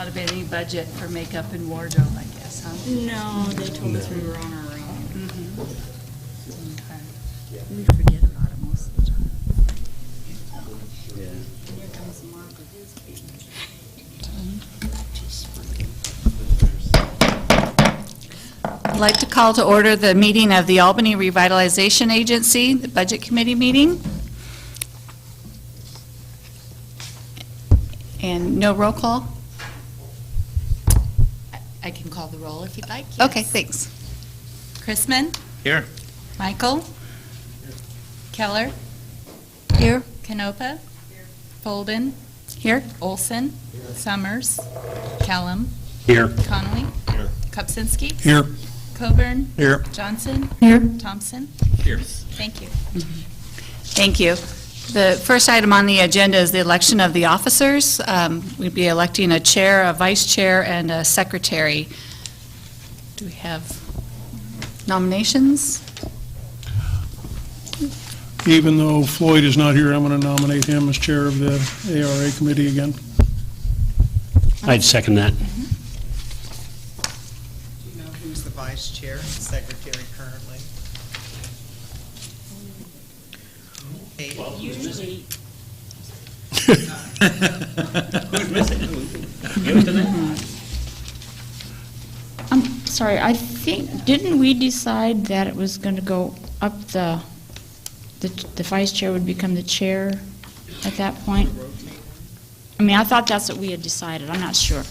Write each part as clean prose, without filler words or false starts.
not have any budget for makeup and wardrobe, I guess, huh? No, they told us we were on our own. Mm-hmm. Okay. We forget about it most of the time. Yeah. Here comes Mark with his feet. I'd like to call to order the meeting of the Albany Revitalization Agency, the Budget Committee meeting. And no roll call? I can call the roll if you'd like. Okay, yes. thanks. Chrisman? Here. Michael? Keller? Here. Canopa? Folden? Here. Olson? Summers? Callum? Here. Connolly? Here. Kopsinski? Here. Coburn? Here. Johnson? Here. Thompson? Here. Thank you. Thank you. The first item on the agenda is the election of the officers. We'd be electing a chair, a vice chair, and a secretary. Do we have nominations? Even though Floyd is not here, I'm going to nominate him as chair of the ARA committee again. I'd second that. Do you know who's the vice chair and secretary currently? Usually, Who's missing? You was tonight? I'm sorry, I think, didn't we decide that it was going to go up the vice chair would become the chair at that point? I mean, I thought that's what we had decided. I'm not sure.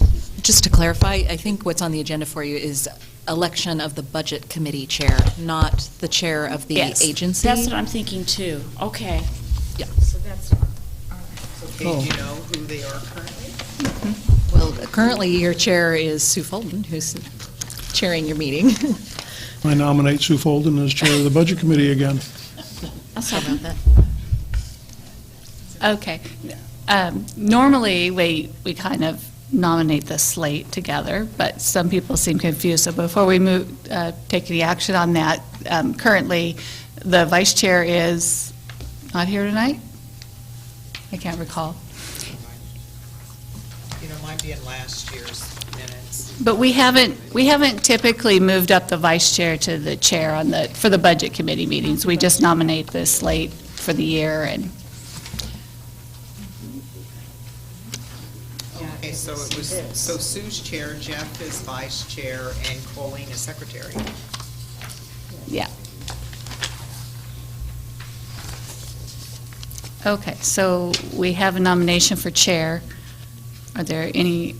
Just to clarify, I think what's on the agenda for you is election of the Budget Committee chair, not the chair of the Yes. agency. That's what I'm thinking, too. Okay. Yeah. So that's, all right. Okay, do you know who they are currently? Well, currently your chair is Sue Folden, who's chairing your meeting. I nominate Sue Folden as chair of the budget committee again. Sorry about that. Okay. Normally, we kind of nominate the slate together, but some people seem confused. So before we take any action on that, currently, the vice chair is not here tonight? I can't recall. You know, it might be in last year's minutes. But we haven't typically moved up the vice chair to the chair for the budget committee meetings. We just nominate the slate for the year and. Okay, so it was, so Sue's chair, Jeff is vice chair, and Colleen is secretary. Yeah. Okay, so we have a nomination for chair. Are there any?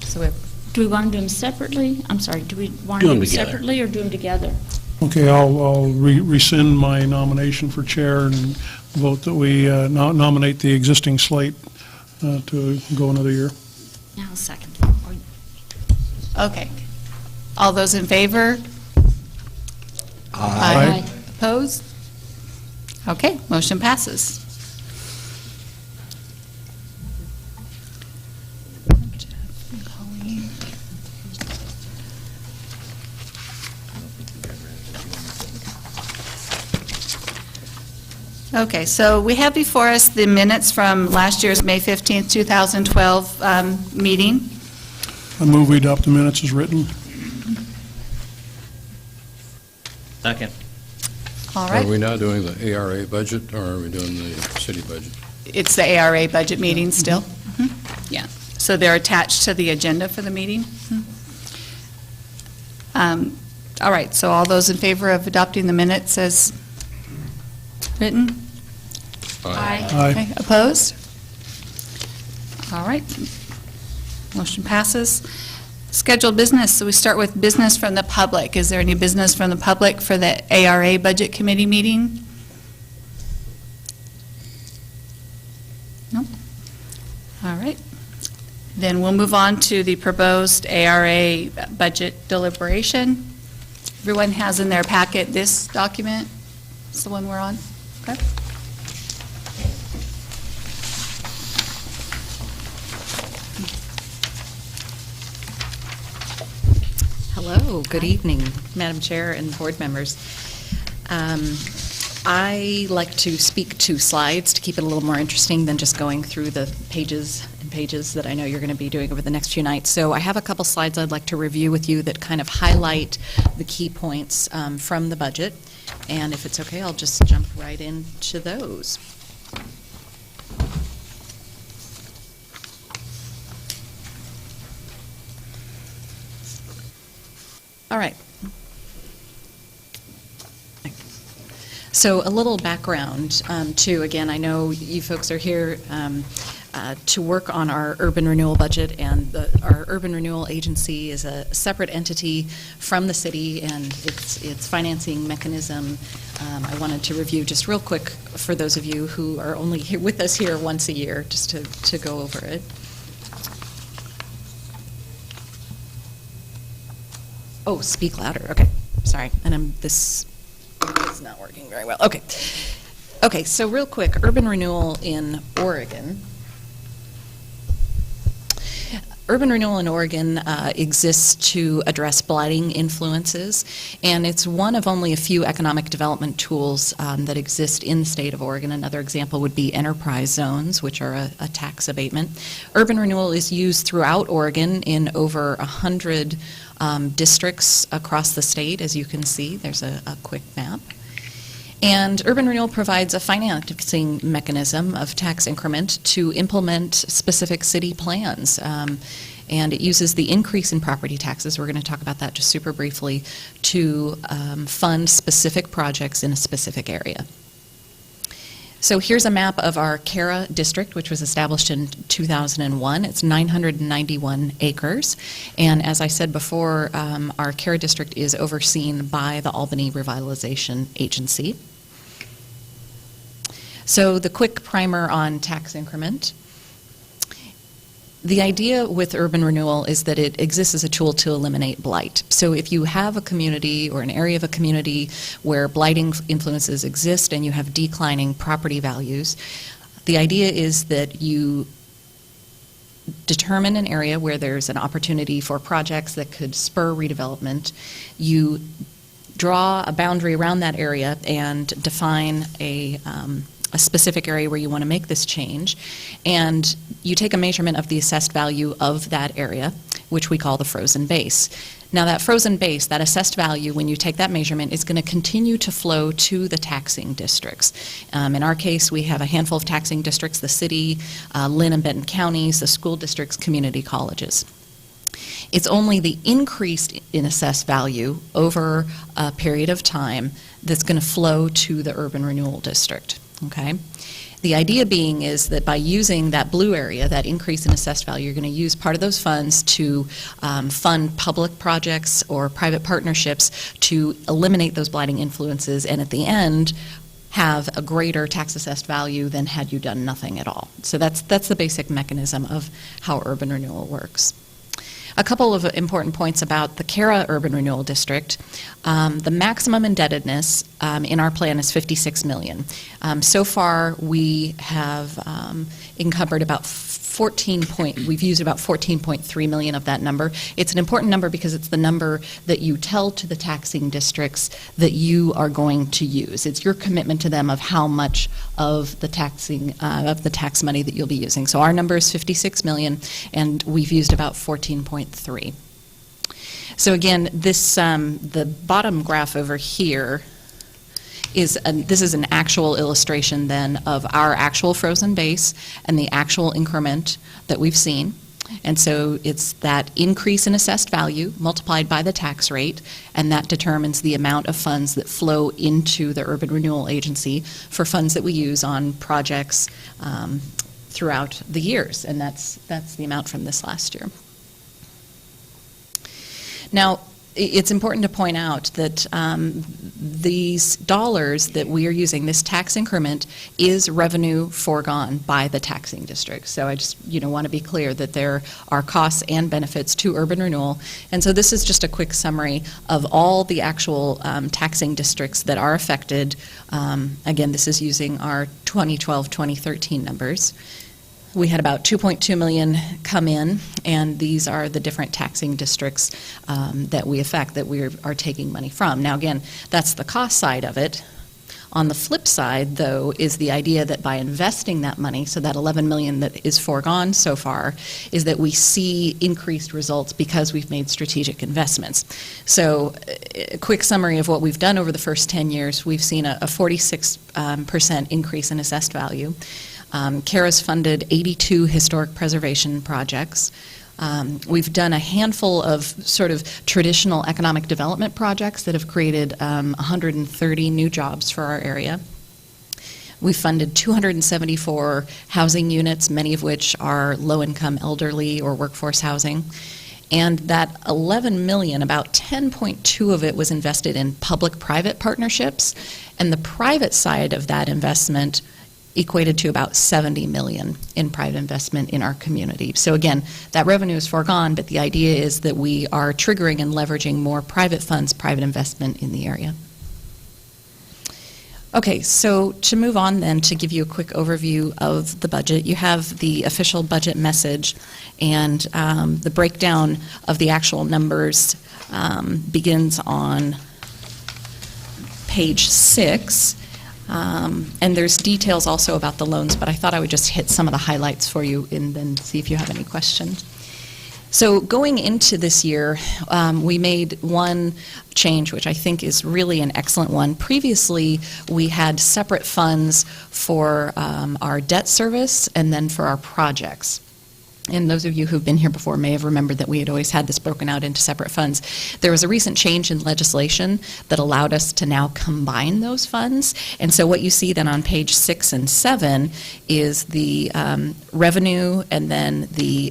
So we have, Do we want to do them separately? I'm sorry, do we want Do to do them them together. separately or do them together? Okay, I'll rescind my nomination for chair and vote that we nominate the existing slate to go another year. Now, second. okay. All those in favor? Aye. Opposed? Okay, motion passes. Okay, so we have before us the minutes from last year's May 15th, 2012 meeting. I move we adopt the minutes as written. Second. All Are right, we now doing the ARA budget, or are we doing the city budget? it's the ARA budget meeting still. Mhm. Yeah, so they're attached to the agenda for the meeting. All right, so all those in favor of adopting the minutes as written? Aye. Okay, opposed? All right. Motion passes. Scheduled business, so we start with business from the public. Is there any business from the public for the ARA Budget Committee meeting? No? All right. Then we'll move on to the proposed ARA budget deliberation. Everyone has in their packet this document. It's the one we're on. Okay. Hello, good evening, Madam Chair and board members. I like to speak to slides to keep it a little more interesting than just going through the pages and pages that I know you're going to be doing over the next few nights. So I have a couple slides I'd like to review with you that kind of highlight the key points from the budget. And if it's okay, I'll just jump right into those. All right. So a little background, too. Again, I know you folks are here to work on our urban renewal budget, and our urban renewal agency is a separate entity from the city and its financing mechanism. I wanted to review just real quick for those of you who are only here with us here once a year, just to go over it. Oh, speak louder. Okay, sorry. And this is not working very well. Okay. Okay, so real quick, urban renewal in Oregon. Urban renewal in Oregon exists to address blighting influences, and it's one of only a few economic development tools that exist in the state of Oregon. Another example would be enterprise zones, which are a tax abatement. Urban renewal is used throughout Oregon in over 100 districts across the state, as you can see. There's a quick map. And urban renewal provides a financing mechanism of tax increment to implement specific city plans. And it uses the increase in property taxes, we're going to talk about that just super briefly, to fund specific projects in a specific area. So here's a map of our CARA district, which was established in 2001. It's 991 acres. And as I said before, our CARA district is overseen by the Albany Revitalization Agency. So the quick primer on tax increment. The idea with urban renewal is that it exists as a tool to eliminate blight. So if you have a community or an area of a community where blighting influences exist and you have declining property values, the idea is that you determine an area where there's an opportunity for projects that could spur redevelopment. You draw a boundary around that area and define a specific area where you want to make this change, and you take a measurement of the assessed value of that area, which we call the frozen base. Now that frozen base, that assessed value, when you take that measurement, is going to continue to flow to the taxing districts. In our case, we have a handful of taxing districts: the city, Lynn and Benton counties, the school districts, community colleges. It's only the increase in assessed value over a period of time that's going to flow to the urban renewal district. Okay? The idea being is that by using that blue area, that increase in assessed value, you're going to use part of those funds to fund public projects or private partnerships to eliminate those blighting influences, and at the end have a greater tax assessed value than had you done nothing at all. So that's the basic mechanism of how urban renewal works. A couple of important points about the CARA Urban Renewal District. The maximum indebtedness in our plan is $56 million. So far, we have encumbered about we've used about 14.3 million of that number. It's an important number because it's the number that you tell to the taxing districts that you are going to use. It's your commitment to them of how much of the tax money that you'll be using. So our number is 56 million, and we've used about 14.3. So again, this the bottom graph over here this is an actual illustration then of our actual frozen base and the actual increment that we've seen. And so it's that increase in assessed value multiplied by the tax rate, and that determines the amount of funds that flow into the Urban Renewal Agency for funds that we use on projects throughout the years. And that's the amount from this last year. Now, it's important to point out that these dollars that we are using, this tax increment, is revenue foregone by the taxing district. So I just want to be clear that there are costs and benefits to urban renewal. And so this is just a quick summary of all the actual taxing districts that are affected. Again, this is using our 2012-2013 numbers. We had about 2.2 million come in, and these are the different taxing districts that we affect, that we are taking money from. Now again, that's the cost side of it. On the flip side, though, is the idea that by investing that money, so that 11 million that is foregone so far, is that we see increased results because we've made strategic investments. So a quick summary of what we've done over the first 10 years, we've seen a 46% increase in assessed value. CARA's funded 82 historic preservation projects. We've done a handful of sort of traditional economic development projects that have created 130 new jobs for our area. We've funded 274 housing units, many of which are low-income elderly or workforce housing. And that 11 million, about 10.2 of it was invested in public-private partnerships, and the private side of that investment equated to about 70 million in private investment in our community. So again, that revenue is foregone, but the idea is that we are triggering and leveraging more private funds, private investment in the area. Okay, so to move on then, to give you a quick overview of the budget, you have the official budget message, and the breakdown of the actual numbers begins on page 6. And there's details also about the loans, but I thought I would just hit some of the highlights for you and then see if you have any questions. So going into this year, we made one change, which I think is really an excellent one. Previously, we had separate funds for our debt service and then for our projects. And those of you who've been here before may have remembered that we had always had this broken out into separate funds. There was a recent change in legislation that allowed us to now combine those funds. And so what you see then on page 6 and 7 is the revenue and then the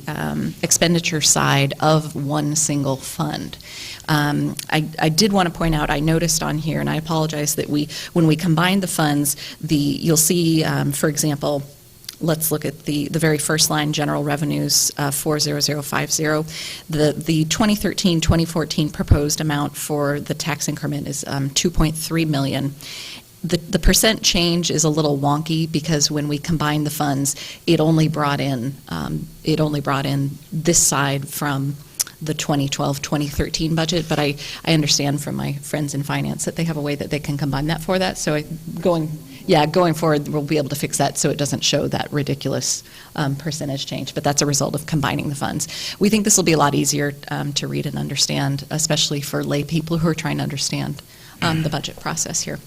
expenditure side of one single fund. I did want to point out, I noticed on here, and I apologize, that when we combine the funds, you'll see, for example, let's look at the very first line, general revenues, 40050. The 2013-2014 proposed amount for the tax increment is 2.3 million. The percent change is a little wonky because when we combine the funds, it only brought in this side from the 2012-2013 budget, but I understand from my friends in finance that they have a way that they can combine that for that. So going forward, we'll be able to fix that so it doesn't show that ridiculous percentage change, but that's a result of combining the funds. We think this will be a lot easier to read and understand, especially for lay people who are trying to understand the budget process here.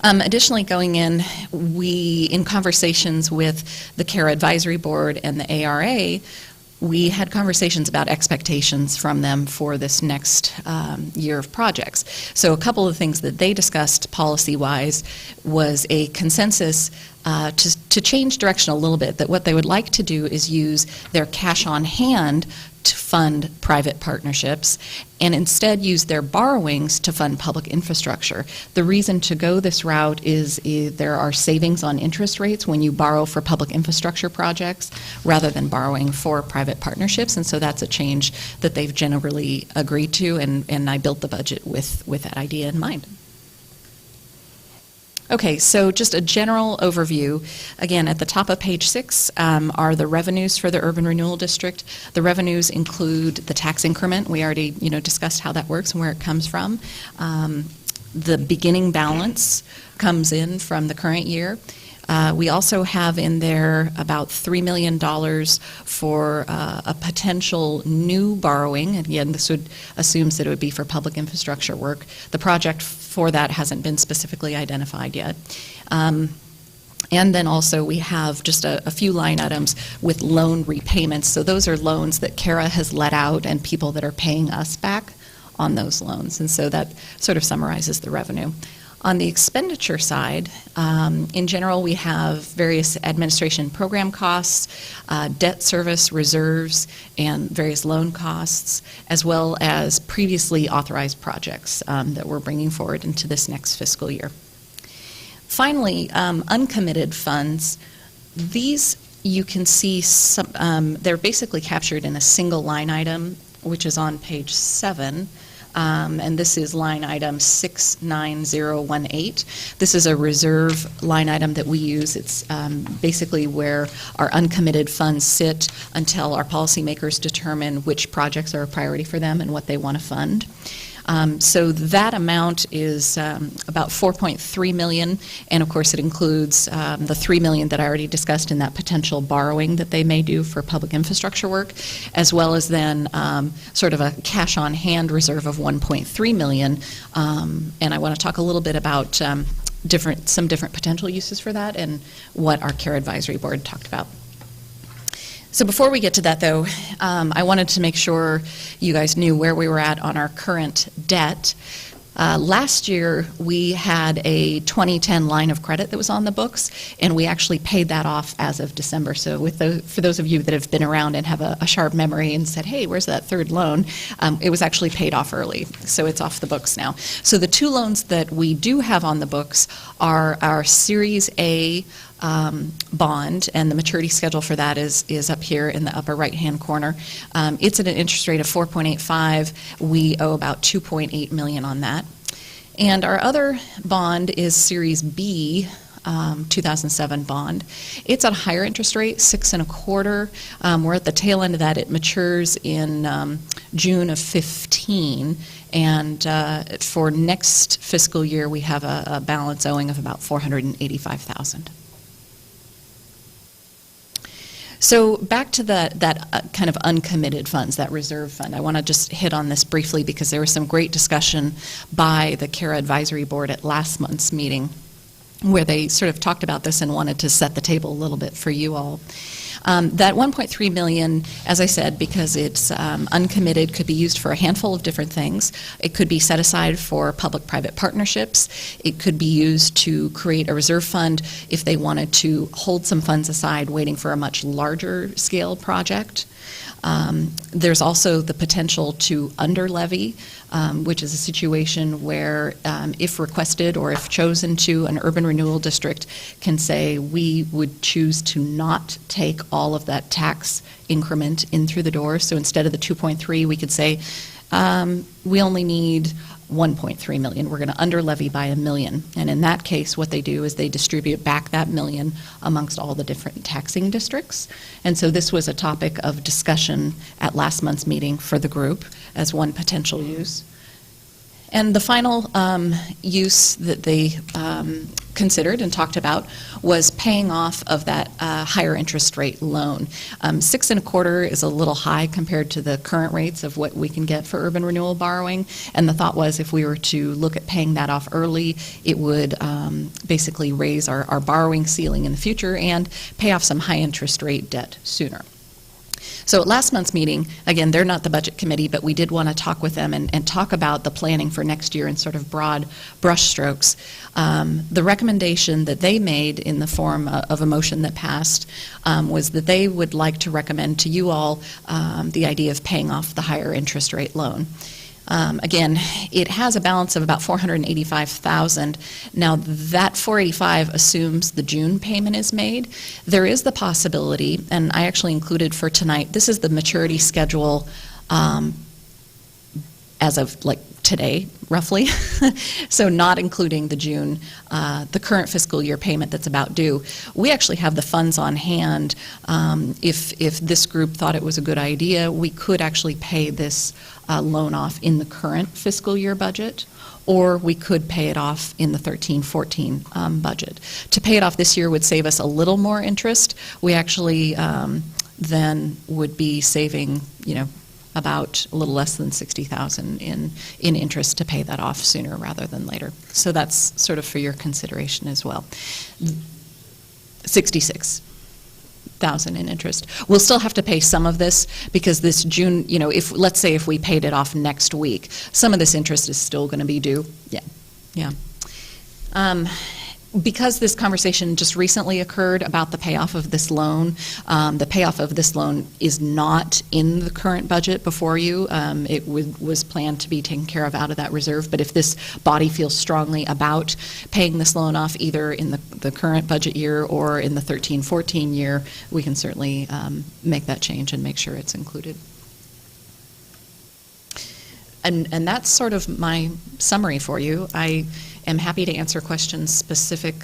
Additionally, going in conversations with the CARA Advisory Board and the ARA, we had conversations about expectations from them for this next year of projects. So a couple of things that they discussed policy-wise was a consensus to change direction a little bit, that what they would like to do is use their cash on hand to fund private partnerships and instead use their borrowings to fund public infrastructure. The reason to go this route is there are savings on interest rates when you borrow for public infrastructure projects rather than borrowing for private partnerships, and so that's a change that they've generally agreed to, and I built the budget with that idea in mind. Okay, so just a general overview. Again, at the top of page 6 are the revenues for the Urban Renewal District. The revenues include the tax increment. We already, discussed how that works and where it comes from. The beginning balance comes in from the current year. We also have in there about $3 million for a potential new borrowing. Again, this assumes that it would be for public infrastructure work. The project for that hasn't been specifically identified yet. And then also we have just a few line items with loan repayments. So those are loans that CARA has let out and people that are paying us back on those loans. And so that sort of summarizes the revenue. On the expenditure side, in general, we have various administration program costs, debt service reserves, and various loan costs, as well as previously authorized projects that we're bringing forward into this next fiscal year. Finally, uncommitted funds. These you can see they're basically captured in a single line item, which is on page 7. And this is line item 69018. This is a reserve line item that we use. It's basically where our uncommitted funds sit until our policymakers determine which projects are a priority for them and what they want to fund. So that amount is about $4.3 million, and of course it includes the $3 million that I already discussed in that potential borrowing that they may do for public infrastructure work, as well as then sort of a cash on hand reserve of $1.3 million. And I want to talk a little bit about some different potential uses for that and what our CARA Advisory Board talked about. So before we get to that, though, I wanted to make sure you guys knew where we were at on our current debt. Last year, we had a 2010 line of credit that was on the books, and we actually paid that off as of December. So for those of you that have been around and have a sharp memory and said, hey, where's that third loan? It was actually paid off early, so it's off the books now. So the two loans that we do have on the books are our Series A bond, and the maturity schedule for that is up here in the upper right-hand corner. It's at an interest rate of 4.85. We owe about $2.8 million on that. And our other bond is Series B, 2007 bond. It's at a higher interest rate, 6.25. We're at the tail end of that. It matures in June of 15. And for next fiscal year, we have a balance owing of about $485,000. So back to that kind of uncommitted funds, that reserve fund. I want to just hit on this briefly because there was some great discussion by the CARA Advisory Board at last month's meeting where they sort of talked about this and wanted to set the table a little bit for you all. That $1.3 million, as I said, because it's uncommitted, could be used for a handful of different things. It could be set aside for public-private partnerships. It could be used to create a reserve fund if they wanted to hold some funds aside waiting for a much larger scale project. There's also the potential to under-levy, which is a situation where if requested or if chosen to, an urban renewal district can say we would choose to not take all of that tax increment in through the door. So instead of the 2.3, we could say we only need 1.3 million. We're going to under-levy by $1 million. And in that case, what they do is they distribute back that $1 million amongst all the different taxing districts. And so this was a topic of discussion at last month's meeting for the group as one potential use. And the final use that they considered and talked about was paying off of that higher interest rate loan. 6.25 is a little high compared to the current rates of what we can get for urban renewal borrowing. And the thought was if we were to look at paying that off early, it would basically raise our borrowing ceiling in the future and pay off some high interest rate debt sooner. So at last month's meeting, again, they're not the budget committee, but we did want to talk with them and talk about the planning for next year in sort of broad brushstrokes. The recommendation that they made in the form of a motion that passed was that they would like to recommend to you all the idea of paying off the higher interest rate loan. Again, it has a balance of about $485,000. Now, that $485,000 assumes the June payment is made. There is the possibility, and I actually included for tonight, this is the maturity schedule as of like today, roughly. So not including the June, the current fiscal year payment that's about due. We actually have the funds on hand. If this group thought it was a good idea, we could actually pay this loan off in the current fiscal year budget, or we could pay it off in the 13-14 budget. To pay it off this year would save us a little more interest. We actually then would be saving, about a little less than $60,000 in interest to pay that off sooner rather than later. So that's sort of for your consideration as well. $66,000 in interest. We'll still have to pay some of this because this June, let's say if we paid it off next week, some of this interest is still going to be due. Yeah. Because this conversation just recently occurred about the payoff of this loan, the payoff of this loan is not in the current budget before you. It was planned to be taken care of out of that reserve, but if this body feels strongly about paying this loan off either in the current budget year or in the 13-14 year, we can certainly make that change and make sure it's included. And that's sort of my summary for you. I am happy to answer questions specific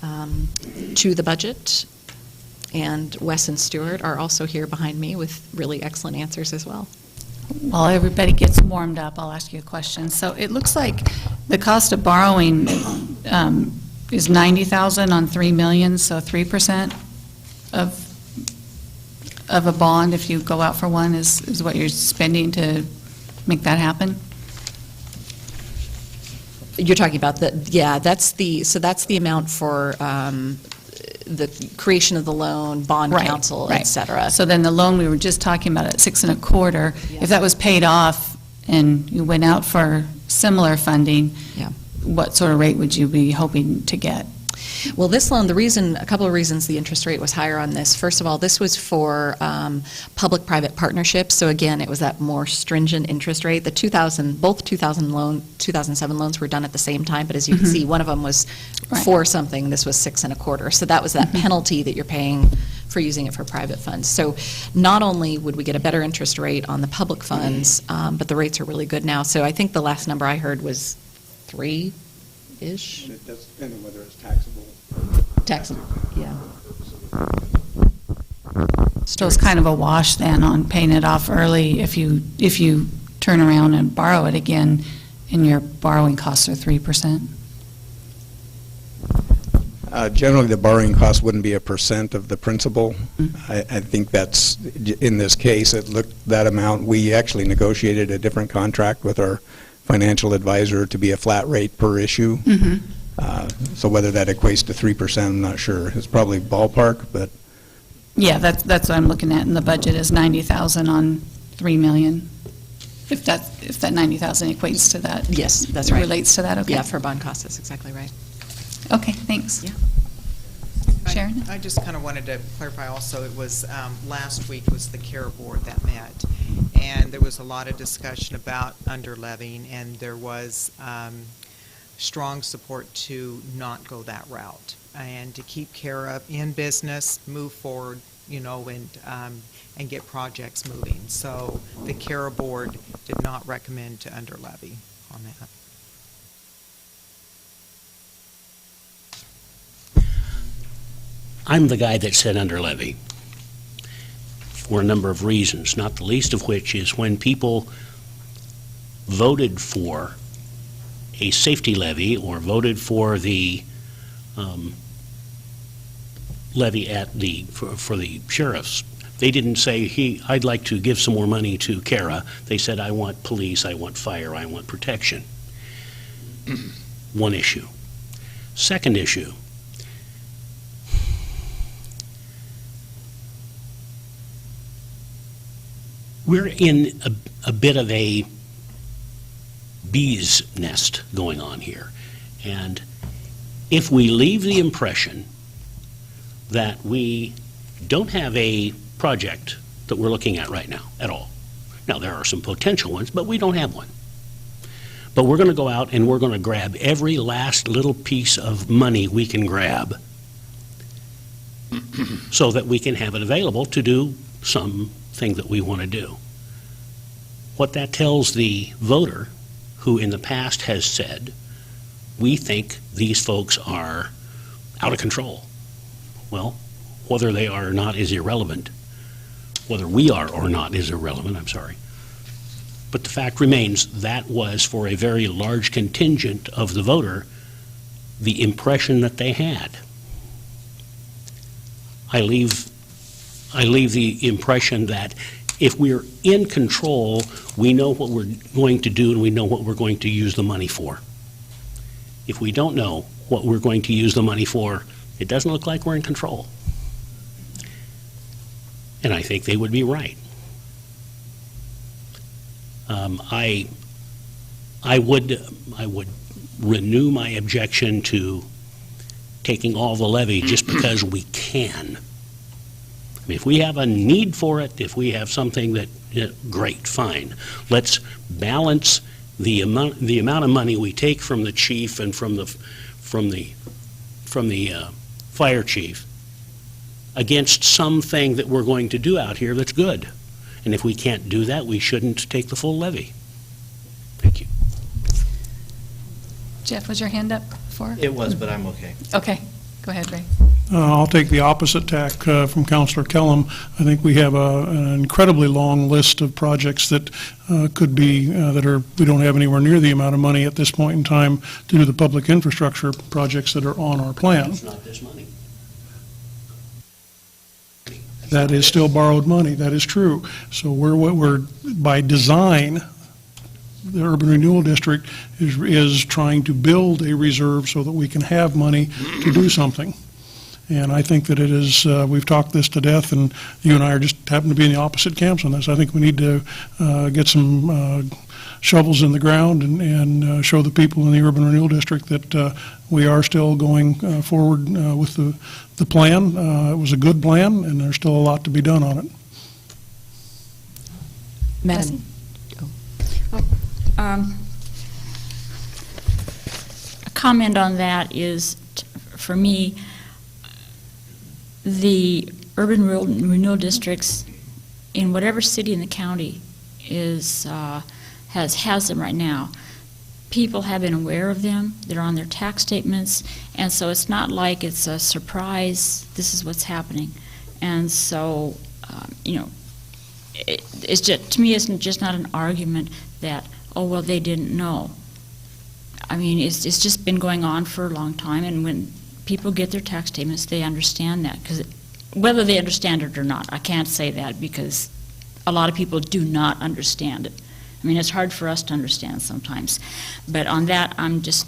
to the budget, and Wes and Stuart are also here behind me with really excellent answers as well. while everybody gets warmed up, I'll ask you a question. So it looks like the cost of borrowing is $90,000 on $3 million, so 3% of a bond, if you go out for one, is what you're spending to make that happen? You're talking about that's the amount for the creation of the loan, bond Right, counsel, right. et cetera. So then the loan we were just talking about at 6.25%, if that was paid off and you went out for similar funding, Yeah. what sort of rate would you be hoping to get? Well, this loan, a couple of reasons the interest rate was higher on this. First of all, this was for public-private partnerships, so again, it was that more stringent interest rate. Both 2007 loans were done at the same time, but as you can see, one of them was Right. 4 something, this was 6.25. So that was that penalty that you're paying for using it for private funds. So not only would we get a better interest rate on the public funds, but the rates are really good now. So I think the last number I heard was 3-ish. It does depend on whether it's taxable. Taxable, yeah. So it's kind of a wash then on paying it off early if you turn around and borrow it again and your borrowing costs are 3%? Generally, the borrowing cost wouldn't be a percent of the principal. I think that's, in this case, that amount, we actually negotiated a different contract with our financial advisor to be a flat rate per issue. So whether that equates to 3%, I'm not sure. It's probably ballpark, but Yeah, that's what I'm looking at in the budget is $90,000 on $3 million. If that $90,000 equates to that. Yes, that's right. Relates to that, okay. Yeah, for bond costs, that's exactly right. Okay, thanks. Yeah. Sharon? I just kind of wanted to clarify also, it was, last week was the CARA board that met, and there was a lot of discussion about under-levying, and there was strong support to not go that route, and to keep CARA in business, move forward, and get projects moving. So the CARA board did not recommend to under-levy on that. I'm the guy that said under levy for a number of reasons, not the least of which is when people voted for a safety levy or voted for the levy for the sheriffs, they didn't say, I'd like to give some more money to CARA. They said, I want police, I want fire, I want protection. One issue. Second issue, we're in a bit of a bee's nest going on here. And if we leave the impression that we don't have a project that we're looking at right now at all. Now, there are some potential ones, but we don't have one. But we're going to go out and we're going to grab every last little piece of money we can grab so that we can have it available to do something that we want to do. What that tells the voter, who in the past has said, we think these folks are out of control. Well, whether they are or not is irrelevant. Whether we are or not is irrelevant, I'm sorry. But the fact remains that was, for a very large contingent of the voter, the impression that they had. I leave the impression that if we're in control, we know what we're going to do and we know what we're going to use the money for. If we don't know what we're going to use the money for, it doesn't look like we're in control. And I think they would be right. I would renew my objection to taking all the levy just because we can. I mean, if we have a need for it, if we have something that, great, fine. Let's balance the amount of money we take from the chief and from the fire chief against something that we're going to do out here that's good. And if we can't do that, we shouldn't take the full levy. Thank you. Jeff, was your hand up before? It was, but I'm okay. Okay. Go ahead, Ray. I'll take the opposite tack from Councilor Kellum. I think we have an incredibly long list of projects that could be, we don't have anywhere near the amount of money at this point in time to do the public infrastructure projects that are on our plan. It's not this money. That is still borrowed money, that is true. So we're by design, the Urban Renewal District is trying to build a reserve so that we can have money to do something. And I think that it is, we've talked this to death, and you and I are just happen to be in the opposite camps on this. I think we need to get some shovels in the ground and show the people in the Urban Renewal District that we are still going forward with the plan. It was a good plan, and there's still a lot to be done on it. Madam. A comment on that is, for me, the urban renewal districts in whatever city in the county has them right now. People have been aware of them. They're on their tax statements, and so it's not like it's a surprise. This is what's happening, and so it's just, to me, it's just not an argument that, oh well, they didn't know. I mean, it's just been going on for a long time, and when people get their tax statements, they understand that. Because whether they understand it or not, I can't say that, because a lot of people do not understand it. I mean, it's hard for us to understand sometimes. But on that, I'm just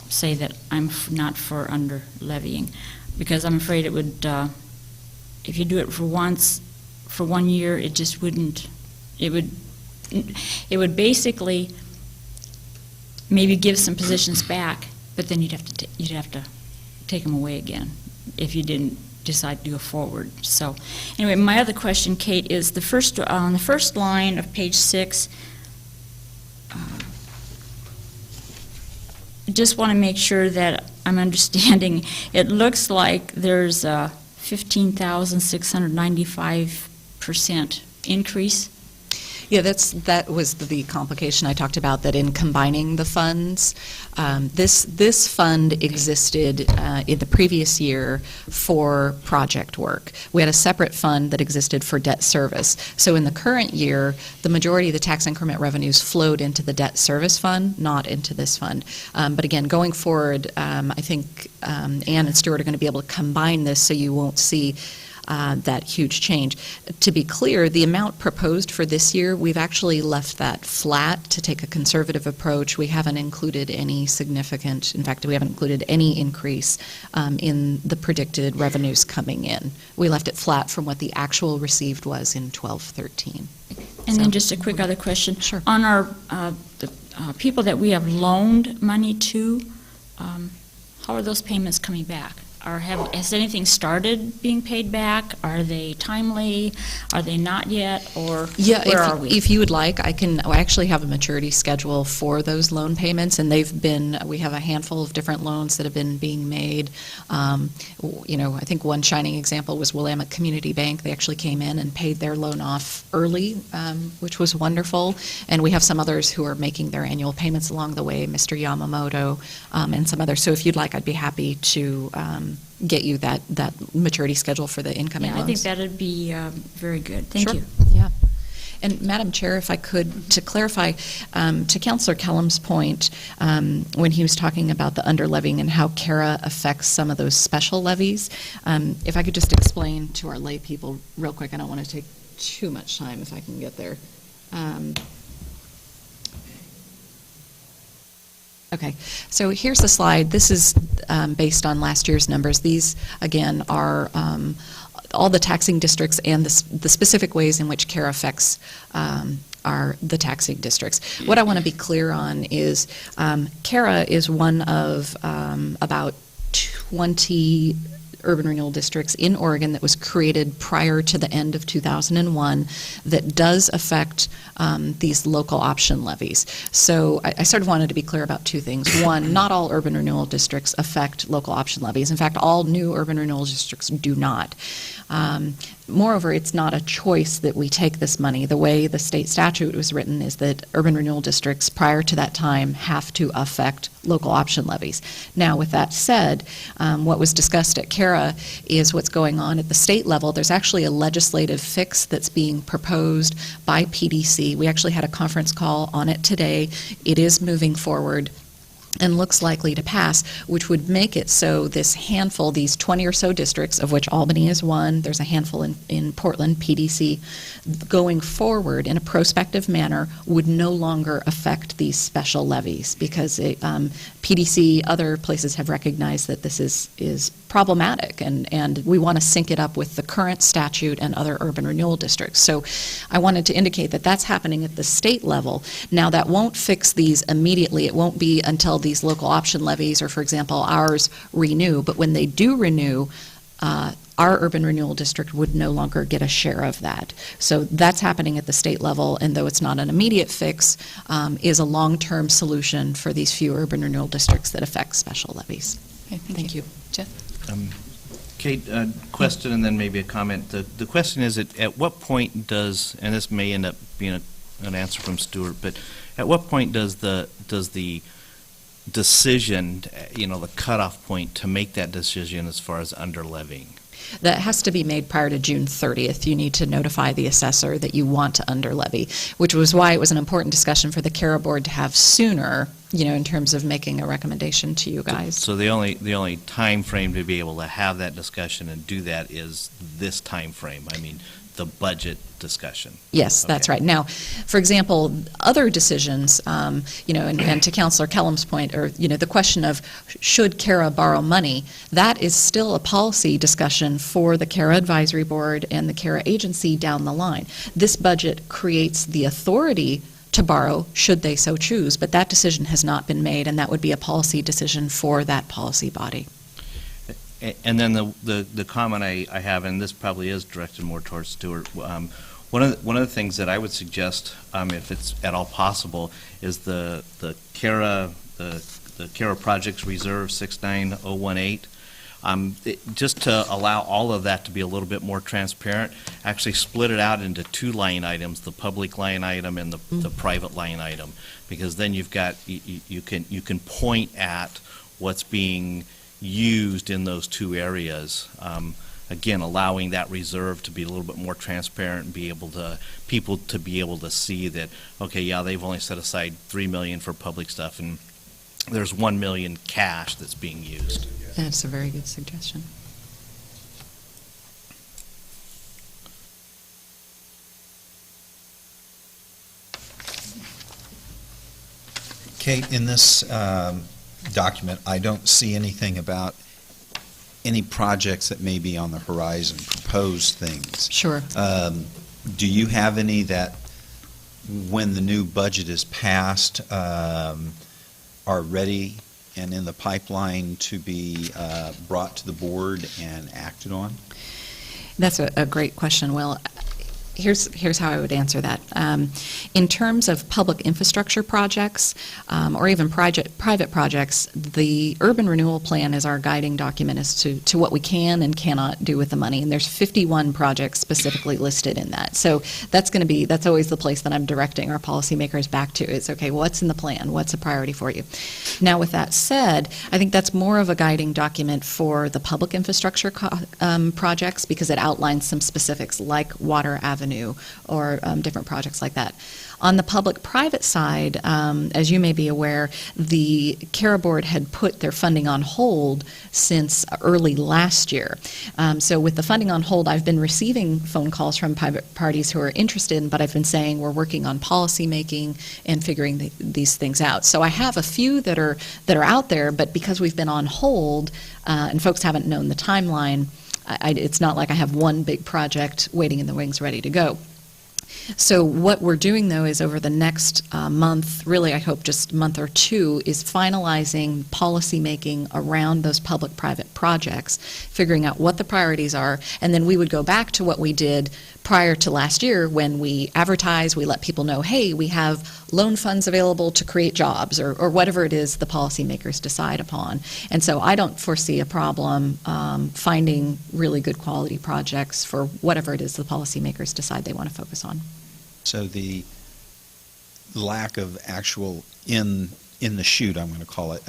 say that I'm not for under levying, because I'm afraid it would, if you do it for 1 year, it just wouldn't, it would basically maybe give some positions back, but then you'd have to take them away again if you didn't decide to go forward. So anyway, my other question, Kate, is on the first line of page 6, just want to make sure that I'm understanding. It looks like there's a 15,695% increase. Yeah, that was the complication I talked about, that in combining the funds, this fund existed in the previous year for project work. We had a separate fund that existed for debt service. So in the current year, the majority of the tax increment revenues flowed into the debt service fund, not into this fund. But again, going forward, I think Ann and Stuart are going to be able to combine this so you won't see that huge change. To be clear, the amount proposed for this year, we've actually left that flat to take a conservative approach. We haven't included any significant, in fact, we haven't included any increase in the predicted revenues coming in. We left it flat from what the actual received was in 12-13. And then just a quick other question. Sure. On our the people that we have loaned money to, how are those payments coming back? Has anything started being paid back? Are they timely? Are they not yet? Or where are we? If you would like, I actually have a maturity schedule for those loan payments, and we have a handful of different loans that have been being made. I think one shining example was Willamette Community Bank. They actually came in and paid their loan off early, which was wonderful. And we have some others who are making their annual payments along the way, Mr. Yamamoto, and some others. So if you'd like, I'd be happy to get you that maturity schedule for the incoming loans. I think that would be very good. Thank you. Yeah. And Madam Chair, if I could, to clarify, to Councillor Kellum's point, when he was talking about the underlevying and how CARA affects some of those special levies, if I could just explain to our lay people real quick, I don't want to take too much time if I can get there. Okay, so here's the slide. This is based on last year's numbers. These, again, are all the taxing districts and the specific ways in which CARA affects the taxing districts. What I want to be clear on is CARA is one of about 20 urban renewal districts in Oregon that was created prior to the end of 2001 that does affect these local option levies. So I sort of wanted to be clear about two things. One, not all urban renewal districts affect local option levies. In fact, all new urban renewal districts do not. Moreover, it's not a choice that we take this money. The way the state statute was written is that urban renewal districts prior to that time have to affect local option levies. Now, with that said, what was discussed at CARA is what's going on at the state level. There's actually a legislative fix that's being proposed by PDC. We actually had a conference call on it today. It is moving forward and looks likely to pass, which would make it so this handful, these 20 or so districts, of which Albany is one, there's a handful in Portland, PDC, going forward in a prospective manner would no longer affect these special levies because PDC, other places have recognized that this is problematic and we want to sync it up with the current statute and other urban renewal districts. So I wanted to indicate that that's happening at the state level. Now that won't fix these immediately. It won't be until these local option levies or, for example, ours renew. But when they do renew, our urban renewal district would no longer get a share of that. So that's happening at the state level, and though it's not an immediate fix, is a long-term solution for these few urban renewal districts that affect special levies. Okay, thank you. Jeff? Kate, question and then maybe a comment. The question is, at what point does, and this may end up being an answer from Stuart, but at what point does the decision, the cutoff point to make that decision as far as under-levying? That has to be made prior to June 30th. You need to notify the assessor that you want to under-levy, which was why it was an important discussion for the CARA board to have sooner, in terms of making a recommendation to you guys. So the only time frame to be able to have that discussion and do that is this time frame. I mean, the budget discussion. Yes, that's right. Now, for example, other decisions, and to Councilor Kellum's point, or, the question of should CARA borrow money, that is still a policy discussion for the CARA Advisory Board and the CARA agency down the line. This budget creates the authority to borrow should they so choose, but that decision has not been made, and that would be a policy decision for that policy body. And then the comment I have, and this probably is directed more towards Stuart, one of the things that I would suggest, if it's at all possible, is the CARA Projects Reserve 69018. Just to allow all of that to be a little bit more transparent, actually split it out into two line items, the public line item and the private line item, because then you've got, you can point at what's being used in those two areas. Again, allowing that reserve to be a little bit more transparent and people to be able to see that, okay, yeah, they've only set aside $3 million for public stuff and there's $1 million cash that's being used. That's a very good suggestion. Kate, in this document, I don't see anything about any projects that may be on the horizon, proposed things. Sure. Do you have any that, when the new budget is passed, are ready and in the pipeline to be brought to the board and acted on? That's a great question. Well, here's how I would answer that. In terms of public infrastructure projects, or even private projects, the urban renewal plan is our guiding document as to what we can and cannot do with the money. And there's 51 projects specifically listed in that. So that's always the place that I'm directing our policymakers back to. It's, okay, what's in the plan? What's a priority for you? Now, with that said, I think that's more of a guiding document for the public infrastructure projects, because it outlines some specifics like Water Avenue or different projects like that. On the public-private side, as you may be aware, the CARA board had put their funding on hold since early last year. So with the funding on hold, I've been receiving phone calls from private parties who are interested, but I've been saying we're working on policy making and figuring these things out. So I have a few that are out there, but because we've been on hold and folks haven't known the timeline, it's not like I have one big project waiting in the wings ready to go. So what we're doing, though, is over the next month, really, I hope just a month or two, is finalizing policymaking around those public-private projects, figuring out what the priorities are, and then we would go back to what we did prior to last year when we advertise, we let people know, hey, we have loan funds available to create jobs, or whatever it is the policymakers decide upon. And so I don't foresee a problem finding really good quality projects for whatever it is the policymakers decide they want to focus on. So the lack of actual in the chute, I'm going to call it,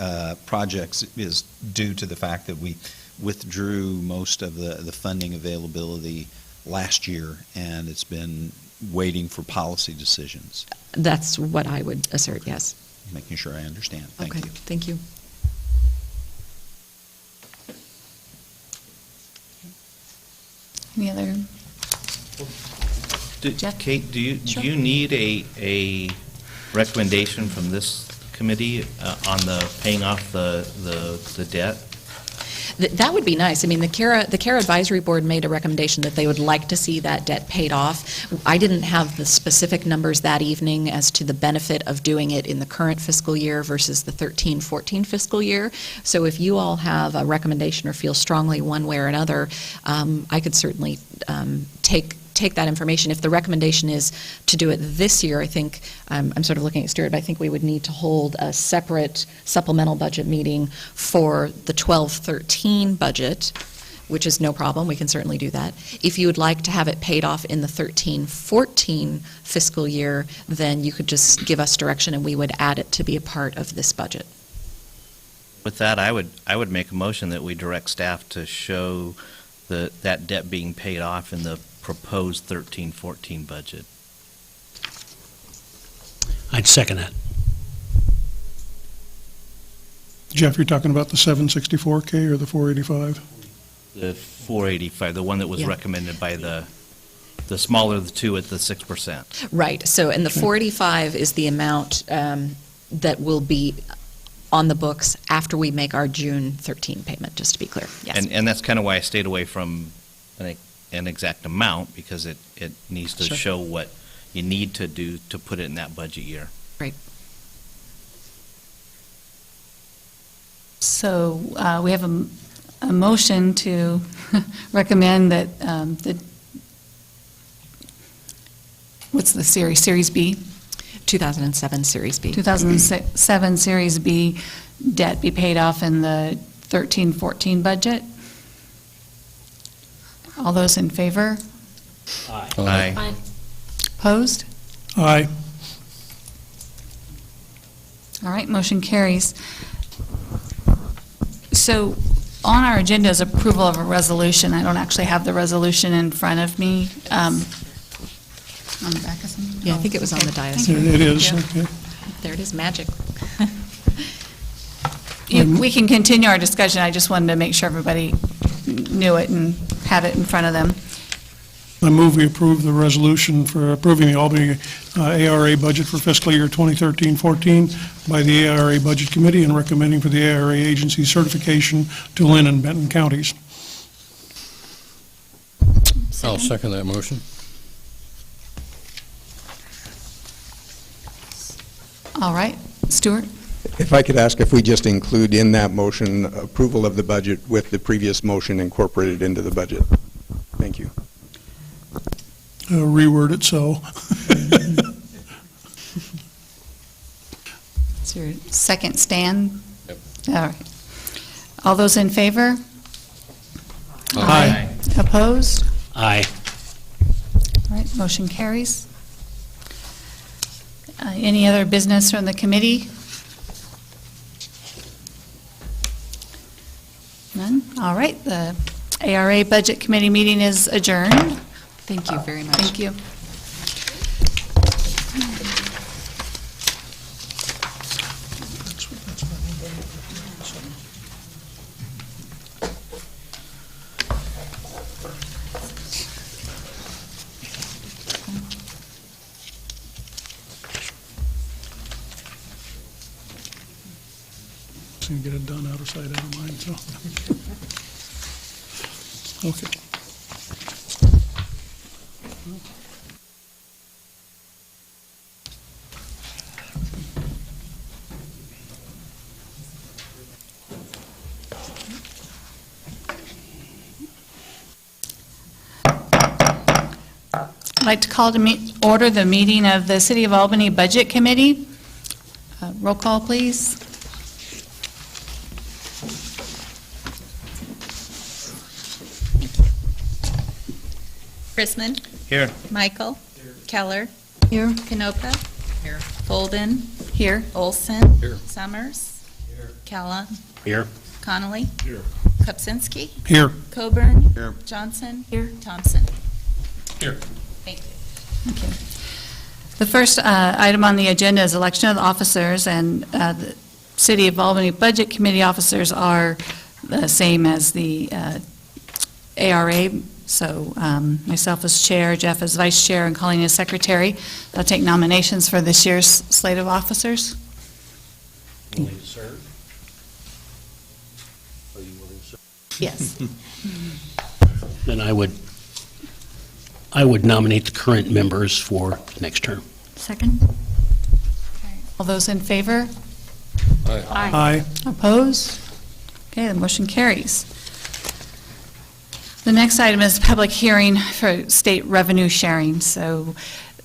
projects is due to the fact that we withdrew most of the funding availability last year, and it's been waiting for policy decisions. That's what I would assert, yes. Making sure I understand. Thank Okay, you. thank you. Any other? Jeff? Kate, do Sure. you need a recommendation from this committee on the paying off the debt? That would be nice. I mean, the CARA Advisory Board made a recommendation that they would like to see that debt paid off. I didn't have the specific numbers that evening as to the benefit of doing it in the current fiscal year versus the 13-14 fiscal year. So if you all have a recommendation or feel strongly one way or another, I could certainly take that information. If the recommendation is to do it this year, I think, I'm sort of looking at Stuart, but I think we would need to hold a separate supplemental budget meeting for the 12-13 budget, which is no problem. We can certainly do that. If you would like to have it paid off in the 13-14 fiscal year, then you could just give us direction and we would add it to be a part of this budget. With that, I would make a motion that we direct staff to show that debt being paid off in the proposed 13-14 budget. I'd second that. Jeff, you're talking about the 764K or the 485? The 485, the one that was Yeah. recommended by the smaller of the two at the 6%. Right. So, and the 485 is the amount that will be on the books after we make our June 13 payment, just to be clear. Yes. And that's kind of why I stayed away from an exact amount, because it needs to Sure. show what you need to do to put it in that budget year. Right. So we have a motion to recommend that what's the series? Series B? 2007 Series B. 2007 Series B debt be paid off in the 13-14 budget. All those in favor? Aye. Opposed? Aye. All right, motion carries. So on our agenda is approval of a resolution. I don't actually have the resolution in front of me. On the back of something? Yeah, I think it was on the dais. It is, Thank you. okay. There it is, magic. We can continue our discussion. I just wanted to make sure everybody knew it and had it in front of them. I move we approve the resolution for approving the Albany ARA budget for fiscal year 2013-14 by the ARA Budget Committee and recommending for the ARA agency certification to Lynn and Benton counties. I'll second that motion. All right, Stuart? If I could ask if we just include in that motion approval of the budget with the previous motion incorporated into the budget. Thank you. Reword it so. Is your second stand? Yep. All right. All those in favor? Aye. Opposed? Aye. All right, motion carries. Any other business from the committee? None? All right, the ARA Budget Committee meeting is adjourned. Thank you very much. Thank you. So you get it done out of sight, out of mind, so. Okay. I'd like to call to order the meeting of the City of Albany Budget Committee. Roll call, please. Chrisman. Here. Michael. Keller. Here. Canopa. Here. Folden. Here. Olson. Here. Summers. Callum. Here. Connolly. Here. Kupczynski. Here. Coburn. Here. Johnson. Here. Thompson. Here. Thank you. Okay. The first item on the agenda is election of the officers, and the City of Albany Budget Committee officers are the same as the ARA. So myself as chair, Jeff as vice chair, and Colleen as secretary. I'll take nominations for this year's slate of officers. Willing to serve? Are you willing to serve? Yes. Then I would nominate the current members for next term. Second. All those in favor? Aye. Opposed? Okay, the motion carries. The next item is public hearing for state revenue sharing. So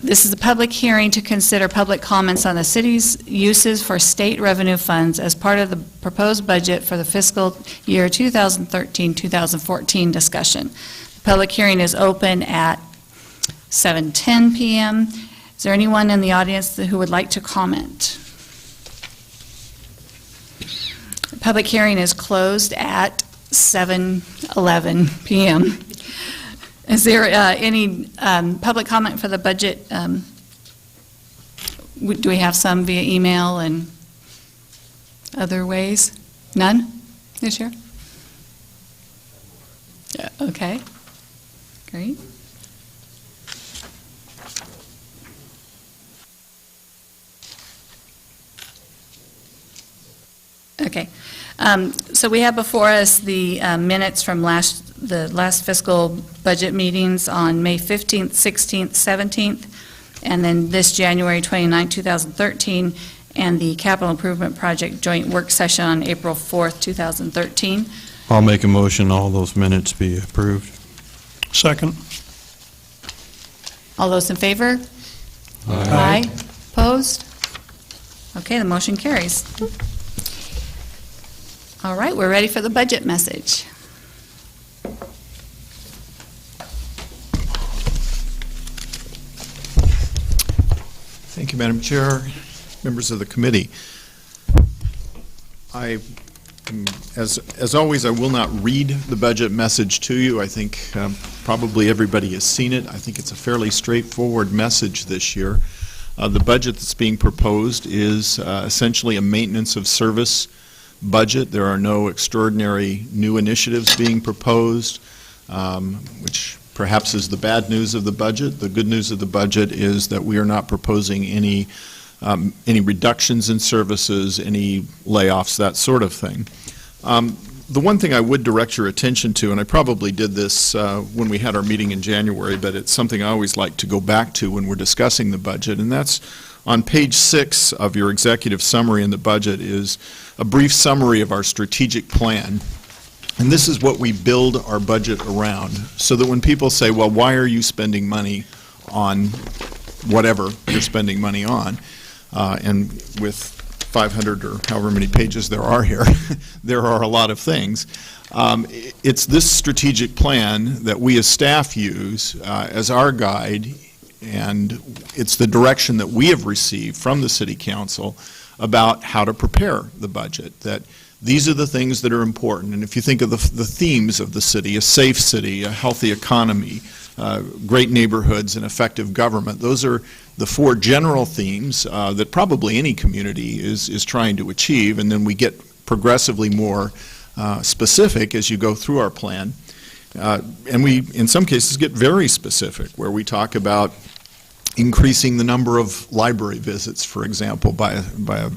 this is a public hearing to consider public comments on the city's uses for state revenue funds as part of the proposed budget for the fiscal year 2013-2014 discussion. The public hearing is open at 7:10 p.m. Is there anyone in the audience who would like to comment? The public hearing is closed at 7:11 p.m. Is there any public comment for the budget? Do we have some via email and other ways? None this year? Yeah, okay. Great. Okay. So we have before us the minutes from the last fiscal budget meetings on May 15th, 16th, 17th, and then this January 29, 2013, and the Capital Improvement Project joint work session on April 4th, 2013. I'll make a motion all those minutes be approved. Second. All those in favor? Aye. Opposed? Okay, the motion carries. All right, we're ready for the budget message. Thank you, Madam Chair, members of the committee. As always, I will not read the budget message to you. I think probably everybody has seen it. I think it's a fairly straightforward message this year. The budget that's being proposed is essentially a maintenance of service budget. There are no extraordinary new initiatives being proposed, which perhaps is the bad news of the budget. The good news of the budget is that we are not proposing any reductions in services, any layoffs, that sort of thing. The one thing I would direct your attention to, and I probably did this when we had our meeting in January, but it's something I always like to go back to when we're discussing the budget, and that's on page 6 of your executive summary in the budget is a brief summary of our strategic plan. And this is what we build our budget around, so that when people say, well, why are you spending money on whatever you're spending money on, and with 500 or however many pages there are here, there are a lot of things. It's this strategic plan that we as staff use as our guide, and it's the direction that we have received from the City Council about how to prepare the budget, that these are the things that are important. And if you think of the themes of the city, a safe city, a healthy economy, great neighborhoods, and effective government, those are the 4 general themes that probably any community is trying to achieve, and then we get progressively more specific as you go through our plan. And we, in some cases, get very specific, where we talk about increasing the number of library visits, for example, by a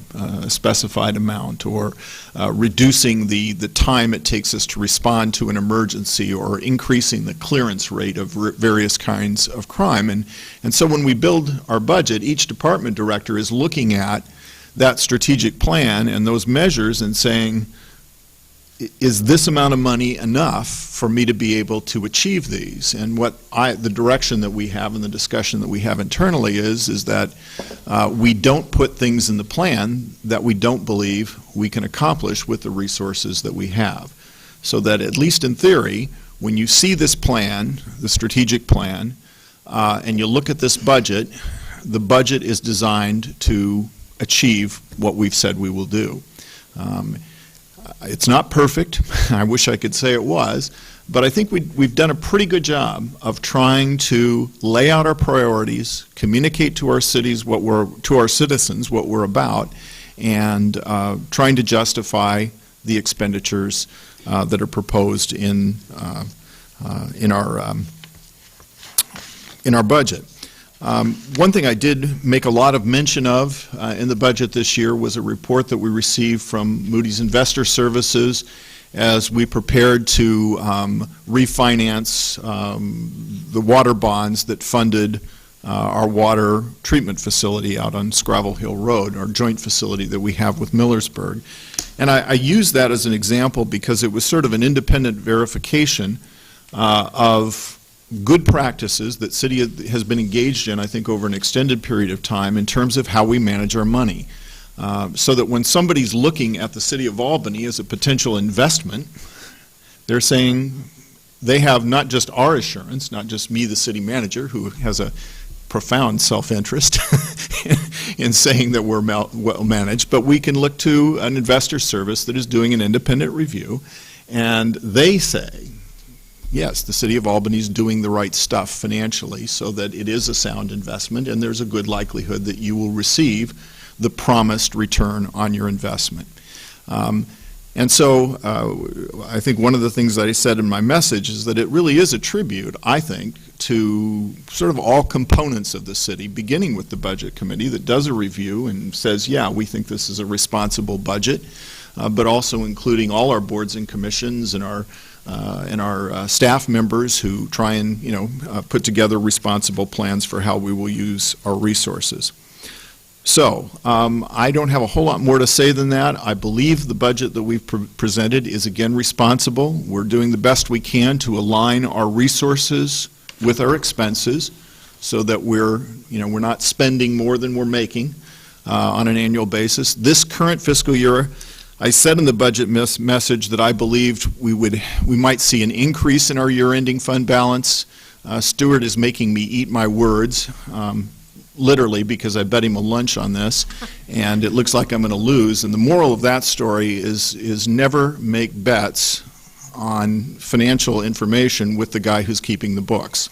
specified amount, or reducing the time it takes us to respond to an emergency, or increasing the clearance rate of various kinds of crime. And so when we build our budget, each department director is looking at that strategic plan and those measures and saying, is this amount of money enough for me to be able to achieve these? And the direction that we have and the discussion that we have internally is that we don't put things in the plan that we don't believe we can accomplish with the resources that we have. So that at least in theory, when you see this plan, the strategic plan, and you look at this budget, the budget is designed to achieve what we've said we will do. It's not perfect. I wish I could say it was, but I think we've done a pretty good job of trying to lay out our priorities, communicate to our cities to our citizens what we're about, and trying to justify the expenditures that are proposed in our budget. One thing I did make a lot of mention of in the budget this year was a report that we received from Moody's Investor Services as we prepared to refinance the water bonds that funded our water treatment facility out on Scrabble Hill Road, our joint facility that we have with Millersburg. And I use that as an example because it was sort of an independent verification of good practices that city has been engaged in, I think, over an extended period of time in terms of how we manage our money. So that when somebody's looking at the city of Albany as a potential investment, they're saying they have not just our assurance, not just me, the city manager, who has a profound self-interest in saying that we're well managed, but we can look to an investor service that is doing an independent review, and they say, yes, the city of Albany is doing the right stuff financially so that it is a sound investment and there's a good likelihood that you will receive the promised return on your investment. And so I think one of the things that I said in my message is that it really is a tribute, I think, to sort of all components of the city, beginning with the Budget Committee that does a review and says, yeah, we think this is a responsible budget, but also including all our boards and commissions and our staff members who try and put together responsible plans for how we will use our resources. So I don't have a whole lot more to say than that. I believe the budget that we've presented is again responsible. We're doing the best we can to align our resources with our expenses so that we're not spending more than we're making on an annual basis. This current fiscal year, I said in the budget message that I believed we might see an increase in our year-ending fund balance. Stuart is making me eat my words, literally, because I bet him a lunch on this, and it looks like I'm going to lose. And the moral of that story is never make bets on financial information with the guy who's keeping the books.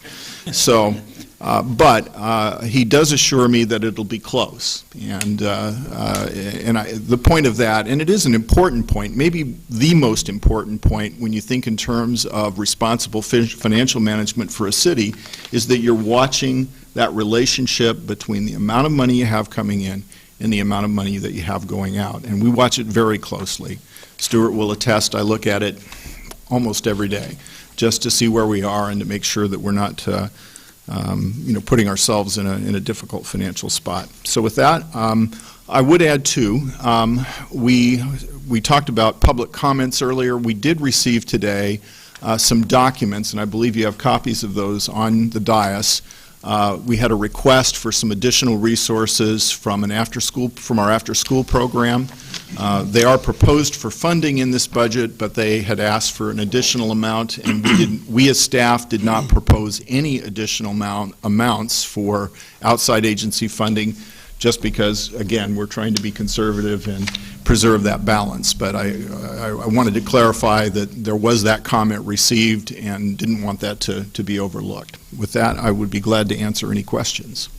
So, but he does assure me that it'll be close. And the point of that, and it is an important point, maybe the most important point when you think in terms of responsible financial management for a city, is that you're watching that relationship between the amount of money you have coming in and the amount of money that you have going out. And we watch it very closely. Stuart will attest, I look at it almost every day just to see where we are and to make sure that we're not putting ourselves in a difficult financial spot. So with that, I would add too, we talked about public comments earlier. We did receive today some documents, and I believe you have copies of those on the dais. We had a request for some additional resources from our after-school program. They are proposed for funding in this budget, but they had asked for an additional amount, and we as staff did not propose any additional amounts for outside agency funding, just because, again, we're trying to be conservative and preserve that balance. But I wanted to clarify that there was that comment received and didn't want that to be overlooked. With that, I would be glad to answer any questions.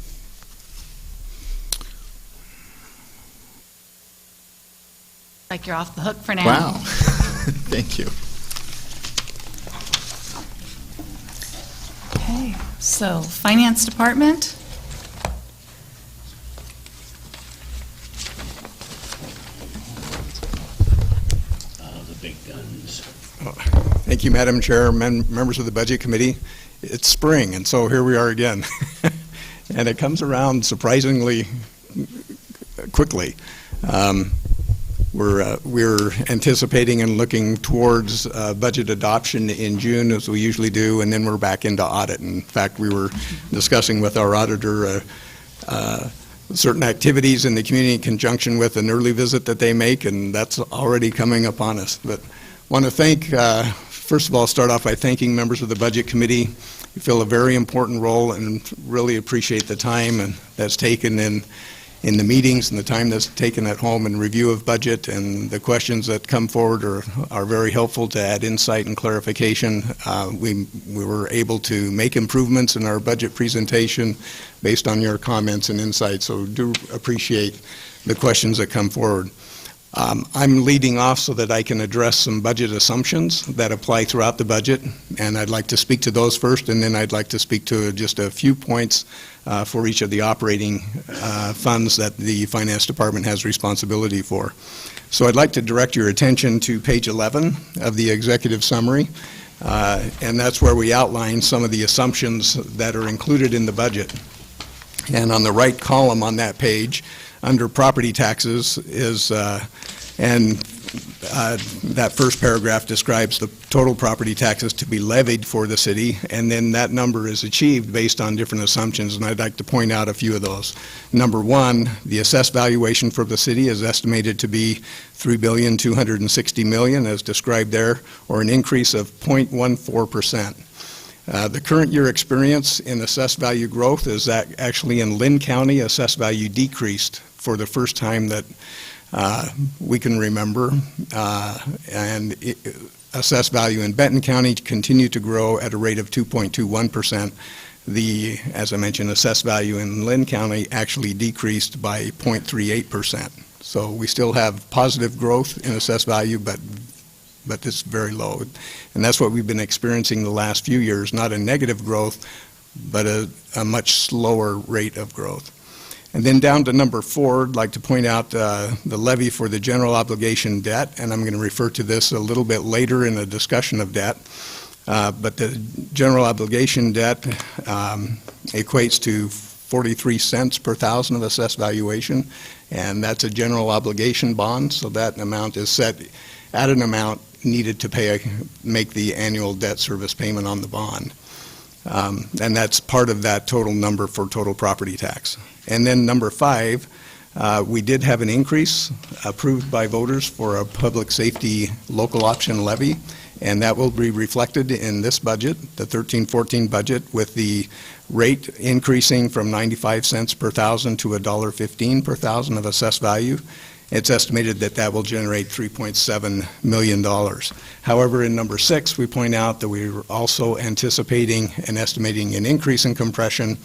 Like you're off the hook for now. Wow. Thank you. Okay, so Finance Department. The big guns. Thank you, Madam Chair, members of the Budget Committee. It's spring, and so here we are again. And it comes around surprisingly quickly. we're anticipating and looking towards budget adoption in June, as we usually do, and then we're back into audit. In fact, we were discussing with our auditor certain activities in the community in conjunction with an early visit that they make, and that's already coming upon us. But want to thank, first of all, start off by thanking members of the Budget Committee. You fill a very important role and really appreciate the time that's taken in the meetings and the time that's taken at home in review of budget, and the questions that come forward are very helpful to add insight and clarification. We were able to make improvements in our budget presentation based on your comments and insights, so do appreciate the questions that come forward. I'm leading off so that I can address some budget assumptions that apply throughout the budget, and I'd like to speak to those first, and then I'd like to speak to just a few points for each of the operating funds that the Finance Department has responsibility for. So I'd like to direct your attention to page 11 of the executive summary, and that's where we outline some of the assumptions that are included in the budget. And on the right column on that page, under property taxes is, that first paragraph describes the total property taxes to be levied for the city, and then that number is achieved based on different assumptions, and I'd like to point out a few of those. Number one, the assessed valuation for the city is estimated to be $3,260,000,000 as described there, or an increase of 0.14%. The current year experience in assessed value growth is that actually in Lynn County, assessed value decreased for the first time that we can remember, and assessed value in Benton County continued to grow at a rate of 2.21%. As I mentioned, assessed value in Lynn County actually decreased by 0.38%. So we still have positive growth in assessed value, but it's very low. And that's what we've been experiencing the last few years, not a negative growth, but a much slower rate of growth. And then down to number 4, I'd like to point out the levy for the general obligation debt, and I'm going to refer to this a little bit later in the discussion of debt. But the general obligation debt equates to 43 cents per thousand of assessed valuation, and that's a general obligation bond, so that amount is set at an amount needed to make the annual debt service payment on the bond. And that's part of that total number for total property tax. And then number 5, we did have an increase approved by voters for a public safety local option levy, and that will be reflected in this budget, the 13-14 budget, with the rate increasing from 95 cents per thousand to $1.15 per thousand of assessed value. It's estimated that that will generate $3.7 million. However, in number 6, we point out that we're also anticipating and estimating an increase in compression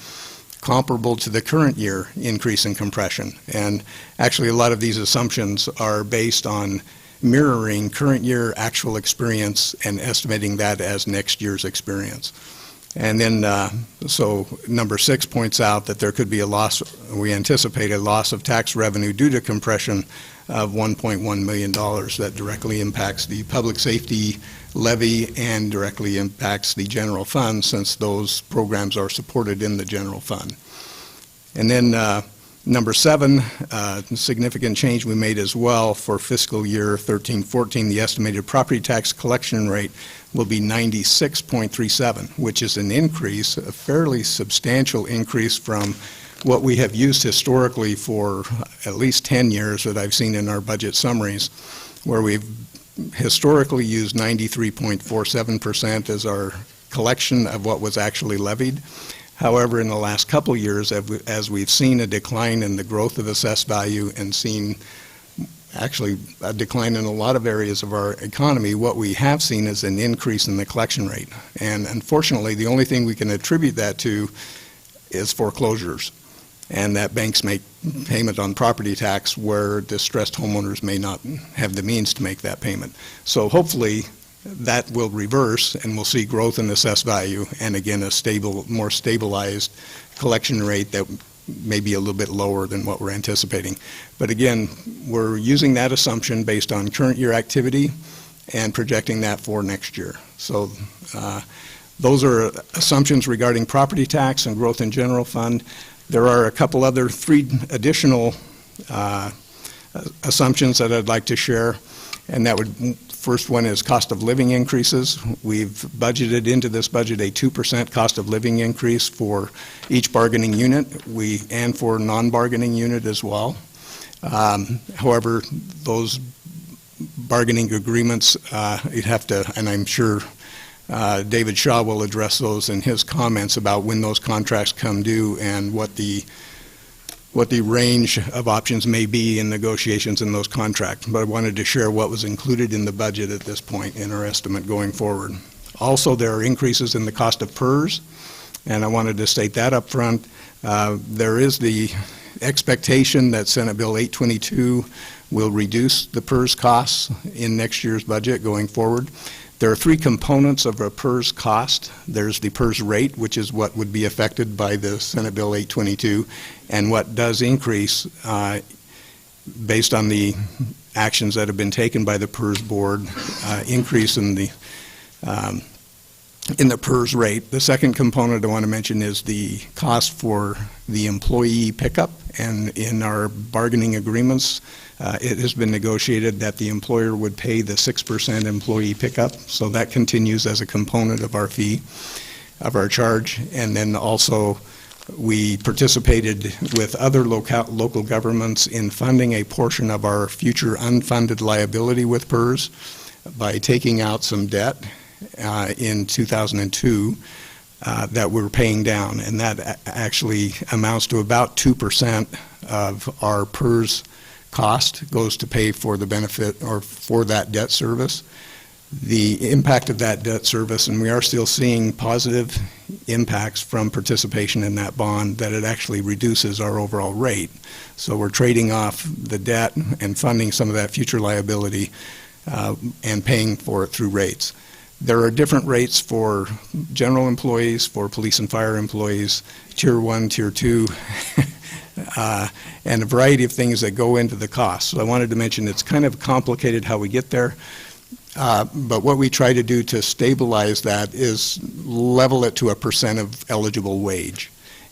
comparable to the current year increase in compression. And actually, a lot of these assumptions are based on mirroring current year actual experience and estimating that as next year's experience. And then, so number 6 points out that there could be a loss, we anticipate a loss of tax revenue due to compression of $1.1 million that directly impacts the public safety levy and directly impacts the general fund, since those programs are supported in the general fund. And then number 7, significant change we made as well for fiscal year 13-14, the estimated property tax collection rate will be 96.37, which is an increase, a fairly substantial increase from what we have used historically for at least 10 years that I've seen in our budget summaries, where we've historically used 93.47% as our collection of what was actually levied. However, in the last couple years, as we've seen a decline in the growth of assessed value and seen actually a decline in a lot of areas of our economy, what we have seen is an increase in the collection rate. And unfortunately, the only thing we can attribute that to is foreclosures, and that banks make payment on property tax where distressed homeowners may not have the means to make that payment. So hopefully that will reverse and we'll see growth in assessed value, and again a stable, more stabilized collection rate that may be a little bit lower than what we're anticipating. But again, we're using that assumption based on current year activity and projecting that for next year. So those are assumptions regarding property tax and growth in general fund. There are a couple other 3 additional assumptions that I'd like to share, and that would, first one is cost of living increases. We've budgeted into this budget a 2% cost of living increase for each bargaining unit, and for non-bargaining unit as well. However, those bargaining agreements, you'd have to, and I'm sure David Shaw will address those in his comments about when those contracts come due and what the range of options may be in negotiations in those contracts. But I wanted to share what was included in the budget at this point in our estimate going forward. Also, there are increases in the cost of PERS, and I wanted to state that up front. There is the expectation that Senate Bill 822 will reduce the PERS costs in next year's budget going forward. There are three components of a PERS cost. There's the PERS rate, which is what would be affected by the Senate Bill 822, and what does increase based on the actions that have been taken by the PERS board, increase in the PERS rate. The second component I want to mention is the cost for the employee pickup, and in our bargaining agreements, it has been negotiated that the employer would pay the 6% employee pickup, so that continues as a component of our fee, of our charge. And then also, we participated with other local governments in funding a portion of our future unfunded liability with PERS by taking out some debt in 2002 that we're paying down, and that actually amounts to about 2% of our PERS cost goes to pay for the benefit or for that debt service. The impact of that debt service, and we are still seeing positive impacts from participation in that bond, that it actually reduces our overall rate. So we're trading off the debt and funding some of that future liability and paying for it through rates. There are different rates for general employees, for police and fire employees, Tier 1, Tier 2, and a variety of things that go into the cost. So I wanted to mention it's kind of complicated how we get there, but what we try to do to stabilize that is level it to a percent of eligible wage.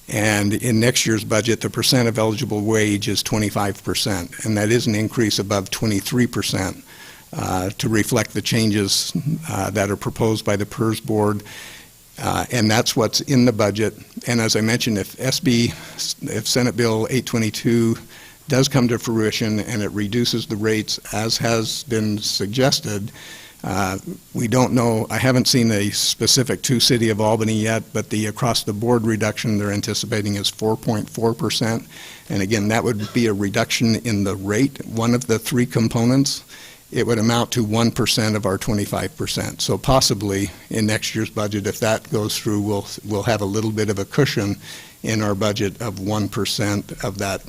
And in next year's budget, the percent of eligible wage is 25%, and that is an increase above 23%. To reflect the changes that are proposed by the PERS board, and that's what's in the budget. And as I mentioned, if Senate Bill 822 does come to fruition and it reduces the rates as has been suggested, we don't know. I haven't seen a specific to City of Albany yet, but the across-the-board reduction they're anticipating is 4.4%. And again, that would be a reduction in the rate, one of the three components. It would amount to 1% of our 25%. So possibly in next year's budget, if that goes through, we'll have a little bit of a cushion in our budget of 1% of that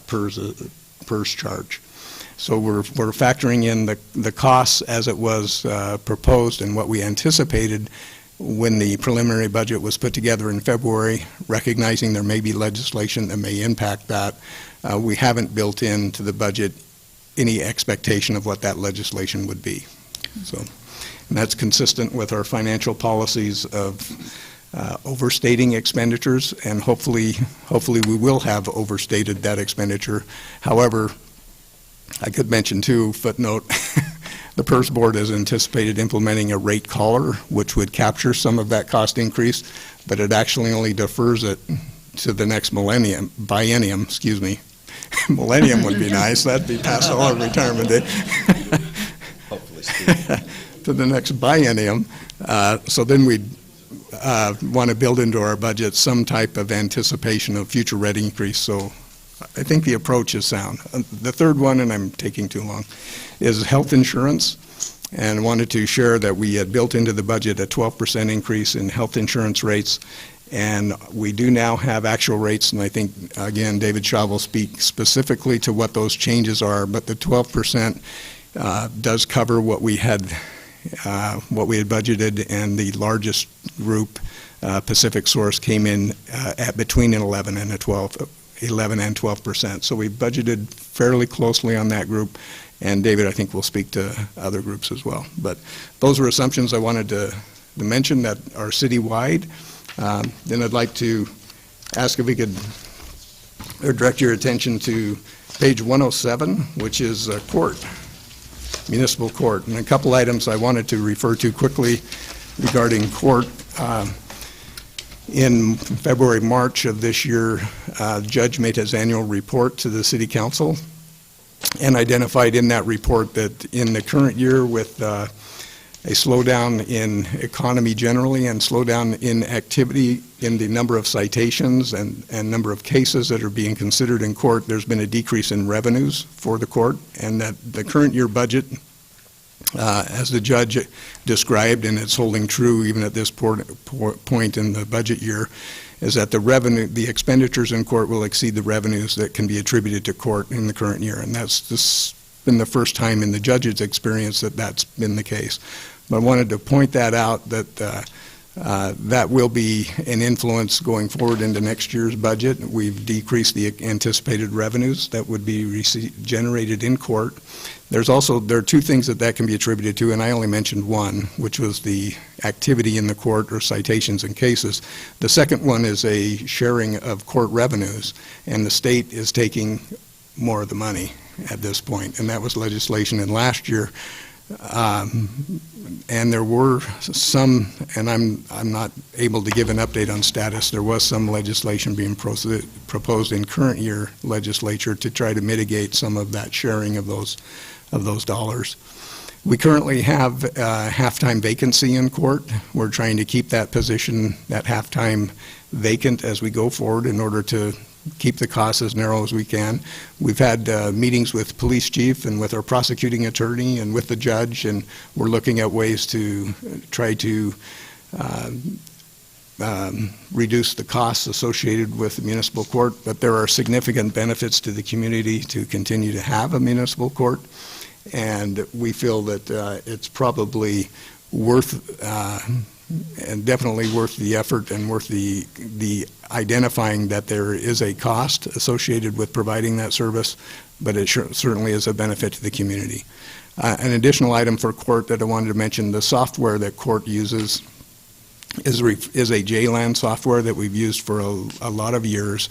PERS charge. So we're factoring in the costs as it was proposed and what we anticipated when the preliminary budget was put together in February, recognizing there may be legislation that may impact that. We haven't built into the budget any expectation of what that legislation would be. So, and that's consistent with our financial policies of overstating expenditures, and hopefully we will have overstated that expenditure. However, I could mention too, footnote, the PERS board has anticipated implementing a rate collar, which would capture some of that cost increase, but it actually only defers it to the next biennium, excuse me. Millennium would be nice. That'd be past all our retirement day. Hopefully, Steve. To the next biennium. So then we'd want to build into our budget some type of anticipation of future rate increase. So I think the approach is sound. The third one, and I'm taking too long, is health insurance. And wanted to share that we had built into the budget a 12% increase in health insurance rates. And we do now have actual rates, and I think, again, David Shaw will speak specifically to what those changes are, but the 12% does cover what we had budgeted, and the largest group, Pacific Source, came in at between 11 and 12%. So we budgeted fairly closely on that group, and David, I think, will speak to other groups as well. But those were assumptions I wanted to mention that are citywide. Then I'd like to ask if we could direct your attention to page 107, which is court, municipal court. And a couple items I wanted to refer to quickly regarding court. In February, March of this year, the judge made his annual report to the City Council and identified in that report that in the current year with a slowdown in economy generally and slowdown in activity in the number of citations and number of cases that are being considered in court, there's been a decrease in revenues for the court, and that the current year budget, as the judge described, and it's holding true even at this point in the budget year, is that the expenditures in court will exceed the revenues that can be attributed to court in the current year. And that's been the first time in the judge's experience that that's been the case. But I wanted to point that out, that that will be an influence going forward into next year's budget. We've decreased the anticipated revenues that would be generated in court. There are two things that can be attributed to, and I only mentioned one, which was the activity in the court or citations and cases. The second one is a sharing of court revenues, and the state is taking more of the money at this point, and that was legislation in last year. And there were some, and I'm not able to give an update on status, there was some legislation being proposed in current year legislature to try to mitigate some of that sharing of those dollars. We currently have a half-time vacancy in court. We're trying to keep that position, that half-time vacant as we go forward in order to keep the costs as narrow as we can. We've had meetings with police chief and with our prosecuting attorney and with the judge, and we're looking at ways to try to reduce the costs associated with the municipal court. But there are significant benefits to the community to continue to have a municipal court, and we feel that it's probably worth and definitely worth the effort and worth the identifying that there is a cost associated with providing that service, but it certainly is a benefit to the community. An additional item for court that I wanted to mention, the software that court uses is a JLAN software that we've used for a lot of years.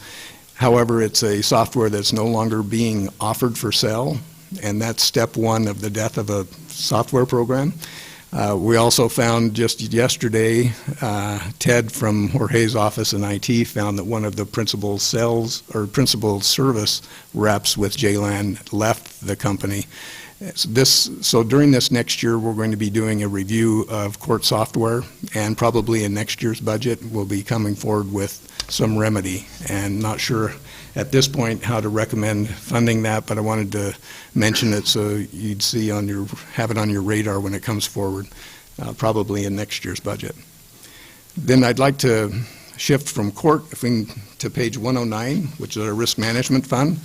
However, it's a software that's no longer being offered for sale, and that's step one of the death of a software program. We also found just yesterday, Ted from Jorge's office in IT found that one of the principal principal service reps with JLAN left the company. So during this next year, we're going to be doing a review of court software, and probably in next year's budget, we'll be coming forward with some remedy. And not sure at this point how to recommend funding that, but I wanted to mention it so you'd have it on your radar when it comes forward, probably in next year's budget. Then I'd like to shift from court to page 109, which is our risk management fund.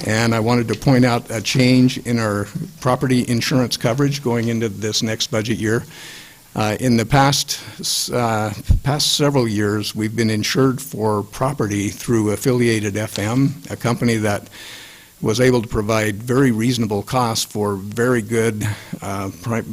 And I wanted to point out a change in our property insurance coverage going into this next budget year. In the past several years, we've been insured for property through Affiliated FM, a company that was able to provide very reasonable costs for very good,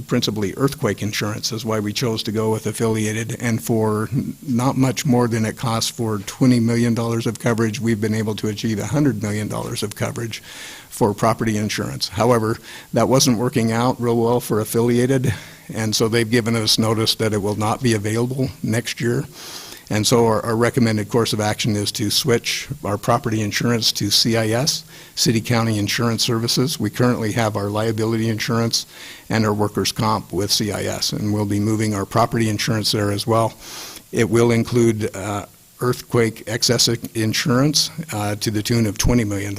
principally earthquake insurance is why we chose to go with Affiliated, and for not much more than it costs for $20 million of coverage, we've been able to achieve $100 million of coverage for property insurance. However, that wasn't working out real well for Affiliated, and so they've given us notice that it will not be available next year. And so our recommended course of action is to switch our property insurance to CIS, City County Insurance Services. We currently have our liability insurance and our workers' comp with CIS, and we'll be moving our property insurance there as well. It will include earthquake excess insurance to the tune of $20 million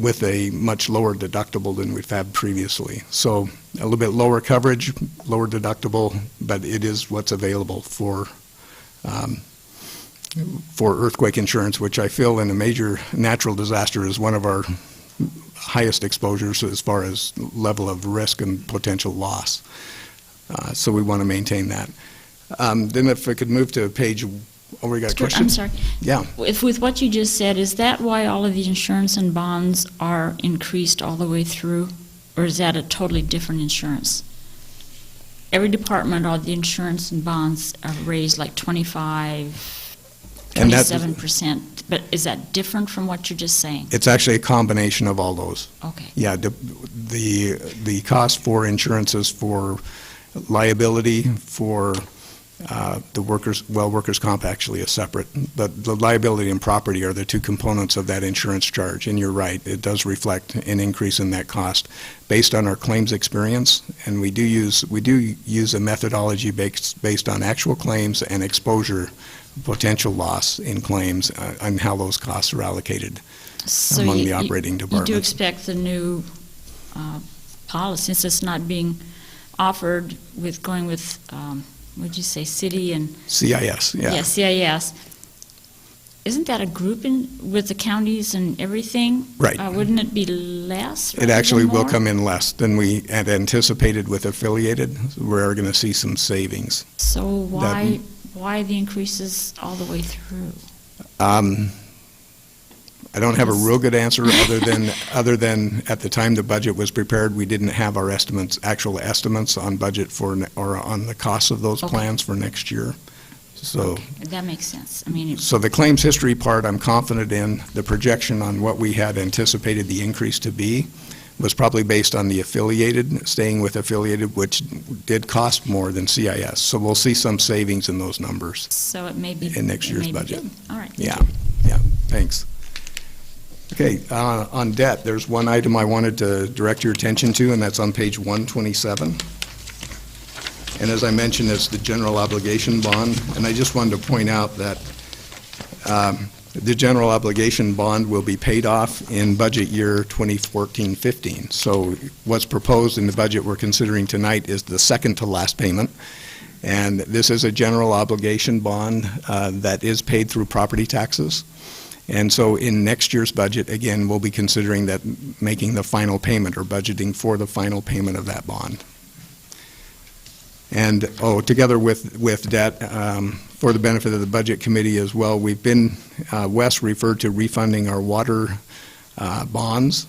with a much lower deductible than we've had previously. So a little bit lower coverage, lower deductible, but it is what's available for earthquake insurance, which I feel in a major natural disaster is one of our highest exposures as far as level of risk and potential loss. So we want to maintain that. Then if I could move to page, we got a question? I'm sorry. Yeah. With what you just said, is that why all of the insurance and bonds are increased all the way through, or is that a totally different insurance? Every department, all the insurance and bonds are raised like 25. And that- 27%, but is that different from what you're just saying? It's actually a combination of all those. Okay. Yeah, the cost for insurances for liability for the workers' comp actually is separate, but the liability and property are the two components of that insurance charge. And you're right, it does reflect an increase in that cost based on our claims experience. And we do use a methodology based on actual claims and exposure, potential loss in claims, and how those costs are allocated So among you- the operating You departments. do expect the new policy, since it's not being offered with going with, what'd you say, city and? CIS, yeah. Yeah, CIS. Isn't that a group with the counties and everything? Right. Wouldn't it be less It rather actually than will more? come in less than we had anticipated with affiliated. We're going to see some savings. So why the increases all the way through? I don't have a real good answer other than at the time the budget was prepared, we didn't have our actual estimates on budget or on the costs of those Okay. plans for next year. So, That makes sense. I mean, so the claims history part, I'm confident in. The projection on what we had anticipated the increase to be was probably based on the affiliated, staying with affiliated, which did cost more than CIS. So we'll see some savings in those numbers. so it may be. In next it year's may be budget. good. All right. Yeah, yeah, thanks. Okay, on debt, there's one item I wanted to direct your attention to, and that's on page 127. And as I mentioned, it's the general obligation bond, and I just wanted to point out that the general obligation bond will be paid off in budget year 2014-15. So what's proposed in the budget we're considering tonight is the second to last payment. And this is a general obligation bond that is paid through property taxes. And so in next year's budget, again, we'll be considering that making the final payment or budgeting for the final payment of that bond. And, together with debt, for the benefit of the Budget Committee as well, we've been, Wes referred to refunding our water bonds,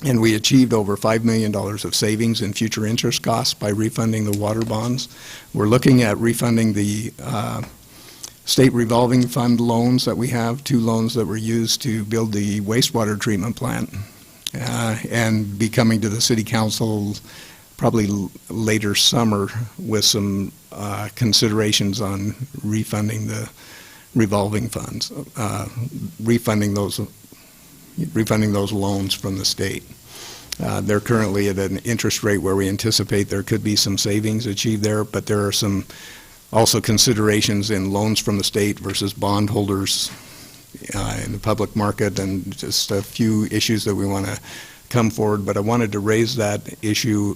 and we achieved over $5 million of savings in future interest costs by refunding the water bonds. We're looking at refunding the state revolving fund loans that we have, 2 loans that were used to build the wastewater treatment plant, and be coming to the City Council probably later summer with some considerations on refunding the revolving funds, refunding those loans from the state. They're currently at an interest rate where we anticipate there could be some savings achieved there, but there are some also considerations in loans from the state versus bondholders in the public market, and just a few issues that we want to come forward. But I wanted to raise that issue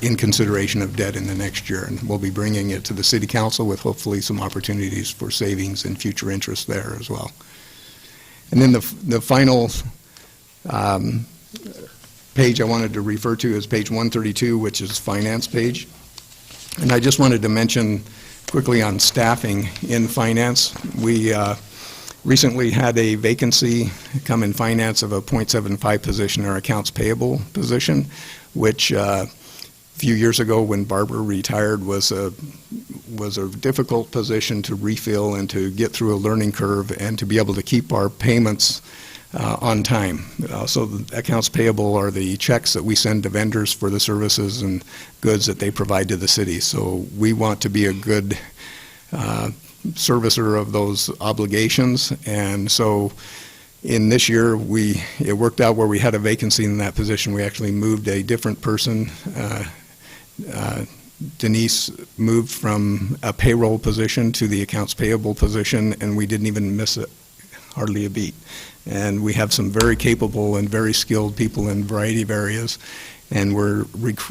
in consideration of debt in the next year, and we'll be bringing it to the City Council with hopefully some opportunities for savings and future interest there as well. And then the final page I wanted to refer to is page 132, which is finance page. And I just wanted to mention quickly on staffing in finance. We recently had a vacancy come in finance of a .75 position, our accounts payable position, which a few years ago when Barbara retired was a difficult position to refill and to get through a learning curve and to be able to keep our payments on time. So the accounts payable are the checks that we send to vendors for the services and goods that they provide to the city. So we want to be a good servicer of those obligations. And so in this year, it worked out where we had a vacancy in that position. We actually moved a different person. Denise moved from a payroll position to the accounts payable position, and we didn't even miss it, hardly a beat. And we have some very capable and very skilled people in a variety of areas, and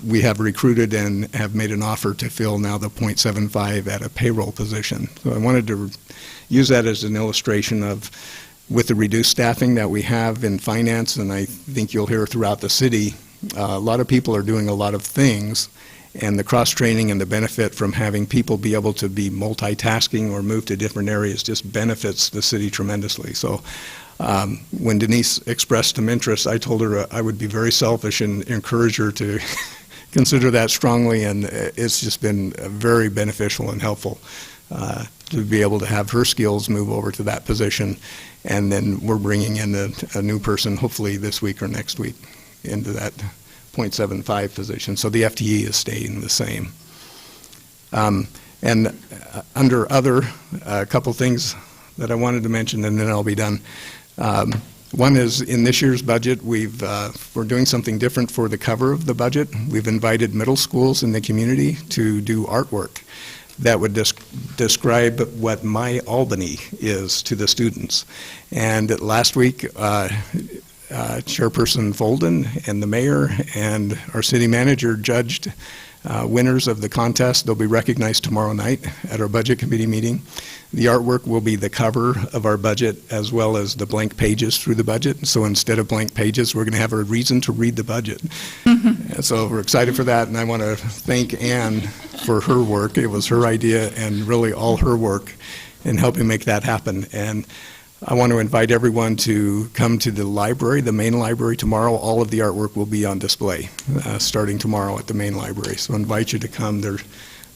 we have recruited and have made an offer to fill now the .75 at a payroll position. So I wanted to use that as an illustration of, with the reduced staffing that we have in finance, and I think you'll hear throughout the city, a lot of people are doing a lot of things, and the cross-training and the benefit from having people be able to be multitasking or move to different areas just benefits the city tremendously. So when Denise expressed some interest, I told her I would be very selfish and encourage her to consider that strongly, and it's just been very beneficial and helpful to be able to have her skills move over to that position. And then we're bringing in a new person, hopefully this week or next week, into that .75 position. So the FTE is staying the same. And under other, a couple things that I wanted to mention, and then I'll be done. One is, in this year's budget, we're doing something different for the cover of the budget. We've invited middle schools in the community to do artwork that would describe what my Albany is to the students. And last week, Chairperson Forgone and the mayor and our city manager judged winners of the contest. They'll be recognized tomorrow night at our budget committee meeting. The artwork will be the cover of our budget as well as the blank pages through the budget. So instead of blank pages, we're going to have a reason to read the budget. And so we're excited for that, and I want to thank Ann for her work. It was her idea and really all her work in helping make that happen. And I want to invite everyone to come to the library, the main library tomorrow. All of the artwork will be on display starting tomorrow at the main library. So I invite you to come. They're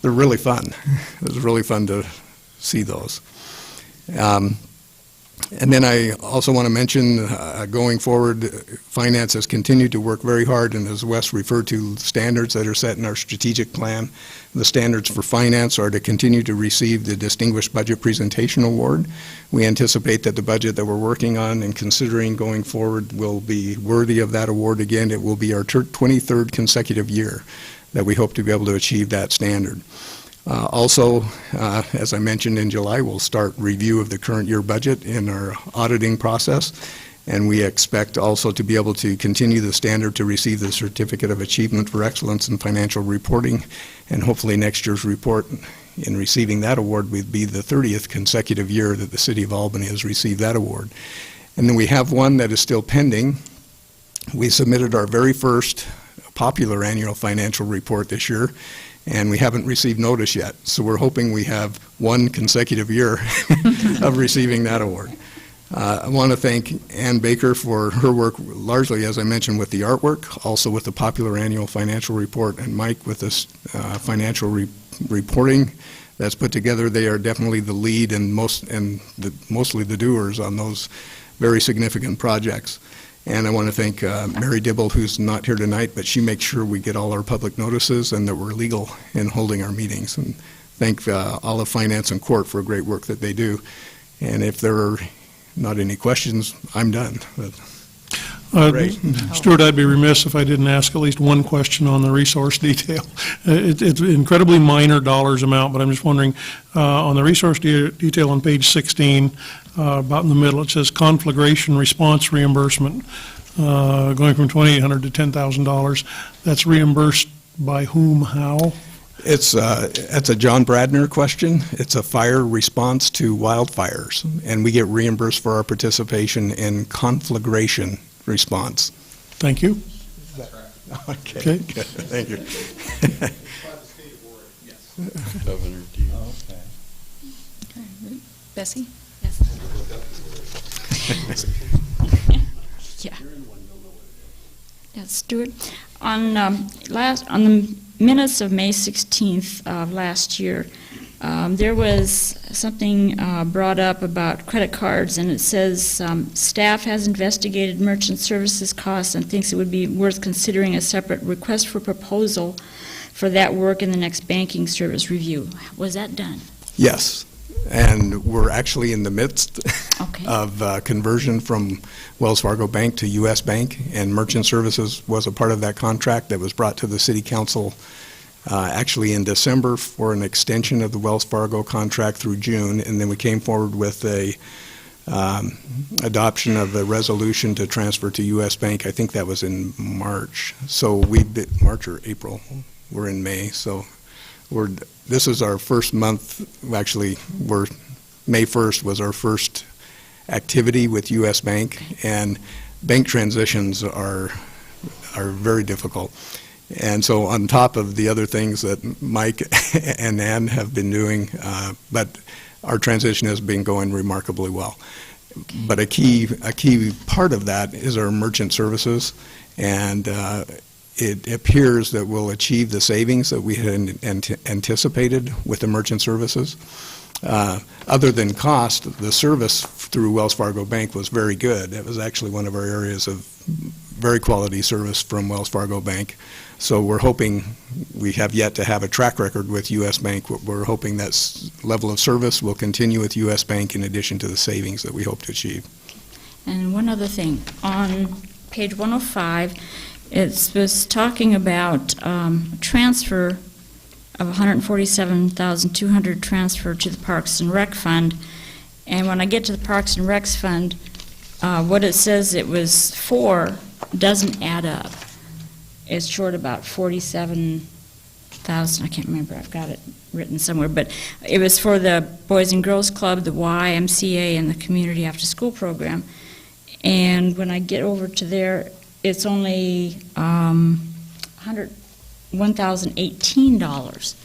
really fun. It was really fun to see those. And then I also want to mention, going forward, finance has continued to work very hard, and as Wes referred to, standards that are set in our strategic plan. The standards for finance are to continue to receive the Distinguished Budget Presentation Award. We anticipate that the budget that we're working on and considering going forward will be worthy of that award again. It will be our 23rd consecutive year that we hope to be able to achieve that standard. Also, as I mentioned in July, we'll start review of the current year budget in our auditing process, and we expect also to be able to continue the standard to receive the Certificate of Achievement for Excellence in Financial Reporting, and hopefully next year's report in receiving that award would be the 30th consecutive year that the City of Albany has received that award. And then we have one that is still pending. We submitted our very first popular annual financial report this year, and we haven't received notice yet. So we're hoping we have one consecutive year of receiving that award. I want to thank Ann Baker for her work largely, as I mentioned, with the artwork, also with the popular annual financial report, and Mike with this financial reporting that's put together. They are definitely the lead and mostly the doers on those very significant projects. And I want to thank Mary Dibble, who's not here tonight, but she makes sure we get all our public notices and that we're legal in holding our meetings. And thank all of Finance and Court for great work that they do. And if there are not any questions, I'm done. Great. Stuart, I'd be remiss if I didn't ask at least one question on the resource detail. It's incredibly minor dollars amount, but I'm just wondering, on the resource detail on page 16, about in the middle, it says conflagration response reimbursement, going from $2,800 to $10,000. That's reimbursed by whom, how? It's a John Bradner question. It's a fire response to wildfires, and we get reimbursed for our participation in conflagration response. Thank you. Okay. Good. Thank you. Governor, do you? Bessie? Yeah. Yeah, Stuart, on the minutes of May 16th of last year, there was something brought up about credit cards, and it says staff has investigated merchant services costs and thinks it would be worth considering a separate request for proposal for that work in the next banking service review. Was that done? Yes, and we're actually in the midst of conversion from Wells Fargo Bank to U.S. Bank, and merchant services was a part of that contract that was brought to the City Council actually in December for an extension of the Wells Fargo contract through June, and then we came forward with a adoption of a resolution to transfer to U.S. Bank. I think that was in March. So March or April. We're in May. So this is our first month. Actually, May 1st was our first activity with U.S. Bank, and bank transitions are very difficult. And so on top of the other things that Mike and Ann have been doing, but our transition has been going remarkably well. But a key part of that is our merchant services, and it appears that we'll achieve the savings that we had anticipated with the merchant services. Other than cost, the service through Wells Fargo Bank was very good. It was actually one of our areas of very quality service from Wells Fargo Bank. So we're hoping, we have yet to have a track record with U.S. Bank. We're hoping that level of service will continue with U.S. Bank in addition to the savings that we hope to achieve. And one other thing, on page 105, it was talking about transfer of $147,200 transfer to the Parks and Rec Fund. And when I get to the Parks and Recs Fund, what it says it was for doesn't add up. It's short about 47,000. I can't remember. I've got it written somewhere. But it was for the Boys and Girls Club, the YMCA, and the Community After School Program. And when I get over to there, it's only $1,018,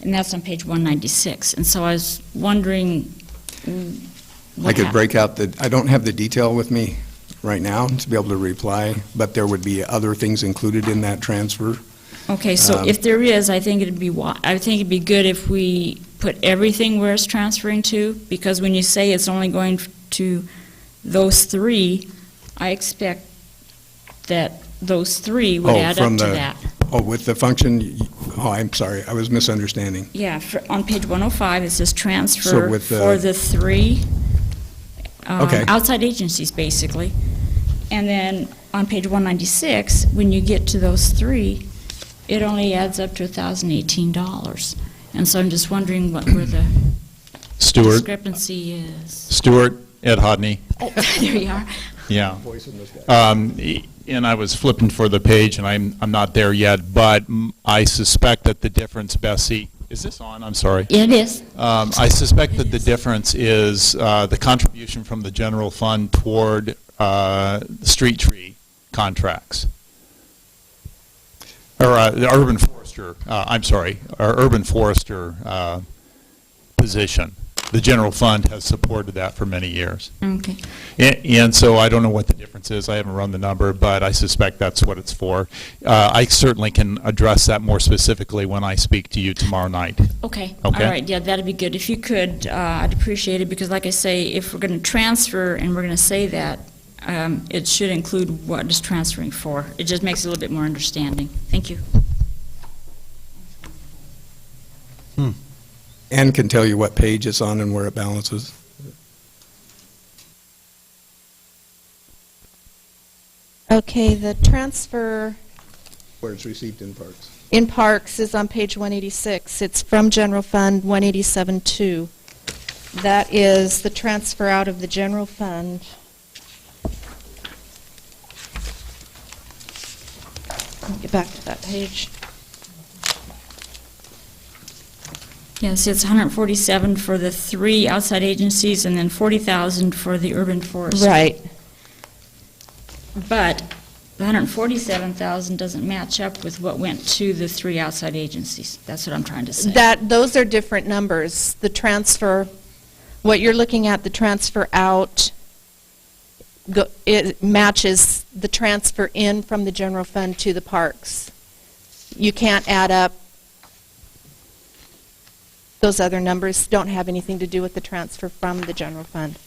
and that's on page 196. And so I was wondering I could break out I don't have the detail with me right now to be able to reply, but there would be other things included in that transfer. Okay, so if there is, I think it'd be good if we put everything where it's transferring to, because when you say it's only going to those three, I expect that those three would add up to that. Oh, with the function, I'm sorry, I was misunderstanding. Yeah, on page 105, it says transfer So with for the three Okay. outside agencies, basically. And then on page 196, when you get to those three, it only adds up to $1,018. And so I'm just wondering where the Stuart, discrepancy is. Stuart, Ed Hodney. Oh, there you are. Yeah. And I was flipping for the page, and I'm not there yet, but I suspect that the difference, Bessie, is this on? I'm sorry. It is. I suspect that the difference is the contribution from the general fund toward street tree contracts. Or the urban forester, I'm sorry, our urban forester position. The general fund has supported that for many years. Okay. And so I don't know what the difference is. I haven't run the number, but I suspect that's what it's for. I certainly can address that more specifically when I speak to you tomorrow night. Okay. Okay. All right. Yeah, that'd be good. If you could, I'd appreciate it, because like I say, if we're going to transfer and we're going to say that, it should include what it's transferring for. It just makes it a little bit more understanding. Thank you. And can tell you what page it's on and where it balances. Okay, the transfer Where it's received in parks. in parks is on page 186. It's from General Fund 187.2. That is the transfer out of the general fund. Let me get back to that page. Yes, it's 147 for the three outside agencies and then 40,000 for the urban forest. Right. But the 147,000 doesn't match up with what went to the three outside agencies. That's what I'm trying to say. Those are different numbers. The transfer, what you're looking at, the transfer out, it matches the transfer in from the general fund to the parks. You can't add up. Those other numbers don't have anything to do with the transfer from the general fund.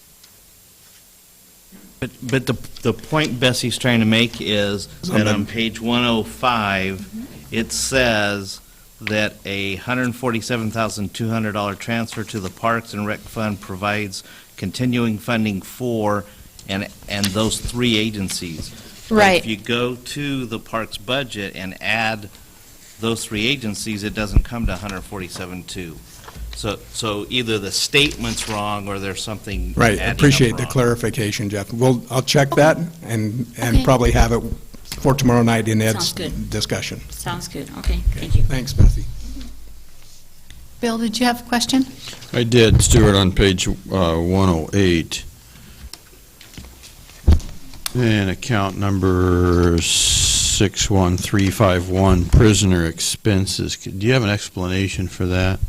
But the point Bessie's trying to make is that on page 105, it says that a $147,200 transfer to the Parks and Rec Fund provides continuing funding for and those three agencies. But Right. if you go to the parks budget and add those three agencies, it doesn't come to 147.2. So either the statement's wrong or there's something Right, adding up appreciate the wrong. clarification, Jeff. I'll check that and Okay. probably have it for tomorrow night in Ed's Sounds good. discussion. Sounds good. Okay, thank you. Thanks, Betsy. Bill, did you have a question? I did, Stuart, on page 108. And account number 61351, prisoner expenses. Do you have an explanation for that?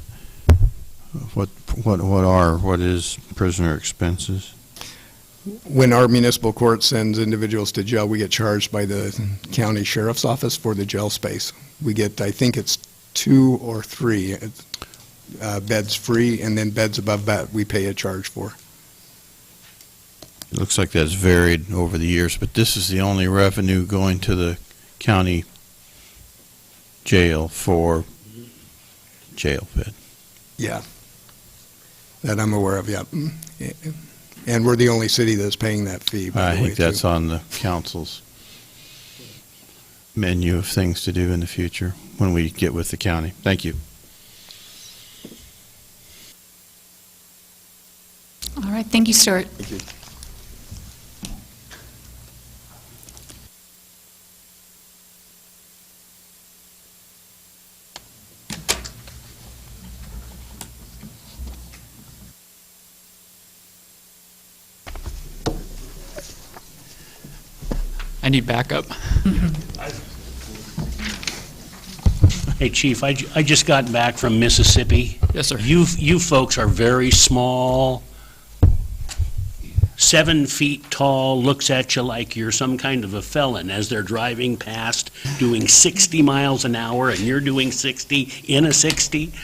What is prisoner expenses? When our municipal court sends individuals to jail, we get charged by the county sheriff's office for the jail space. We get, I think it's 2 or 3 beds free, and then beds above that we pay a charge for. It looks like that's varied over the years, but this is the only revenue going to the county jail for jail bed. Yeah. That I'm aware of, yeah. And we're the only city that's paying that fee, by I the way, think that's too. on the council's menu of things to do in the future when we get with the county. Thank you. All right, thank you, Stuart. Thank you. I need backup. Hey, Chief, I just got back from Mississippi. Yes, sir. You folks are very small, 7 feet tall, looks at you like you're some kind of a felon as they're driving past doing 60 miles an hour, and you're doing 60 in a 60.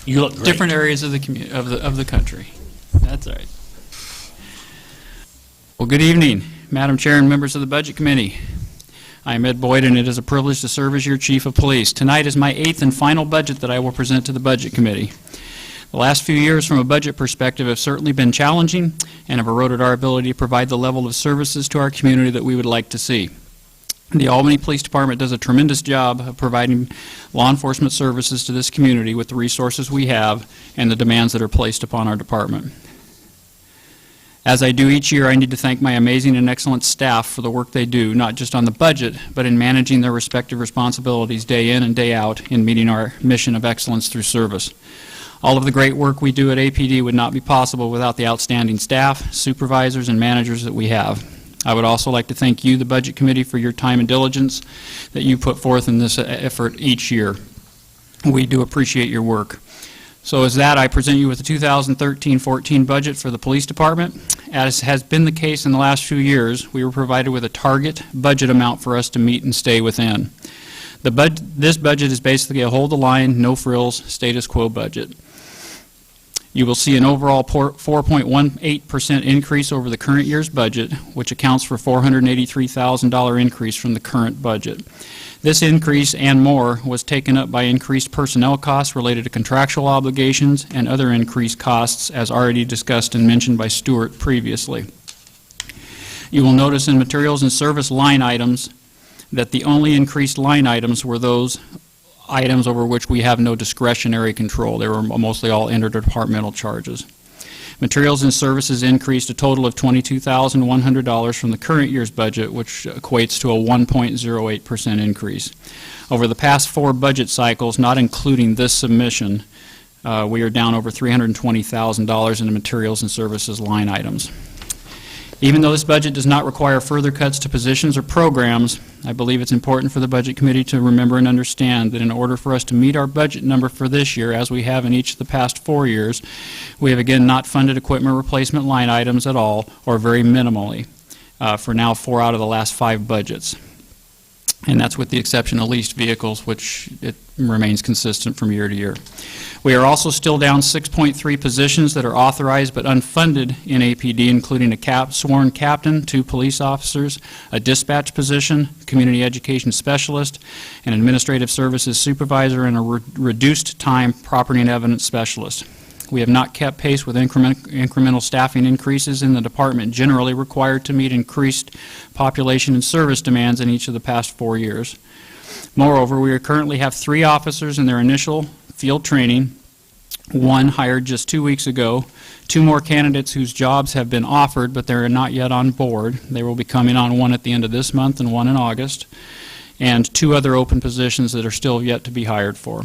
You look great. Different areas of the of the country. That's all right. Well, good evening, Madam Chair and members of the Budget Committee. I am Ed Boyd, and it is a privilege to serve as your Chief of Police. Tonight is my 8th and final budget that I will present to the Budget Committee. The last few years from a budget perspective have certainly been challenging and have eroded our ability to provide the level of services to our community that we would like to see. The Albany Police Department does a tremendous job of providing law enforcement services to this community with the resources we have and the demands that are placed upon our department. As I do each year, I need to thank my amazing and excellent staff for the work they do, not just on the budget, but in managing their respective responsibilities day in and day out in meeting our mission of excellence through service. All of the great work we do at APD would not be possible without the outstanding staff, supervisors, and managers that we have. I would also like to thank you, the Budget Committee, for your time and diligence that you put forth in this effort each year. We do appreciate your work. So as that, I present you with the 2013-14 budget for the Police Department. As has been the case in the last few years, we were provided with a target budget amount for us to meet and stay within. This budget is basically a hold-the-line, no-frills, status quo budget. You will see an overall 4.18% increase over the current year's budget, which accounts for $483,000 increase from the current budget. This increase and more was taken up by increased personnel costs related to contractual obligations and other increased costs, as already discussed and mentioned by Stuart previously. You will notice in materials and service line items that the only increased line items were those items over which we have no discretionary control. They were mostly all interdepartmental charges. Materials and services increased a total of $22,100 from the current year's budget, which equates to a 1.08% increase. Over the past 4 budget cycles, not including this submission, we are down over $320,000 in the materials and services line items. Even though this budget does not require further cuts to positions or programs, I believe it's important for the Budget Committee to remember and understand that in order for us to meet our budget number for this year, as we have in each of the past 4 years, we have again not funded equipment replacement line items at all, or very minimally, for now 4 out of the last 5 budgets. And that's with the exception of leased vehicles, which it remains consistent from year to year. We are also still down 6.3 positions that are authorized but unfunded in APD, including a sworn captain, 2 police officers, a dispatch position, community education specialist, an administrative services supervisor, and a reduced time property and evidence specialist. We have not kept pace with incremental staffing increases in the department generally required to meet increased population and service demands in each of the past 4 years. Moreover, we currently have 3 officers in their initial field training, 1 hired just 2 weeks ago, 2 more candidates whose jobs have been offered but they're not yet on board. They will be coming on, 1 at the end of this month and 1 in August, and 2 other open positions that are still yet to be hired for.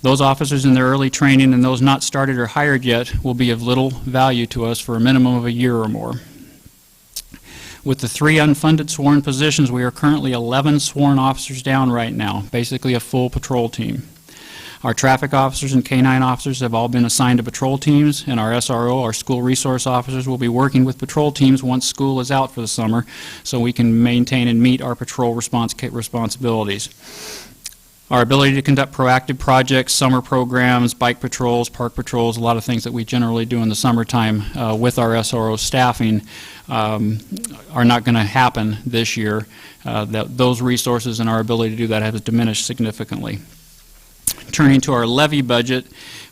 Those officers in their early training and those not started or hired yet will be of little value to us for a minimum of a year or more. With the 3 unfunded sworn positions, we are currently 11 sworn officers down right now, basically a full patrol team. Our traffic officers and K-9 officers have all been assigned to patrol teams, and our SRO, our school resource officers, will be working with patrol teams once school is out for the summer so we can maintain and meet our patrol responsibilities. Our ability to conduct proactive projects, summer programs, bike patrols, park patrols, a lot of things that we generally do in the summertime with our SRO staffing are not going to happen this year. Those resources and our ability to do that have diminished significantly. Turning to our levy budget,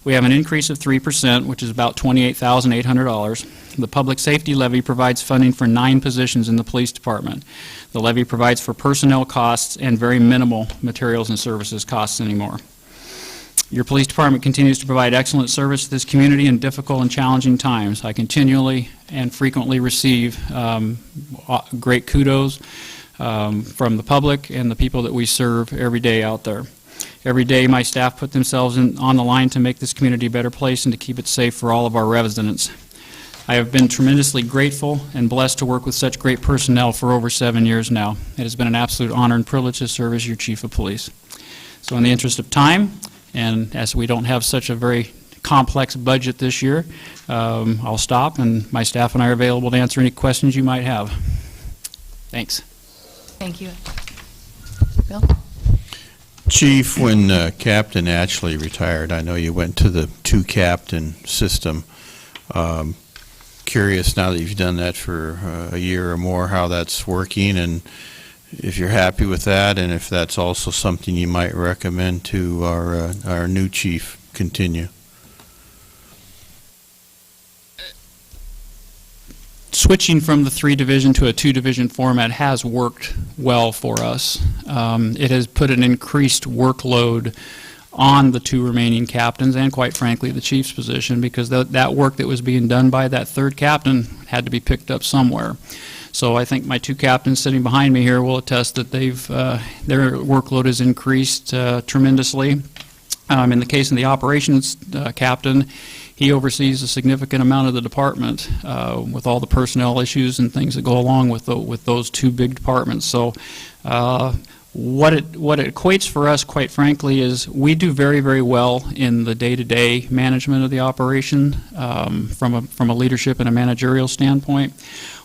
we have an increase of 3%, which is about $28,800. The public safety levy provides funding for 9 positions in the police department. The levy provides for personnel costs and very minimal materials and services costs anymore. Your police department continues to provide excellent service to this community in difficult and challenging times. I continually and frequently receive great kudos from the public and the people that we serve every day out there. Every day, my staff put themselves on the line to make this community a better place and to keep it safe for all of our residents. I have been tremendously grateful and blessed to work with such great personnel for over 7 years now. It has been an absolute honor and privilege to serve as your Chief of Police. So in the interest of time, and as we don't have such a very complex budget this year, I'll stop, and my staff and I are available to answer any questions you might have. Thanks. Thank you. Bill? Chief, when Captain Ashley retired, I know you went to the 2-captain system. Curious, now that you've done that for a year or more, how that's working, and if you're happy with that, and if that's also something you might recommend to our new chief continue. Switching from the 3-division to a 2-division format has worked well for us. It has put an increased workload on the 2 remaining captains and, quite frankly, the chief's position, because that work that was being done by that 3rd captain had to be picked up somewhere. So I think my 2 captains sitting behind me here will attest that their workload has increased tremendously. In the case of the operations captain, he oversees a significant amount of the department with all the personnel issues and things that go along with those 2 big departments. So what it equates for us, quite frankly, is we do very, very well in the day-to-day management of the operation from a leadership and a managerial standpoint.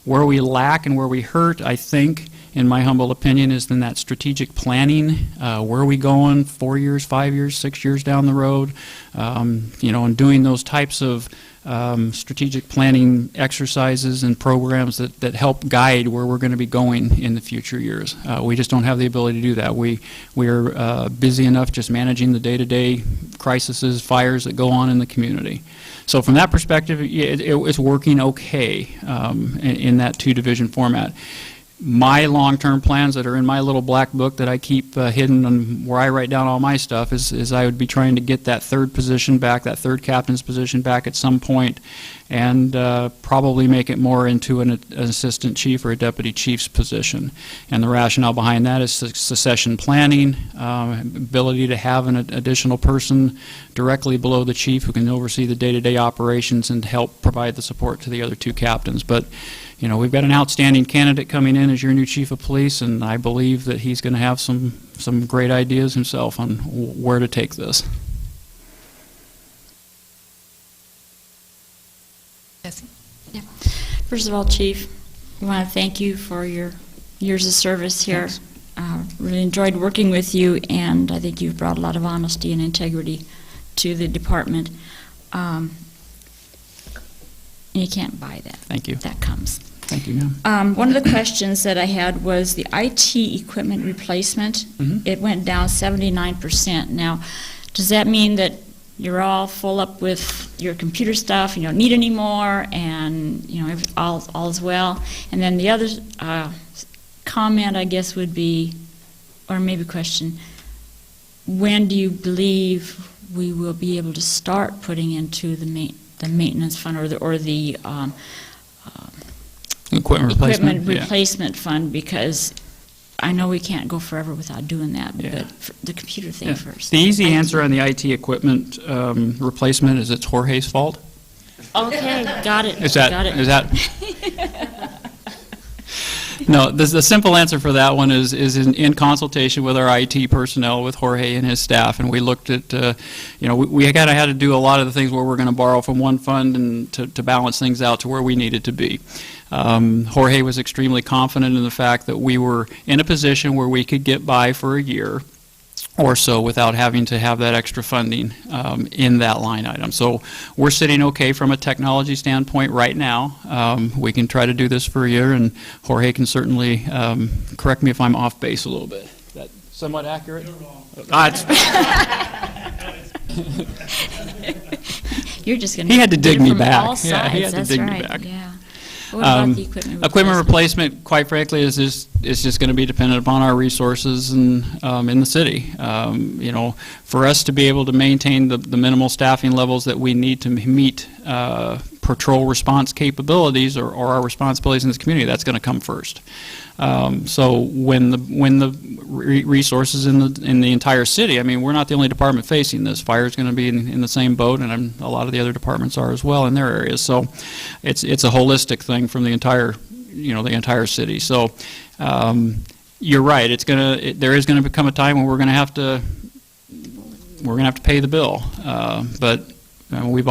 Where we lack and where we hurt, I think, in my humble opinion, is in that strategic planning. Where are we going 4 years, 5 years, 6 years down the road? And doing those types of strategic planning exercises and programs that help guide where we're going to be going in the future years. We just don't have the ability to do that. We are busy enough just managing the day-to-day crises, fires that go on in the community. So from that perspective, it's working okay in that 2-division format. My long-term plans that are in my little black book that I keep hidden and where I write down all my stuff is I would be trying to get that 3rd position back, that 3rd captain's position back at some point, and probably make it more into an assistant chief or a deputy chief's position. And the rationale behind that is succession planning, ability to have an additional person directly below the chief who can oversee the day-to-day operations and help provide the support to the other 2 captains. But we've got an outstanding candidate coming in as your new chief of police, and I believe that he's going to have some great ideas himself on where to take this. Jesse? Yeah. First of all, Chief, I want to thank you for your years of service here. Really enjoyed working with you, and I think you've brought a lot of honesty and integrity to the department. And you can't buy that. Thank you. That comes. Thank you, ma'am. One of the questions that I had was the IT equipment replacement. Mm-hmm. It went down 79%. Now, does that mean that you're all full up with your computer stuff, you don't need any more, and all is well? And then the other comment, I guess, would be, or maybe question, when do you believe we will be able to start putting into the maintenance fund or the equipment replacement fund? Because I know we can't go forever without doing that, but the computer thing first. The easy answer on the IT equipment replacement is it's Jorge's fault. Okay, got it. Is that No, the simple answer for that one is in consultation with our IT personnel, with Jorge and his staff, and we looked at, we kind of had to do a lot of the things where we're going to borrow from one fund and to balance things out to where we needed to be. Jorge was extremely confident in the fact that we were in a position where we could get by for a year or so without having to have that extra funding in that line item. So we're sitting okay from a technology standpoint right now. We can try to do this for a year, and Jorge can certainly correct me if I'm off base a little bit. Is that somewhat accurate? You're just going to. He had to dig me back. All sides. Yeah, he had to That's dig right. me back. Yeah. What about the equipment Equipment replacement, quite frankly, is just going to be dependent upon our resources and in the city. For us to be able to maintain the minimal staffing levels that we need to meet patrol response capabilities or our responsibilities in this community, that's going to come first. So when the resources in the entire city, I mean, we're not the only department facing this. Fire is going to be in the same boat, and a lot of the other departments are as well in their areas. So it's a holistic thing from the entire city. So you're right. There is going to become a time when we're going to have to pay the bill. But we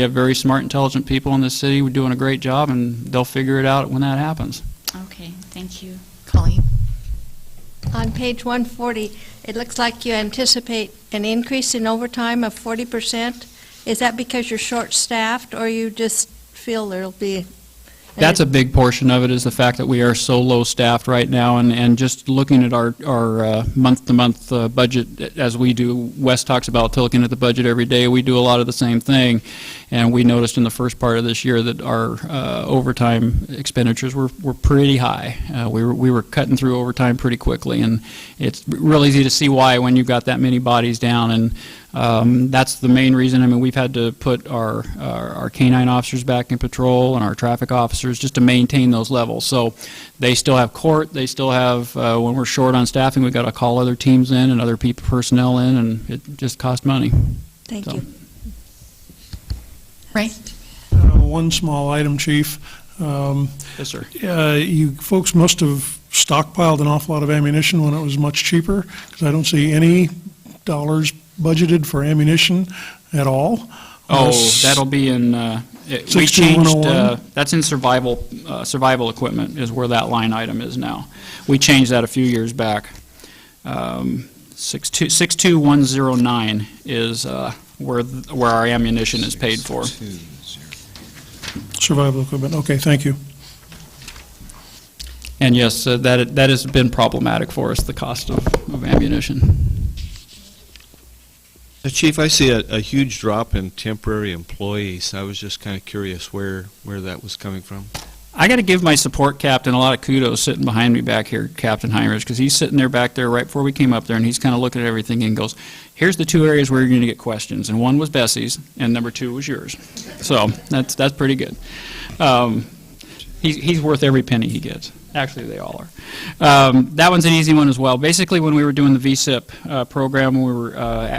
have very smart, intelligent people in this city. We're doing a great job, and they'll figure it out when that happens. Okay, thank you. Colleen? On page 140, it looks like you anticipate an increase in overtime of 40%. Is that because you're short-staffed, or you just feel there'll be... That's a big portion of it, is the fact that we are so low-staffed right now, and just looking at our month-to-month budget as we do. Wes talks about looking at the budget every day. We do a lot of the same thing, and we noticed in the first part of this year that our overtime expenditures were pretty high. We were cutting through overtime pretty quickly, and it's real easy to see why when you've got that many bodies down. And that's the main reason. I mean, we've had to put our canine officers back in patrol and our traffic officers just to maintain those levels. So they still have court. They still have, when we're short on staffing, we've got to call other teams in and other personnel in, and it just costs money. Thank you. Ray? One small item, Chief. Yes, sir. You folks must have stockpiled an awful lot of ammunition when it was much cheaper, because I don't see any dollars budgeted for ammunition at all. Oh, that'll be in, we changed, that's in survival equipment is where that line item is now. We changed that a few years back. 62109 is where our ammunition is paid for. Survival equipment, okay, thank you. And yes, that has been problematic for us, the cost of ammunition. Chief, I see a huge drop in temporary employees. I was just kind of curious where that was coming from. I got to give my support captain a lot of kudos sitting behind me back here, Captain Heinrich, because he's sitting there back there right before we came up there, and he's kind of looking at everything and goes, here's the two areas where you're going to get questions, and one was Bessie's, and number two was yours. So that's pretty good. He's worth every penny he gets. Actually, they all are. That one's an easy one as well. Basically, when we were doing the VSIP program, we were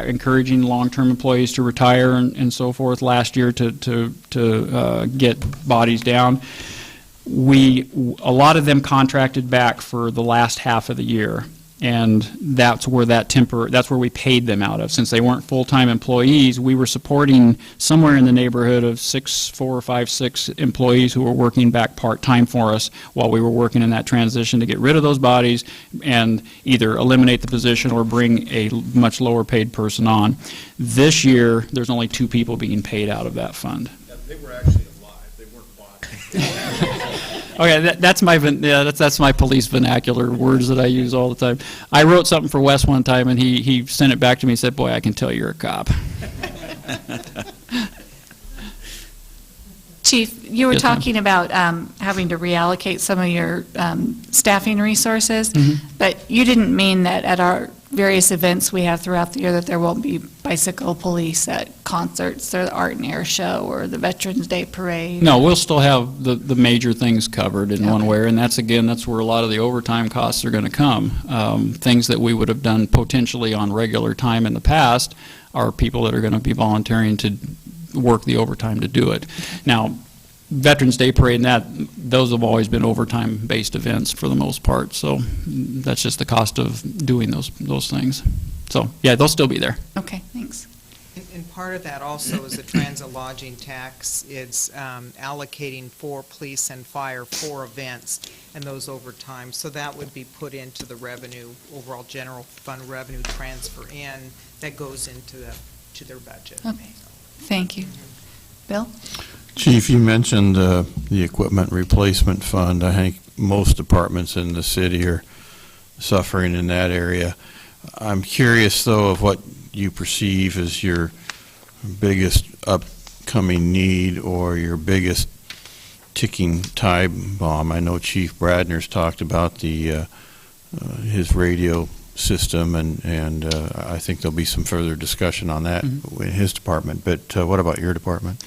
encouraging long-term employees to retire and so forth last year to get bodies down. A lot of them contracted back for the last half of the year, and that's where that's where we paid them out of. Since they weren't full-time employees, we were supporting somewhere in the neighborhood of 4, 5, 6 employees who were working back part-time for us while we were working in that transition to get rid of those bodies and either eliminate the position or bring a much lower-paid person on. This year, there's only 2 people being paid out of that fund. Yeah, they were actually alive. They weren't bought. Okay, that's my police vernacular words that I use all the time. I wrote something for Wes one time, and he sent it back to me and said, boy, I can tell you're a cop. Chief, you were Yes, ma'am. talking about having to reallocate some of your staffing resources, but you didn't mean that at our various events we have throughout the year that there won't be bicycle police at concerts or the Art and Air Show or the Veterans Day Parade? No, we'll still have the major things covered in one way, and that's where a lot of the overtime costs are going to come. Things that we would have done potentially on regular time in the past are people that are going to be volunteering to work the overtime to do it. Now, Veterans Day Parade and those have always been overtime-based events for the most part, so that's just the cost of doing those things. So, yeah, they'll still be there. Okay, thanks. And part of that also is the transit lodging tax. It's allocating for police and fire for events and those overtime. So that would be put into the revenue, overall general fund revenue transfer in, that goes into their budget. Okay, thank you. Bill? Chief, you mentioned the equipment replacement fund. I think most departments in the city are suffering in that area. I'm curious, though, of what you perceive as your biggest upcoming need or your biggest ticking time bomb. I know Chief Bradner's talked about his radio system, and I think there'll be some further discussion on that in his department. But what about your department?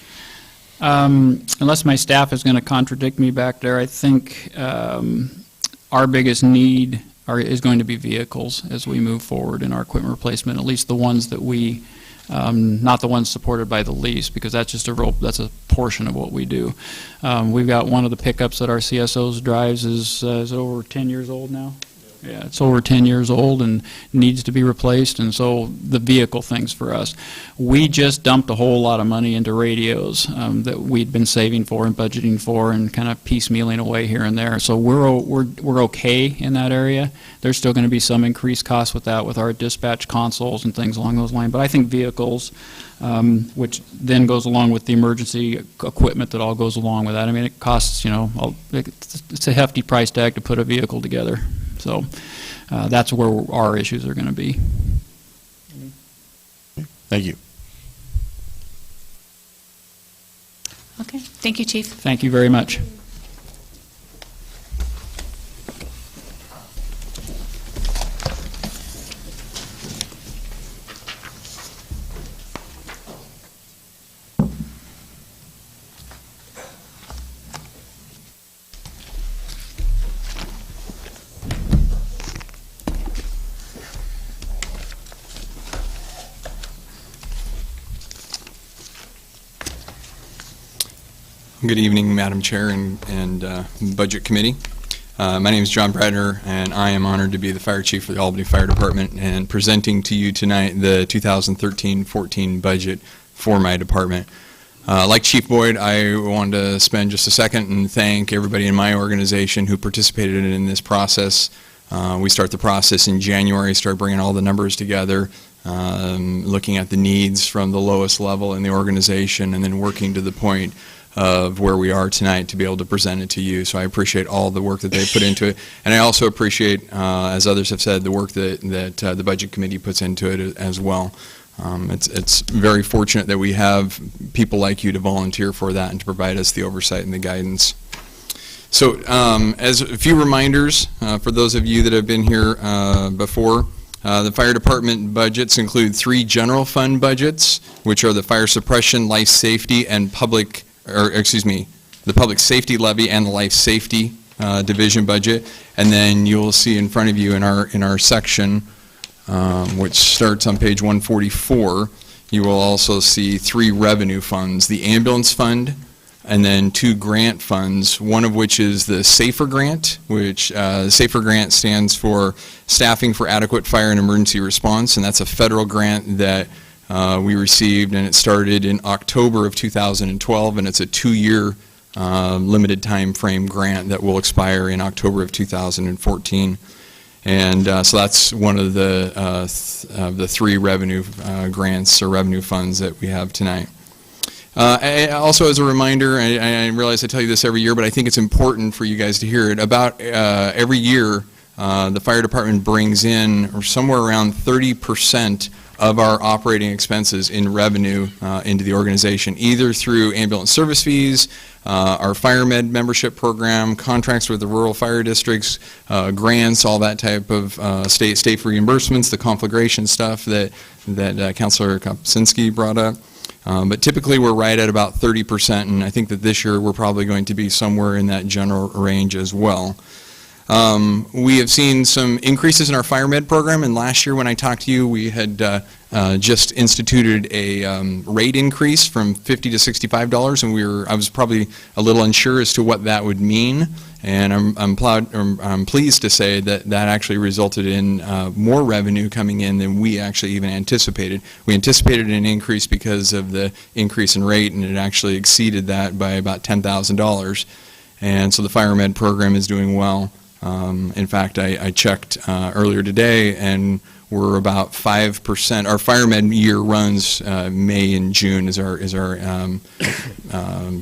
Unless my staff is going to contradict me back there, I think our biggest need is going to be vehicles as we move forward in our equipment replacement, at least the ones that we, not the ones supported by the lease, because that's just that's a portion of what we do. We've got one of the pickups that our CSOs drives is over 10 years old now. Yeah, it's over 10 years old and needs to be replaced, and so the vehicle things for us. We just dumped a whole lot of money into radios that we'd been saving for and budgeting for and kind of piecemealing away here and there. So we're okay in that area. There's still going to be some increased costs with that, with our dispatch consoles and things along those lines. But I think vehicles, which then goes along with the emergency equipment that all goes along with that. I mean, it costs, it's a hefty price tag to put a vehicle together. So that's where our issues are going to be. Thank you. Okay, thank you, Chief. Thank you very much. Good evening, Madam Chair and Budget Committee. My name is John Bradner, and I am honored to be the Fire Chief for the Albany Fire Department and presenting to you tonight the 2013-14 budget for my department. Like Chief Boyd, I wanted to spend just a second and thank everybody in my organization who participated in this process. We start the process in January, start bringing all the numbers together, looking at the needs from the lowest level in the organization, and then working to the point of where we are tonight to be able to present it to you. So I appreciate all the work that they put into it. And I also appreciate, as others have said, the work that the Budget Committee puts into it as well. It's very fortunate that we have people like you to volunteer for that and to provide us the oversight and the guidance. So as a few reminders, for those of you that have been here before, the fire department budgets include 3 general fund budgets, which are the fire suppression, life safety, and the public safety levy and the life safety division budget. And then you'll see in front of you in our section, which starts on page 144, you will also see 3 revenue funds: the ambulance fund, and then 2 grant funds, one of which is the SAFER grant, which SAFER grant stands for Staffing for Adequate Fire and Emergency Response, and that's a federal grant that we received, and it started in October of 2012, and it's a 2-year limited time frame grant that will expire in October of 2014. And so that's one of the 3 revenue grants or revenue funds that we have tonight. Also, as a reminder, I realize I tell you this every year, but I think it's important for you guys to hear it. About every year, the fire department brings in somewhere around 30% of our operating expenses in revenue into the organization, either through ambulance service fees, our fire med membership program, contracts with the rural fire districts, grants, all that type of state reimbursements, the conflagration stuff that Councilor Kopczynski brought up. But typically we're right at about 30%, and I think that this year we're probably going to be somewhere in that general range as well. We have seen some increases in our fire med program, and last year when I talked to you, we had just instituted a rate increase from $50 to $65, and I was probably a little unsure as to what that would mean, and I'm pleased to say that that actually resulted in more revenue coming in than we actually even anticipated. We anticipated an increase because of the increase in rate, and it actually exceeded that by about $10,000, and so the fire med program is doing well. In fact, I checked earlier today, and we're about 5%. Our fire med year runs May and June is our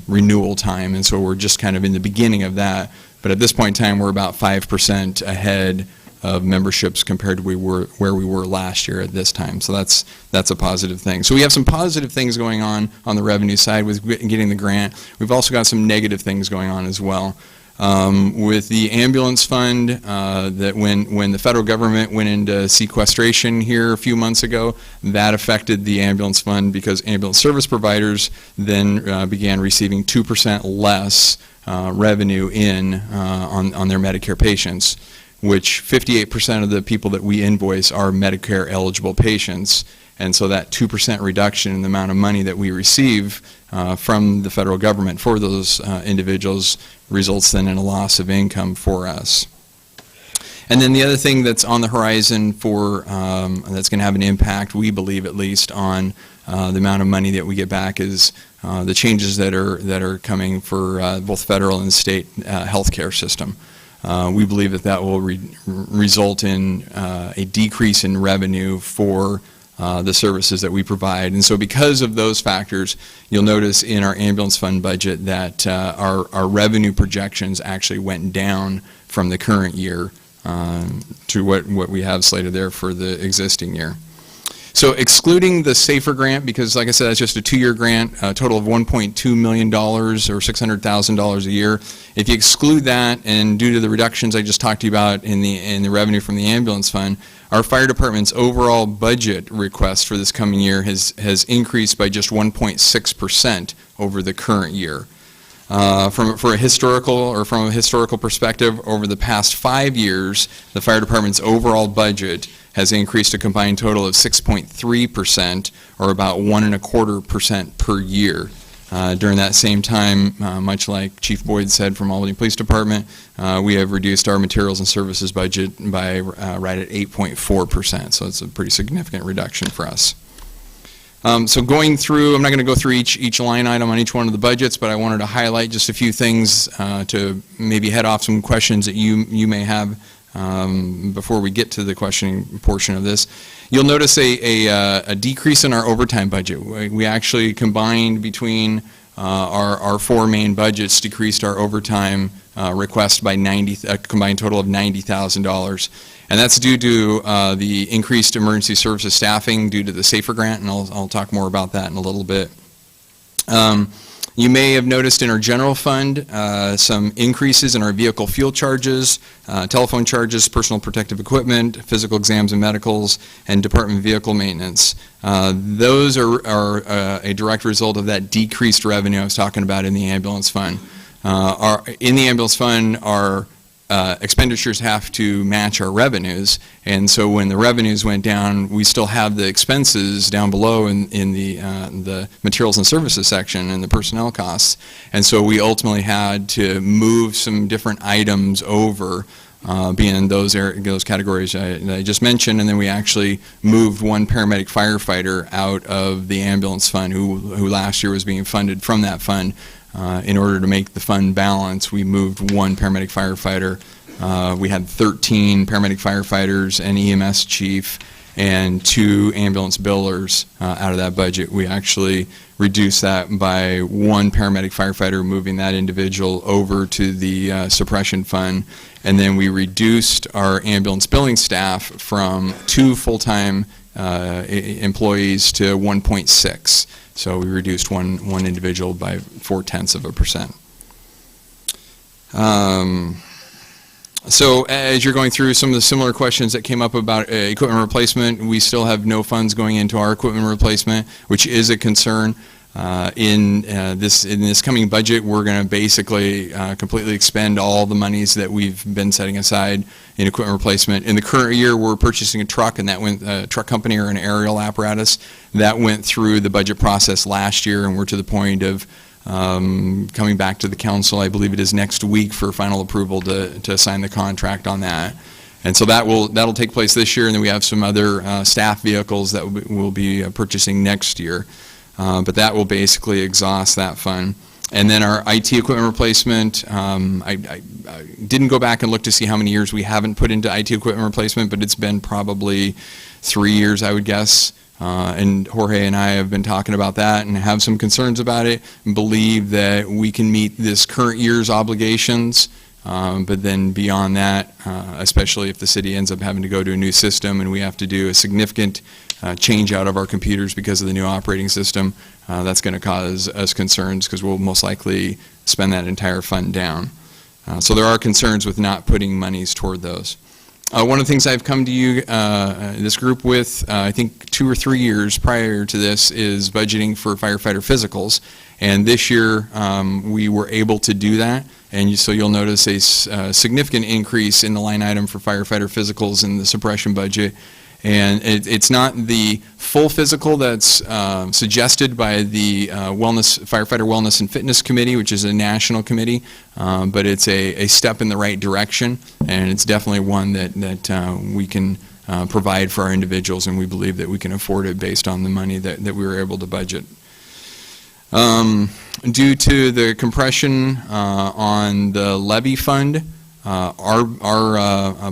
renewal time, and so we're just kind of in the beginning of that. But at this point in time, we're about 5% ahead of memberships compared to where we were last year at this time. So that's a positive thing. So we have some positive things going on the revenue side with getting the grant. We've also got some negative things going on as well. With the ambulance fund, that when the federal government went into sequestration here a few months ago, that affected the ambulance fund because ambulance service providers then began receiving 2% less revenue on their Medicare patients, which 58% of the people that we invoice are Medicare eligible patients. And so that 2% reduction in the amount of money that we receive from the federal government for those individuals results then in a loss of income for us. And then the other thing that's on the horizon that's going to have an impact, we believe at least, on the amount of money that we get back is the changes that are coming for both federal and state healthcare system. We believe that will result in a decrease in revenue for the services that we provide. And so because of those factors, you'll notice in our ambulance fund budget that our revenue projections actually went down from the current year to what we have slated there for the existing year. So excluding the SAFER grant, because like I said, that's just a 2-year grant, a total of $1.2 million or $600,000 a year. If you exclude that, and due to the reductions I just talked to you about in the revenue from the ambulance fund, our fire department's overall budget request for this coming year has increased by just 1.6% over the current year. From a historical perspective, over the past 5 years, the fire department's overall budget has increased a combined total of 6.3%, or about 1.25% per year. During that same time, much like Chief Boyd said from Albany Police Department, we have reduced our materials and services budget by right at 8.4%, so it's a pretty significant reduction for us. So going through, I'm not going to go through each line item on each one of the budgets, but I wanted to highlight just a few things to maybe head off some questions that you may have before we get to the questioning portion of this. You'll notice a decrease in our overtime budget. We actually combined between our 4 main budgets, decreased our overtime request by a combined total of $90,000. And that's due to the increased emergency services staffing due to the SAFER grant, and I'll talk more about that in a little bit. You may have noticed in our general fund some increases in our vehicle fuel charges, telephone charges, personal protective equipment, physical exams and medicals, and department vehicle maintenance. Those are a direct result of that decreased revenue I was talking about in the ambulance fund. In the ambulance fund, our expenditures have to match our revenues, and so when the revenues went down, we still have the expenses down below in the materials and services section and the personnel costs, and so we ultimately had to move some different items over, being those categories I just mentioned, and then we actually moved one paramedic firefighter out of the ambulance fund who last year was being funded from that fund. In order to make the fund balance, we moved one paramedic firefighter. We had 13 paramedic firefighters, an EMS chief, and 2 ambulance billers out of that budget. We actually reduced that by 1 paramedic firefighter, moving that individual over to the suppression fund, and then we reduced our ambulance billing staff from 2 full-time employees to 1.6. So we reduced one individual by 0.4%. So as you're going through some of the similar questions that came up about equipment replacement, we still have no funds going into our equipment replacement, which is a concern. In this coming budget, we're going to basically completely expend all the monies that we've been setting aside in equipment replacement. In the current year, we're purchasing a truck, and that went truck company or an aerial apparatus that went through the budget process last year, and we're to the point of coming back to the council. I believe it is next week for final approval to sign the contract on that. And so that'll take place this year, and then we have some other staff vehicles that we'll be purchasing next year. But that will basically exhaust that fund. And then our IT equipment replacement, I didn't go back and look to see how many years we haven't put into IT equipment replacement, but it's been probably 3 years, I would guess. And Jorge and I have been talking about that and have some concerns about it, and believe that we can meet this current year's obligations. But then beyond that, especially if the city ends up having to go to a new system and we have to do a significant change out of our computers because of the new operating system, that's going to cause us concerns because we'll most likely spend that entire fund down. So there are concerns with not putting monies toward those. One of the things I've come to you, this group with, I think 2 or 3 years prior to this, is budgeting for firefighter physicals. And this year, we were able to do that. And so you'll notice a significant increase in the line item for firefighter physicals in the suppression budget. And it's not the full physical that's suggested by the Firefighter Wellness and Fitness Committee, which is a national committee, but it's a step in the right direction, and it's definitely one that we can provide for our individuals, and we believe that we can afford it based on the money that we were able to budget. Due to the compression on the levy fund, our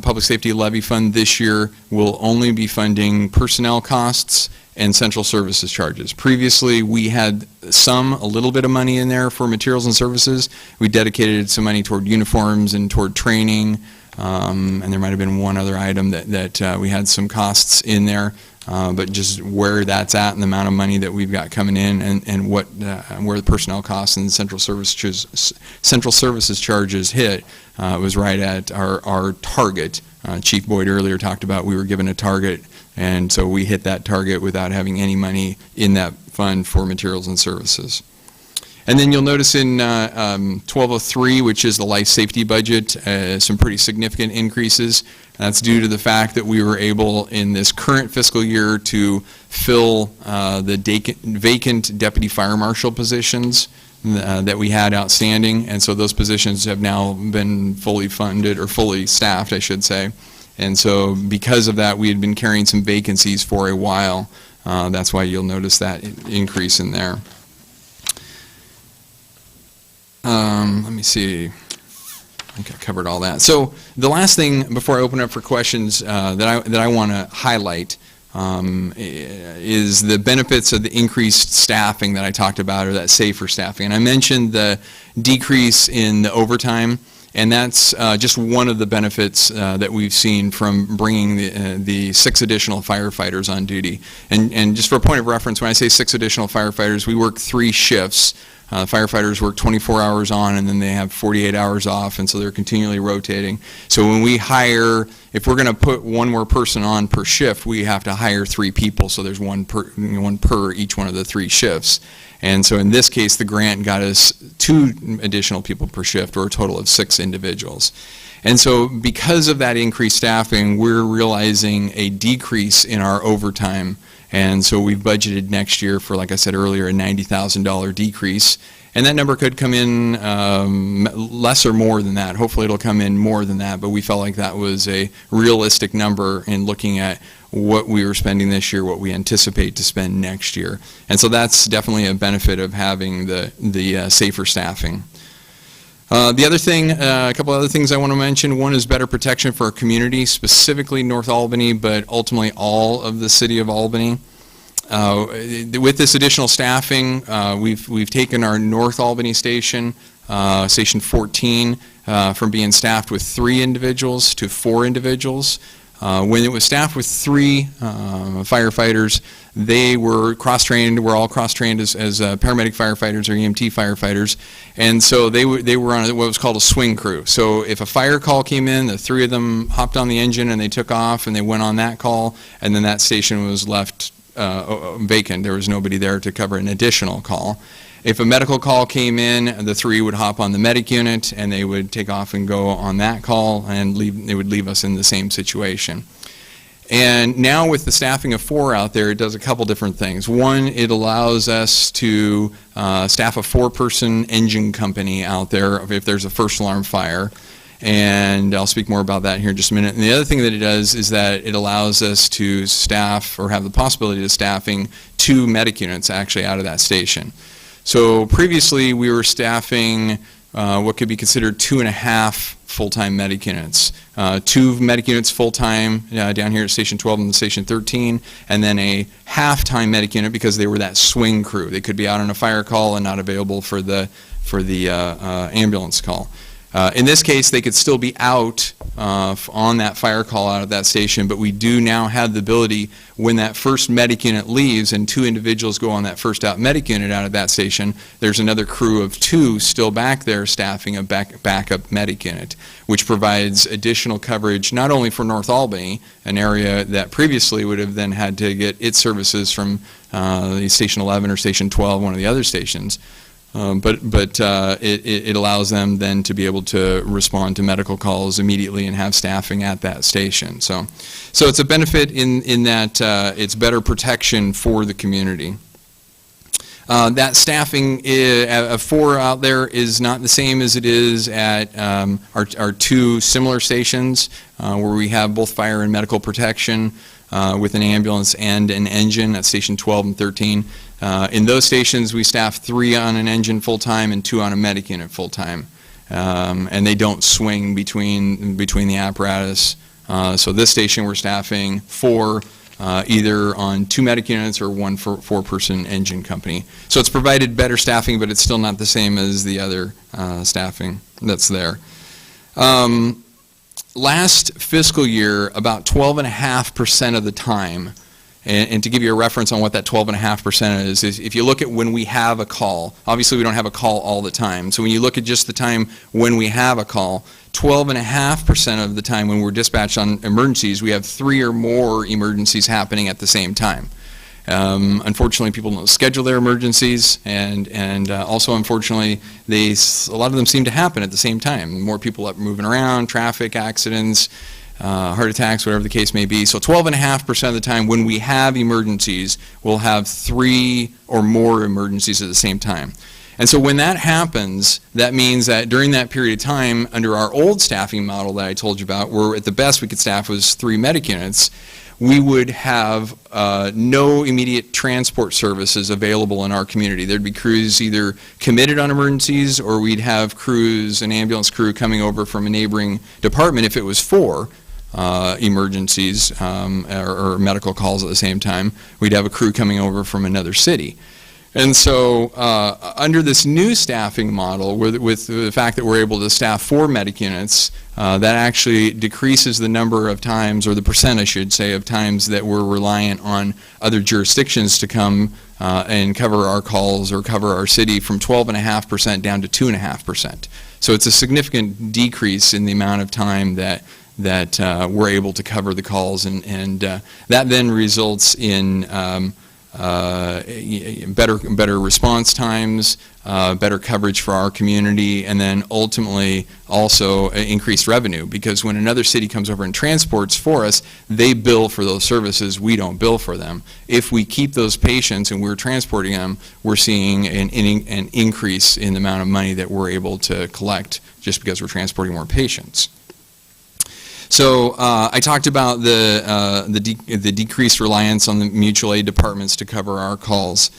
public safety levy fund this year will only be funding personnel costs and central services charges. Previously, we had a little bit of money in there for materials and services. We dedicated some money toward uniforms and toward training, and there might have been one other item that we had some costs in there. But just where that's at and the amount of money that we've got coming in, and where the personnel costs and central services charges hit was right at our target. Chief Boyd earlier talked about we were given a target, and so we hit that target without having any money in that fund for materials and services. And then you'll notice in 1203, which is the life safety budget, some pretty significant increases. That's due to the fact that we were able in this current fiscal year to fill the vacant deputy fire marshal positions that we had outstanding, and so those positions have now been fully funded, or fully staffed, I should say. And so because of that, we had been carrying some vacancies for a while. That's why you'll notice that increase in there. Let me see. I think I covered all that. So the last thing before I open up for questions that I want to highlight is the benefits of the increased staffing that I talked about, or that safer staffing. And I mentioned the decrease in the overtime, and that's just one of the benefits that we've seen from bringing the 6 additional firefighters on duty. And just for a point of reference, when I say 6 additional firefighters, we work 3 shifts. Firefighters work 24 hours on, and then they have 48 hours off, and so they're continually rotating. So when we hire, if we're going to put one more person on per shift, we have to hire 3 people, so there's one per each one of the 3 shifts. And so in this case, the grant got us 2 additional people per shift, or a total of 6 individuals. And so because of that increased staffing, we're realizing a decrease in our overtime. And so we've budgeted next year for, like I said earlier, a $90,000 decrease. And that number could come in less or more than that. Hopefully it'll come in more than that, but we felt like that was a realistic number in looking at what we were spending this year, what we anticipate to spend next year. And so that's definitely a benefit of having the safer staffing. The other thing, a couple other things I want to mention. One is better protection for our community, specifically North Albany, but ultimately all of the city of Albany. With this additional staffing, we've taken our North Albany station, Station 14, from being staffed with 3 individuals to 4 individuals. When it was staffed with 3 firefighters, they were cross-trained. We're all cross-trained as paramedic firefighters or EMT firefighters, and so they were on what was called a swing crew. So if a fire call came in, the 3 of them hopped on the engine and they took off and they went on that call, and then that station was left vacant. There was nobody there to cover an additional call. If a medical call came in, the 3 would hop on the medic unit, and they would take off and go on that call, and they would leave us in the same situation. And now with the staffing of 4 out there, it does a couple different things. One, it allows us to staff a 4-person engine company out there if there's a first alarm fire. And I'll speak more about that here in just a minute. And the other thing that it does is that it allows us to staff, or have the possibility of staffing, 2 medic units actually out of that station. So previously we were staffing what could be considered 2.5 full-time medic units. 2 medic units full-time down here at Station 12 and Station 13, and then a half-time medic unit because they were that swing crew. They could be out on a fire call and not available for the ambulance call. In this case, they could still be out on that fire call out of that station, but we do now have the ability, when that first medic unit leaves and 2 individuals go on that first out medic unit out of that station, there's another crew of 2 still back there staffing a backup medic unit, which provides additional coverage not only for North Albany, an area that previously would have then had to get its services from Station 11 or Station 12, one of the other stations, but it allows them then to be able to respond to medical calls immediately and have staffing at that station. So it's a benefit in that it's better protection for the community. That staffing of 4 out there is not the same as it is at our 2 similar stations where we have both fire and medical protection with an ambulance and an engine at Station 12 and 13. In those stations, we staff 3 on an engine full-time and 2 on a medic unit full-time. And they don't swing between the apparatus. So this station, we're staffing 4 either on 2 medic units or 1 4-person engine company. So it's provided better staffing, but it's still not the same as the other staffing that's there. Last fiscal year, about 12.5% of the time, and to give you a reference on what that 12.5% is if you look at when we have a call, obviously we don't have a call all the time, so when you look at just the time when we have a call, 12.5% of the time when we're dispatched on emergencies, we have 3 or more emergencies happening at the same time. Unfortunately, people don't schedule their emergencies, and also, unfortunately, a lot of them seem to happen at the same time. More people are moving around, traffic accidents, heart attacks, whatever the case may be. So 12.5% of the time when we have emergencies, we'll have 3 or more emergencies at the same time. And so when that happens, that means that during that period of time, under our old staffing model that I told you about, where at the best we could staff was 3 medic units, we would have no immediate transport services available in our community. There'd be crews either committed on emergencies, or we'd have crews, an ambulance crew coming over from a neighboring department if it was 4 emergencies or medical calls at the same time. We'd have a crew coming over from another city. And so under this new staffing model, with the fact that we're able to staff 4 medic units, that actually decreases the number of times, or the percent, I should say, of times that we're reliant on other jurisdictions to come and cover our calls or cover our city from 12.5% down to 2.5%. So it's a significant decrease in the amount of time that we're able to cover the calls, and that then results in better response times, better coverage for our community, and then ultimately also increased revenue, because when another city comes over and transports for us, they bill for those services, we don't bill for them. If we keep those patients and we're transporting them, we're seeing an increase in the amount of money that we're able to collect just because we're transporting more patients. So I talked about the decreased reliance on the mutual aid departments to cover our calls.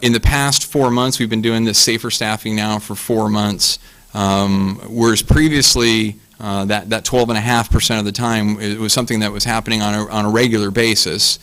In the past 4 months, we've been doing this safer staffing now for 4 months, whereas previously that 12.5% of the time, it was something that was happening on a regular basis,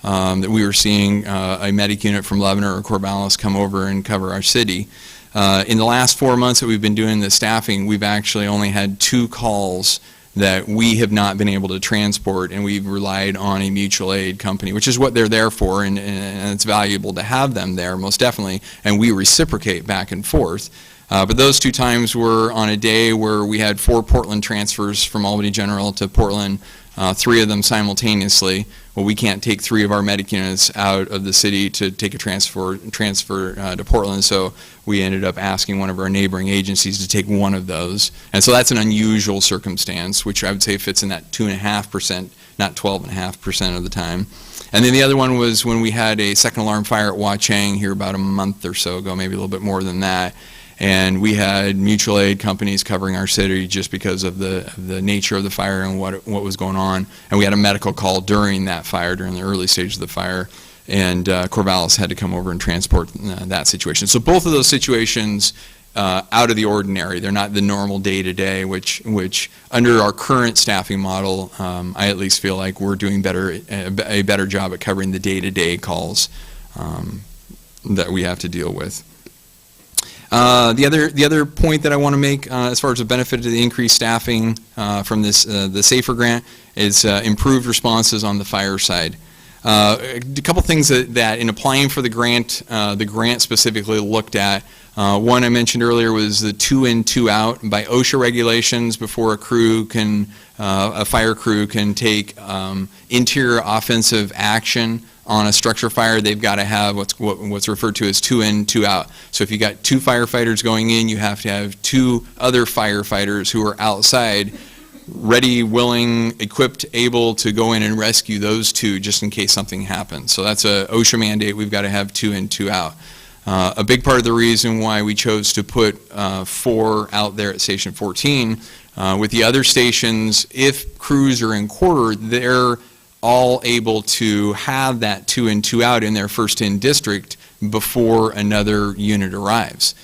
that we were seeing a medic unit from Lebanon or Corvallis come over and cover our city. In the last 4 months that we've been doing the staffing, we've actually only had 2 calls that we have not been able to transport, and we've relied on a mutual aid company, which is what they're there for, and it's valuable to have them there, most definitely, and we reciprocate back and forth. But those 2 times were on a day where we had 4 Portland transfers from Albany General to Portland, 3 of them simultaneously. Well, we can't take 3 of our medic units out of the city to take a transfer to Portland, so we ended up asking one of our neighboring agencies to take 1 of those. And so that's an unusual circumstance, which I would say fits in that 2.5%, not 12.5% of the time. And then the other one was when we had a second alarm fire at Wah-Chang here about a month or so ago, maybe a little bit more than that. And we had mutual aid companies covering our city just because of the nature of the fire and what was going on. And we had a medical call during that fire, during the early stage of the fire, and Corvallis had to come over and transport that situation. So both of those situations out of the ordinary. They're not the normal day-to-day, which under our current staffing model, I at least feel like we're doing a better job at covering the day-to-day calls that we have to deal with. The other point that I want to make as far as the benefit of the increased staffing from this the SAFER grant is improved responses on the fire side. A couple things that in applying for the grant specifically looked at. One I mentioned earlier was the 2 in, 2 out. By OSHA regulations, before a fire crew can take interior offensive action on a structure fire, they've got to have what's referred to as 2 in, 2 out. So if you got 2 firefighters going in, you have to have 2 other firefighters who are outside, ready, willing, equipped, able to go in and rescue those 2 just in case something happens. So that's a OSHA mandate. We've got to have 2 in, 2 out. A big part of the reason why we chose to put 4 out there at Station 14, with the other stations, if crews are in quarter, they're all able to have that 2 in, 2 out in their first in district before another unit arrives,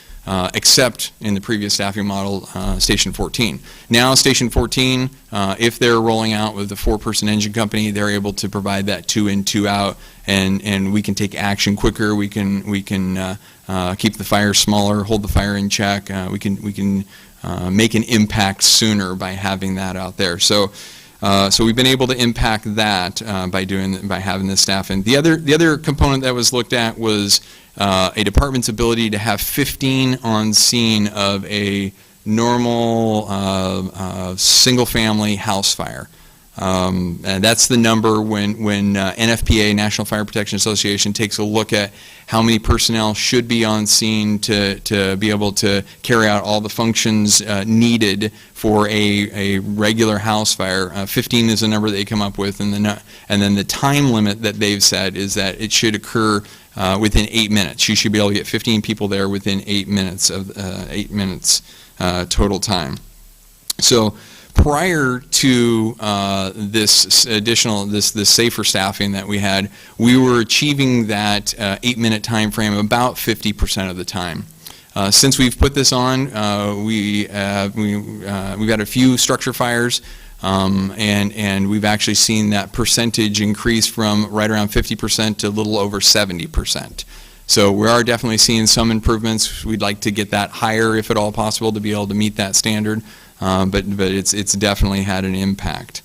except in the previous staffing model, Station 14. Now Station 14, if they're rolling out with a 4-person engine company, they're able to provide that 2 in, 2 out, and we can take action quicker. We can keep the fire smaller, hold the fire in check. We can make an impact sooner by having that out there. So we've been able to impact that by having this staff. And the other component that was looked at was a department's ability to have 15 on scene of a normal single-family house fire. And that's the number when NFPA, National Fire Protection Association, takes a look at how many personnel should be on scene to be able to carry out all the functions needed for a regular house fire. 15 is the number they come up with, and then the time limit that they've said is that it should occur within 8 minutes. You should be able to get 15 people there within 8 minutes total time. So prior to this SAFER staffing that we had, we were achieving that 8-minute time frame about 50% of the time. Since we've put this on, we've had a few structure fires, and we've actually seen that percentage increase from right around 50% to a little over 70%. So we are definitely seeing some improvements. We'd like to get that higher if at all possible to be able to meet that standard. But it's definitely had an impact.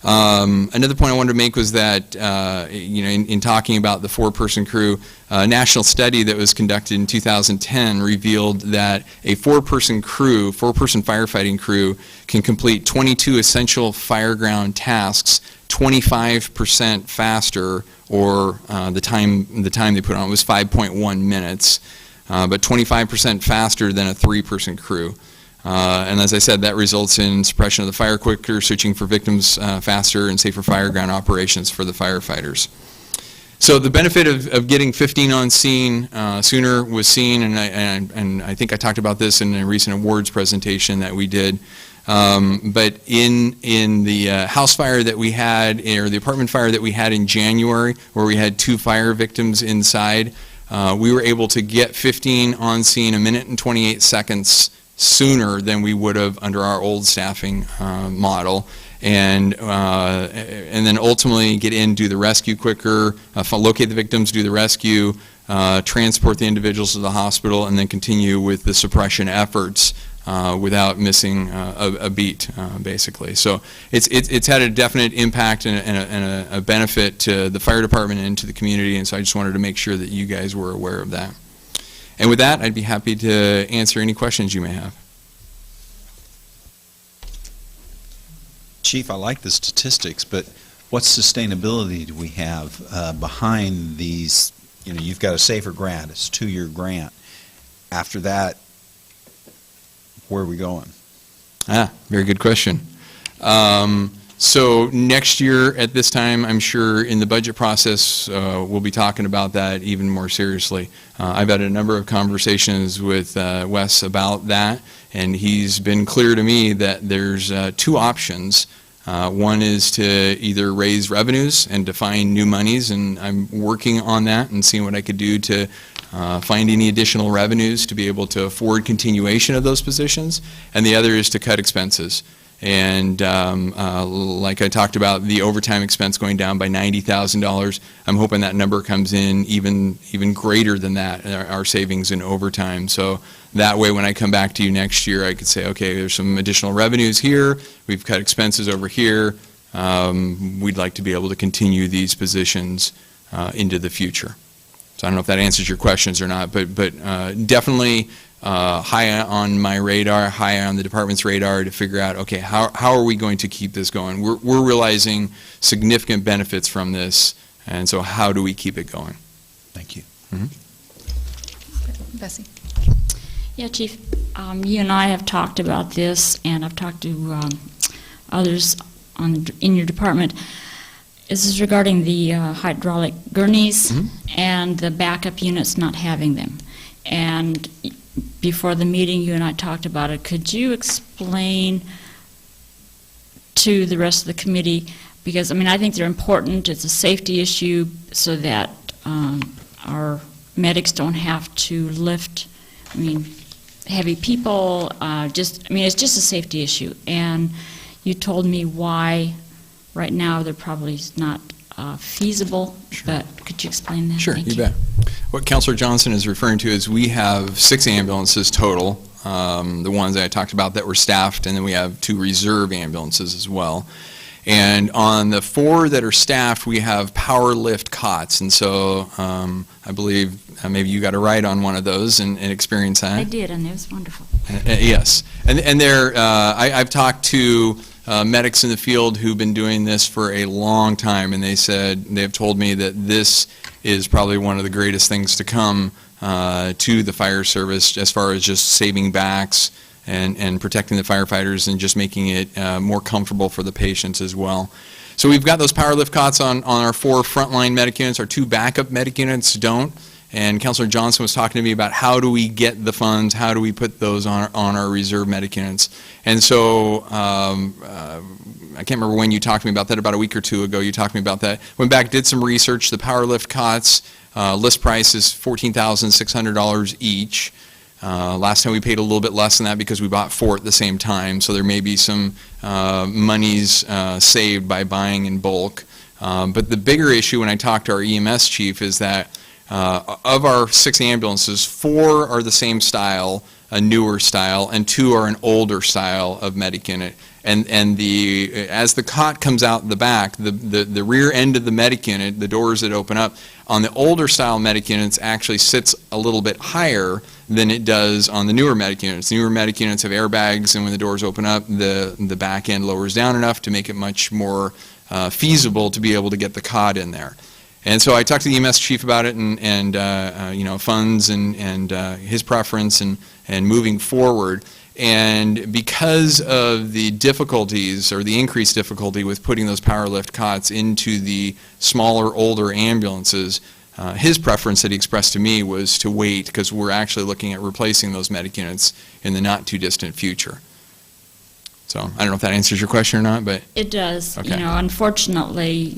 Another point I wanted to make was that in talking about the 4-person crew, a national study that was conducted in 2010 revealed that a 4-person firefighting crew can complete 22 essential fireground tasks 25% faster, or the time they put on was 5.1 minutes, but 25% faster than a 3-person crew. And as I said, that results in suppression of the fire quicker, searching for victims faster, and safer fireground operations for the firefighters. So the benefit of getting 15 on scene sooner was seen, and I think I talked about this in a recent awards presentation that we did. But in the house fire that we had, or the apartment fire that we had in January, where we had 2 fire victims inside, we were able to get 15 on scene 1 minute and 28 seconds sooner than we would have under our old staffing model, and then ultimately get in, do the rescue quicker, locate the victims, do the rescue, transport the individuals to the hospital, and then continue with the suppression efforts without missing a beat, basically. So it's had a definite impact and a benefit to the fire department and to the community, and so I just wanted to make sure that you guys were aware of that. And with that, I'd be happy to answer any questions you may have. Chief, I like the statistics, but what sustainability do we have behind these? You know, you've got a SAFER grant, it's a 2-year grant. After that, where are we going? Very good question. So next year at this time, I'm sure in the budget process, we'll be talking about that even more seriously. I've had a number of conversations with Wes about that, and he's been clear to me that there's 2 options. One is to either raise revenues and to find new monies, and I'm working on that and seeing what I could do to find any additional revenues to be able to afford continuation of those positions, and the other is to cut expenses. And like I talked about, the overtime expense going down by $90,000, I'm hoping that number comes in even greater than that, our savings in overtime. So that way, when I come back to you next year, I could say, okay, there's some additional revenues here, we've cut expenses over here, we'd like to be able to continue these positions into the future. So I don't know if that answers your questions or not, but definitely high on my radar, high on the department's radar to figure out, okay, how are we going to keep this going? We're realizing significant benefits from this, and so how do we keep it going? Thank you. Bessie? Yeah, Chief, you and I have talked about this, and I've talked to others in your department. This is regarding the hydraulic gurneys and the backup units not having them. And before the meeting, you and I talked about it. Could you explain to the rest of the committee, because, I mean, I think they're important. It's a safety issue so that our medics don't have to lift, I mean, heavy people. It's just a safety issue. And you told me why right now they're probably not feasible, but could you explain that? Sure, Thank you bet. What Councilor Johnson is referring to is we have 6 ambulances total, the ones that I talked about that were staffed, and then we have 2 reserve ambulances as well. And on the 4 that are staffed, we have power lift cots, and so I believe maybe you got a ride on one of those and experienced that. I did, and it was wonderful. Yes, and they're, I've talked to medics in the field who've been doing this for a long time, and they've told me that this is probably one of the greatest things to come to the fire service as far as just saving backs and protecting the firefighters and just making it more comfortable for the patients as well. So we've got those power lift cots on our 4 frontline medic units. Our 2 backup medic units don't. And Councilor Johnson was talking to me about how do we get the funds, how do we put those on our reserve medic units. And so I can't remember when you talked to me about that, about a week or 2 ago you talked to me about that. Went back, did some research. The power lift cots, list price is $14,600 each. Last time we paid a little bit less than that because we bought 4 at the same time, so there may be some monies saved by buying in bulk. But the bigger issue when I talked to our EMS chief is that of our 6 ambulances, 4 are the same style, a newer style, and 2 are an older style of medic unit. And as the cot comes out the back, the rear end of the medic unit, the doors that open up, on the older style medic units actually sits a little bit higher than it does on the newer medic units. The newer medic units have airbags, and when the doors open up, the back end lowers down enough to make it much more feasible to be able to get the cot in there. And so I talked to the EMS chief about it and funds and his preference and moving forward. And because of the difficulties or the increased difficulty with putting those power lift cots into the smaller, older ambulances, his preference that he expressed to me was to wait because we're actually looking at replacing those medic units in the not too distant future. So I don't know if that answers your question or not, but it does. Okay. Unfortunately,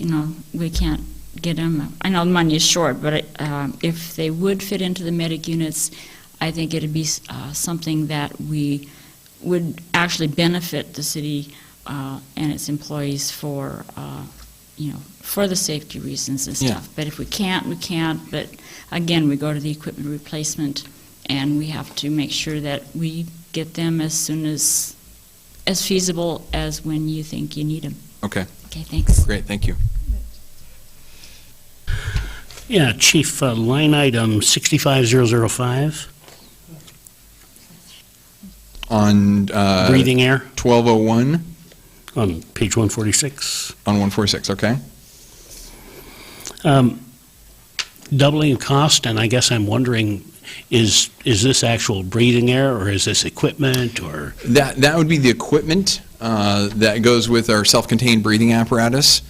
we can't get them. I know the money is short, but if they would fit into the medic units, I think it'd be something that we would actually benefit the city and its employees for, for the safety reasons and stuff. Yeah. But if we can't, we can't. But again, we go to the equipment replacement, and we have to make sure that we get them as soon as feasible as when you think you need them. Okay. Okay, thanks. Great, thank you. Yeah, Chief, line item 65005. On Breathing air. 1201. On page 146. On 146, okay. Doubling cost, and I guess I'm wondering, is this actual breathing air, or is this equipment, or? That would be the equipment that goes with our self-contained breathing apparatus.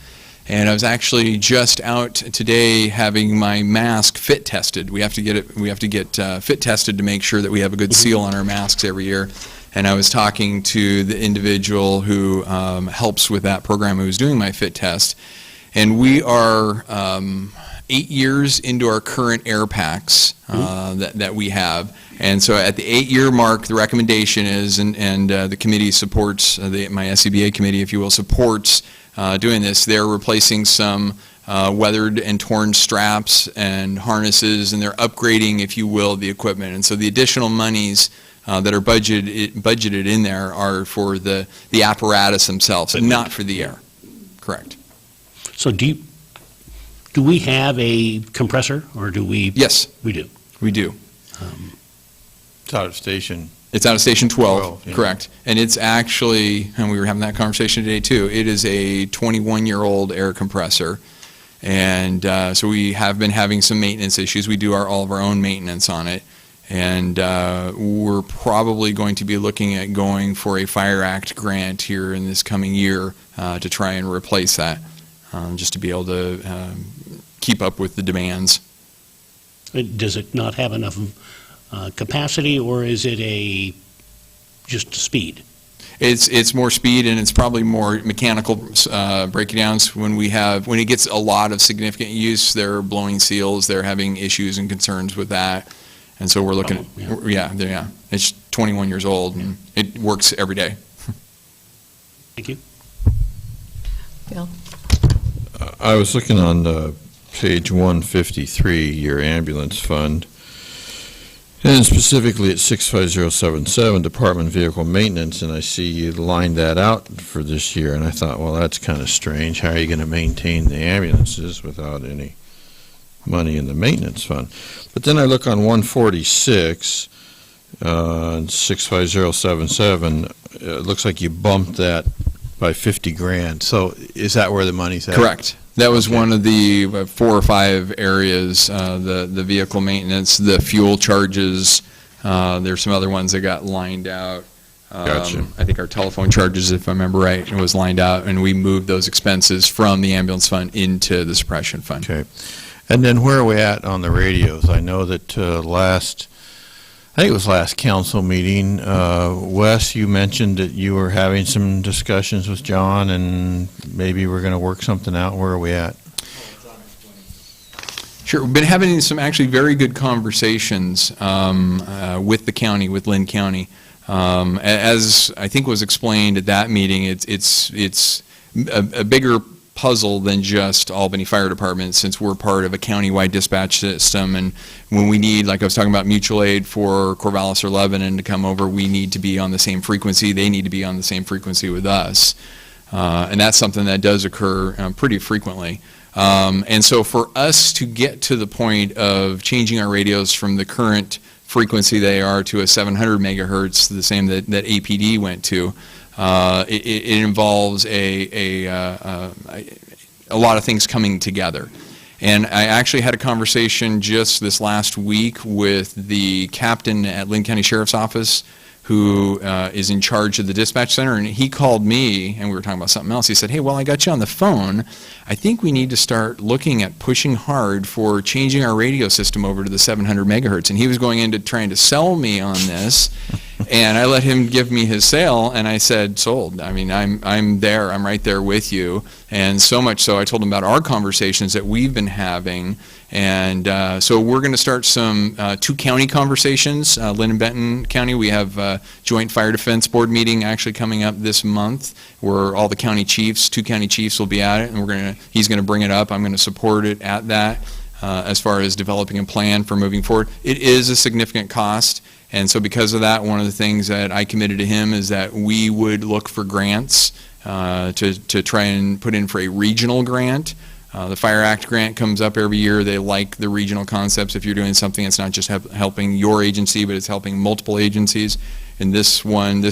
And I was actually just out today having my mask fit tested. We have to get fit tested to make sure that we have a good seal on our masks every year. And I was talking to the individual who helps with that program who was doing my fit test. And we are 8 years into our current air packs that we have. And so at the 8-year mark, the recommendation is, and the committee supports, my SCBA committee, if you will, supports doing this. They're replacing some weathered and torn straps and harnesses, and they're upgrading, if you will, the equipment. And so the additional monies that are budgeted in there are for the apparatus themselves, and not for the air. Correct. So do we have a compressor, or do we? Yes. We do. We do. It's out of station. It's out of station 12, yeah. correct. And it's actually, and we were having that conversation today too, it is a 21-year-old air compressor. And so we have been having some maintenance issues. We do all of our own maintenance on it. And we're probably going to be looking at going for a Fire Act grant here in this coming year to try and replace that, just to be able to keep up with the demands. Does it not have enough capacity, or is it just speed? It's more speed, and it's probably more mechanical breakdowns. When it gets a lot of significant use, they're blowing seals, they're having issues and concerns with that. And so we're looking at, it's 21 years old, and it works every day. Thank you. Bill? I was looking on page 153, your ambulance fund, and specifically at 65077, Department Vehicle Maintenance, and I see you lined that out for this year, and I thought, well, that's kind of strange. How are you going to maintain the ambulances without any money in the maintenance fund? But then I look on 146, 65077, it looks like you bumped that by 50 grand. So is that where the money's at? Correct. That was one of the 4 or 5 areas, the vehicle maintenance, the fuel charges. There's some other ones that got lined out. Gotcha. I think our telephone charges, if I remember right, it was lined out, and we moved those expenses from the ambulance fund into the suppression fund. Okay. And then where are we at on the radios? I know that I think it was last council meeting, Wes, you mentioned that you were having some discussions with John, and maybe we're going to work something out. Where are we at? Sure. We've been having some actually very good conversations with the county, with Lynn County. As I think was explained at that meeting, it's a bigger puzzle than just Albany Fire Department, since we're part of a countywide dispatch system, and when we need, like I was talking about, mutual aid for Corvallis or Lebanon to come over, we need to be on the same frequency. They need to be on the same frequency with us, and that's something that does occur pretty frequently. And so for us to get to the point of changing our radios from the current frequency they are to a 700 megahertz, the same that APD went to, it involves a lot of things coming together. And I actually had a conversation just this last week with the captain at Lynn County Sheriff's Office, who is in charge of the dispatch center, and he called me, and we were talking about something else. He said, hey, well, I got you on the phone. I think we need to start looking at pushing hard for changing our radio system over to the 700 megahertz. And he was going into trying to sell me on this, and I let him give me his sale, and I said, sold. I mean, I'm there. I'm right there with you. And so much so, I told him about our conversations that we've been having. And so we're going to start some 2 county conversations. Lynn and Benton County, we have a joint fire defense board meeting actually coming up this month, where all the county chiefs, 2 county chiefs will be at it, and he's going to bring it up. I'm going to support it at that as far as developing a plan for moving forward. It is a significant cost, and so because of that, one of the things that I committed to him is that we would look for grants to try and put in for a regional grant. The Fire Act grant comes up every year. They like the regional concepts. If you're doing something, it's not just helping your agency, but it's helping multiple agencies. In this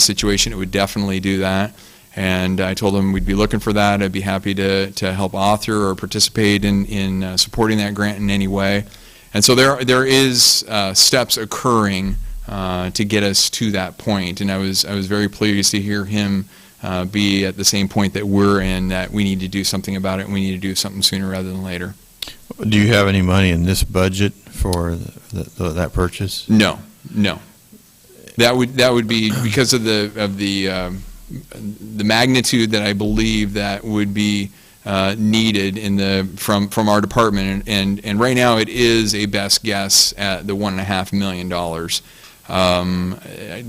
situation, it would definitely do that. And I told them we'd be looking for that. I'd be happy to help author or participate in supporting that grant in any way. And so there is steps occurring to get us to that point. And I was very pleased to hear him be at the same point that we're in, that we need to do something about it, and we need to do something sooner rather than later. Do you have any money in this budget for that purchase? No. That would be because of the magnitude that I believe that would be needed from our department, and right now it is a best guess at the $1.5 million.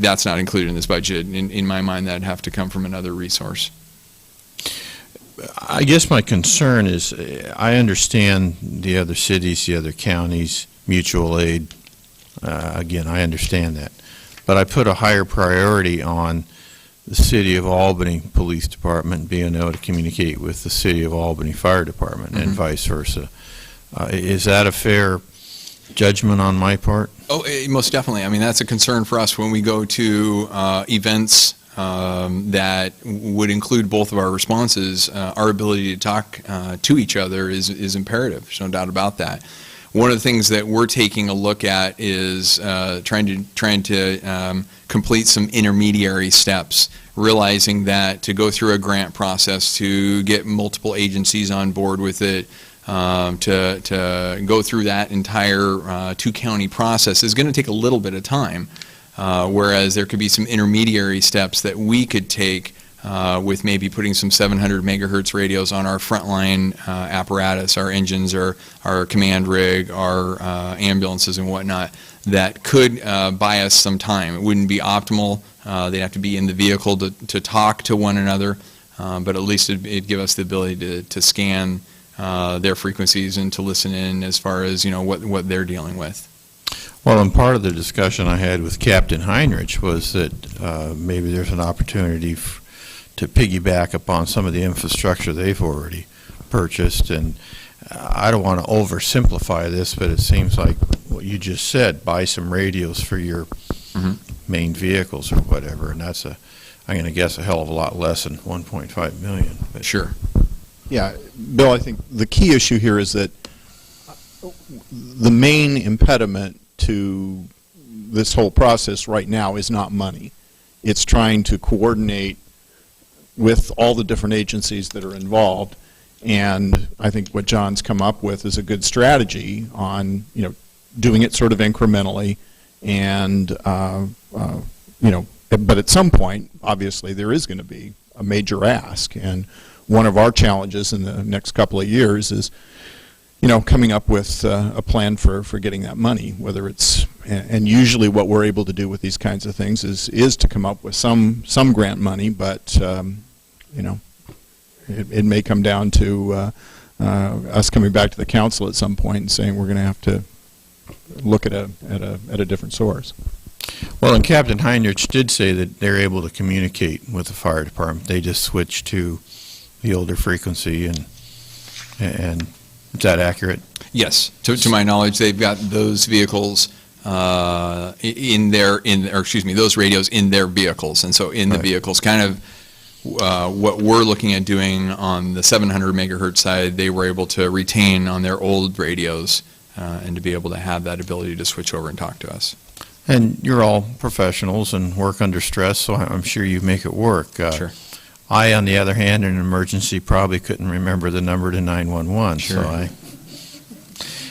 That's not included in this budget. In my mind, that'd have to come from another resource. I guess my concern is, I understand the other cities, the other counties, mutual aid. Again, I understand that. But I put a higher priority on the City of Albany Police Department being able to communicate with the City of Albany Fire Department and vice versa. Is that a fair judgment on my part? Oh, most definitely. I mean, that's a concern for us when we go to events that would include both of our responses. Our ability to talk to each other is imperative. There's no doubt about that. One of the things that we're taking a look at is trying to complete some intermediary steps, realizing that to go through a grant process, to get multiple agencies on board with it, to go through that entire two-county process is going to take a little bit of time, whereas there could be some intermediary steps that we could take with maybe putting some 700 megahertz radios on our frontline apparatus, our engines, our command rig, our ambulances and whatnot, that could buy us some time. It wouldn't be optimal. They'd have to be in the vehicle to talk to one another, but at least it'd give us the ability to scan their frequencies and to listen in as far as, what they're dealing with. Well, and part of the discussion I had with Captain Heinrich was that maybe there's an opportunity to piggyback upon some of the infrastructure they've already purchased. And I don't want to oversimplify this, but it seems like what you just said, buy some radios for your main vehicles or whatever, and that's I'm going to guess a hell of a lot less than $1.5 million. But sure. Yeah, Bill, I think the key issue here is that the main impediment to this whole process right now is not money. It's trying to coordinate with all the different agencies that are involved, and I think what John's come up with is a good strategy on, doing it sort of incrementally, and but at some point, obviously, there is going to be a major ask, and one of our challenges in the next couple of years is, coming up with a plan for getting that money, whether it's, and usually what we're able to do with these kinds of things is to come up with some grant money, but, it may come down to us coming back to the council at some point and saying we're going to have to look at a different source. Well, and Captain Heinrich did say that they're able to communicate with the fire department. They just switched to the older frequency, and is that accurate? Yes, to my knowledge, they've got those vehicles those radios in their vehicles, and so in the vehicles, kind of what we're looking at doing on the 700 megahertz side, they were able to retain on their old radios and to be able to have that ability to switch over and talk to us. And you're all professionals and work under stress, so I'm sure you make it work. Sure. I, on the other hand, in an emergency, probably couldn't remember the number to 911. Sure. So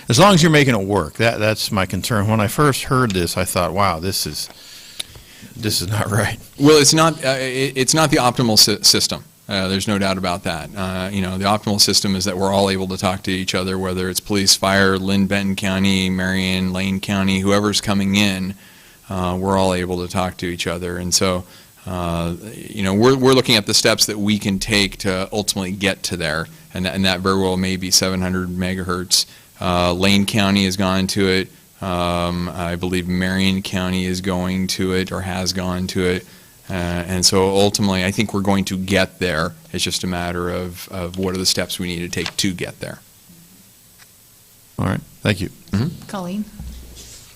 as long as you're making it work, that's my concern. When I first heard this, I thought, wow, this is not right. Well, it's not the optimal system. There's no doubt about that. The optimal system is that we're all able to talk to each other, whether it's police, fire, Lynn-Benton County, Marion, Lane County, whoever's coming in, we're all able to talk to each other. And so, we're looking at the steps that we can take to ultimately get to there, and that very well may be 700 megahertz. Lane County has gone to it. I believe Marion County is going to it or has gone to it. And so ultimately, I think we're going to get there. It's just a matter of what are the steps we need to take to get there. All right. Thank you. Colleen?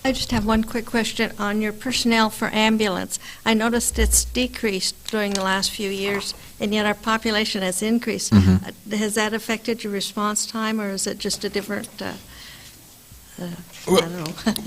I just have one quick question on your personnel for ambulance. I noticed it's decreased during the last few years, and yet our population has increased. Has that affected your response time, or is it just a different, I don't know.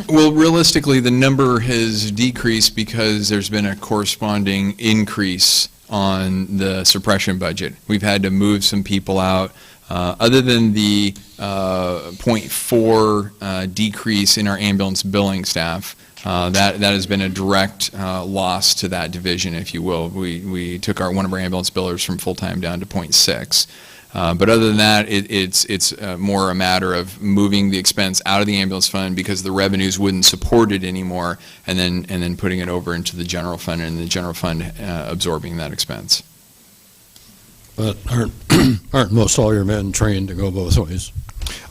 Well, realistically, the number has decreased because there's been a corresponding increase on the suppression budget. We've had to move some people out. Other than the 0.4 decrease in our ambulance billing staff, that has been a direct loss to that division, if you will. We took one of our ambulance billers from full-time down to 0.6. But other than that, it's more a matter of moving the expense out of the ambulance fund because the revenues wouldn't support it anymore, and then putting it over into the general fund, and the general fund absorbing that expense. But aren't most all your men trained to go both ways?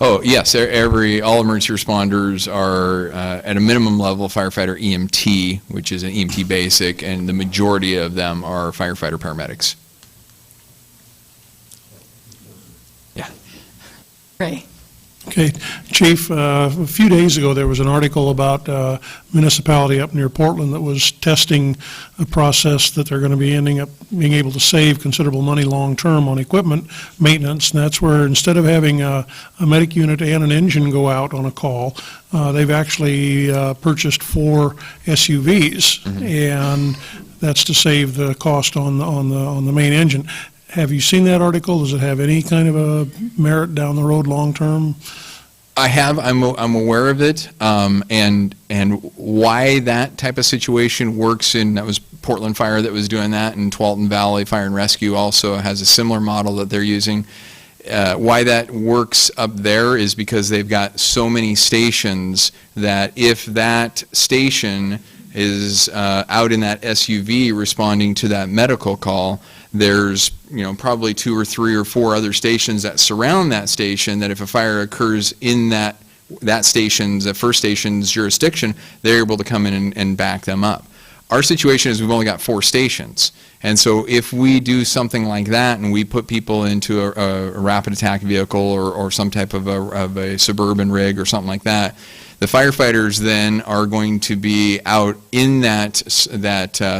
Oh, yes. All emergency responders are at a minimum level firefighter EMT, which is an EMT basic, and the majority of them are firefighter paramedics. Yeah. Right. Okay, Chief, a few days ago, there was an article about a municipality up near Portland that was testing a process that they're going to be ending up being able to save considerable money long-term on equipment maintenance, and that's where instead of having a medic unit and an engine go out on a call, they've actually purchased 4 SUVs, and that's to save the cost on the main engine. Have you seen that article? Does it have any kind of a merit down the road long-term? I have. I'm aware of it, and why that type of situation works in, that was Portland Fire that was doing that, and Tualatin Valley Fire and Rescue also has a similar model that they're using. Why that works up there is because they've got so many stations that if that station is out in that SUV responding to that medical call, there's probably 2 or 3 or 4 other stations that surround that station that if a fire occurs in that station's, the first station's jurisdiction, they're able to come in and back them up. Our situation is we've only got 4 stations, and so if we do something like that and we put people into a rapid attack vehicle or some type of a suburban rig or something like that, the firefighters then are going to be out in that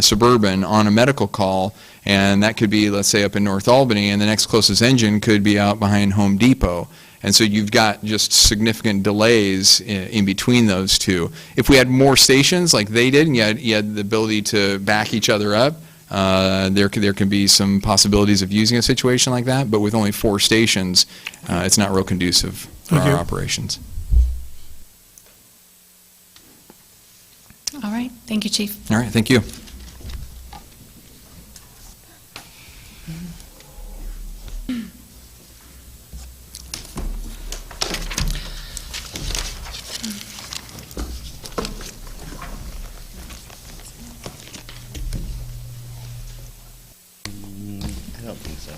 suburban on a medical call, and that could be, let's say, up in North Albany, and the next closest engine could be out behind Home Depot. And so you've got just significant delays in between those two. If we had more stations like they did, and you had the ability to back each other up, there can be some possibilities of using a situation like that, but with only 4 stations, it's not real conducive for our operations. All right. Thank you, Chief. All right. Thank you. I don't think so.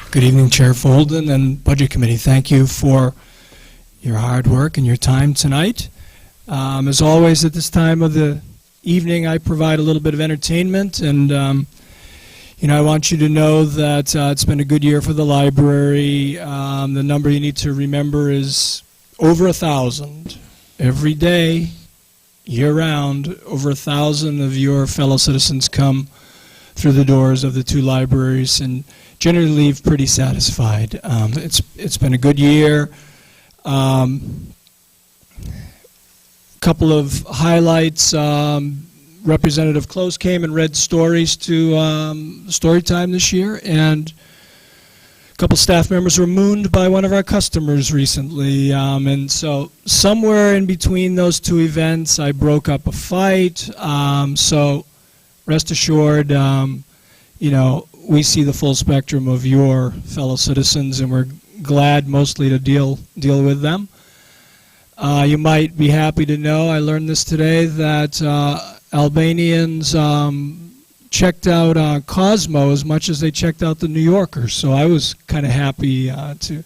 Good evening, Chair Folden and Budget Committee. Thank you for your hard work and your time tonight. As always, at this time of the evening, I provide a little bit of entertainment, and I want you to know that it's been a good year for the library. The number you need to remember is over 1,000. Every day, year-round, over 1,000 of your fellow citizens come through the doors of the 2 libraries and generally leave pretty satisfied. It's been a good year. Couple of highlights. Representative Close came and read stories to story time this year, and a couple staff members were mooned by one of our customers recently, and so somewhere in between those 2 events, I broke up a fight. So rest assured, we see the full spectrum of your fellow citizens, and we're glad mostly to deal with them. You might be happy to know, I learned this today, that Albanians checked out Cosmo as much as they checked out the New Yorker, so I was kind of happy to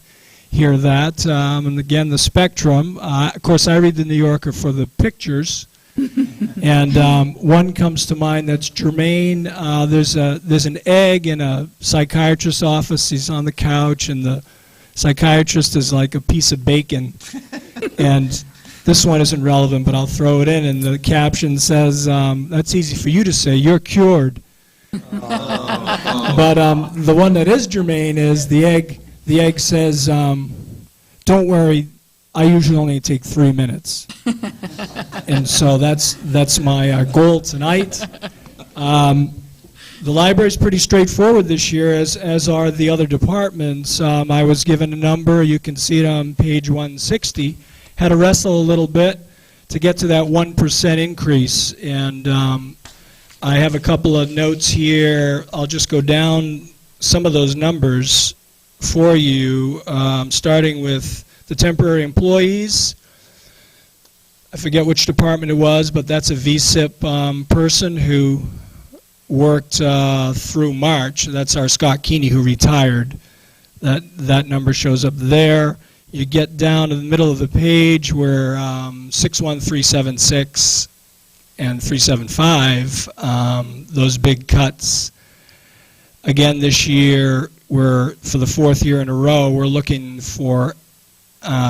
hear that. And again, the spectrum. Of course, I read the New Yorker for the pictures, And one comes to mind that's germane. There's an egg in a psychiatrist's office. He's on the couch, and the psychiatrist is like a piece of bacon. And this one isn't relevant, but I'll throw it in. And the caption says, "That's easy for you to say. You're cured." But the one that is germane is the egg. The egg says, "Don't worry, I usually only take 3 minutes." And so that's my goal tonight. The library's pretty straightforward this year, as are the other departments. I was given a number. You can see it on page 160. Had to wrestle a little bit to get to that 1% increase. And I have a couple of notes here. I'll just go down some of those numbers for you, starting with the temporary employees. I forget which department it was, but that's a VSIP person who worked through March. That's our Scott Keeney, who retired. That number shows up there. You get down to the middle of the page where 61376 and 375, those big cuts. Again, this year, for the fourth year in a row, we're looking for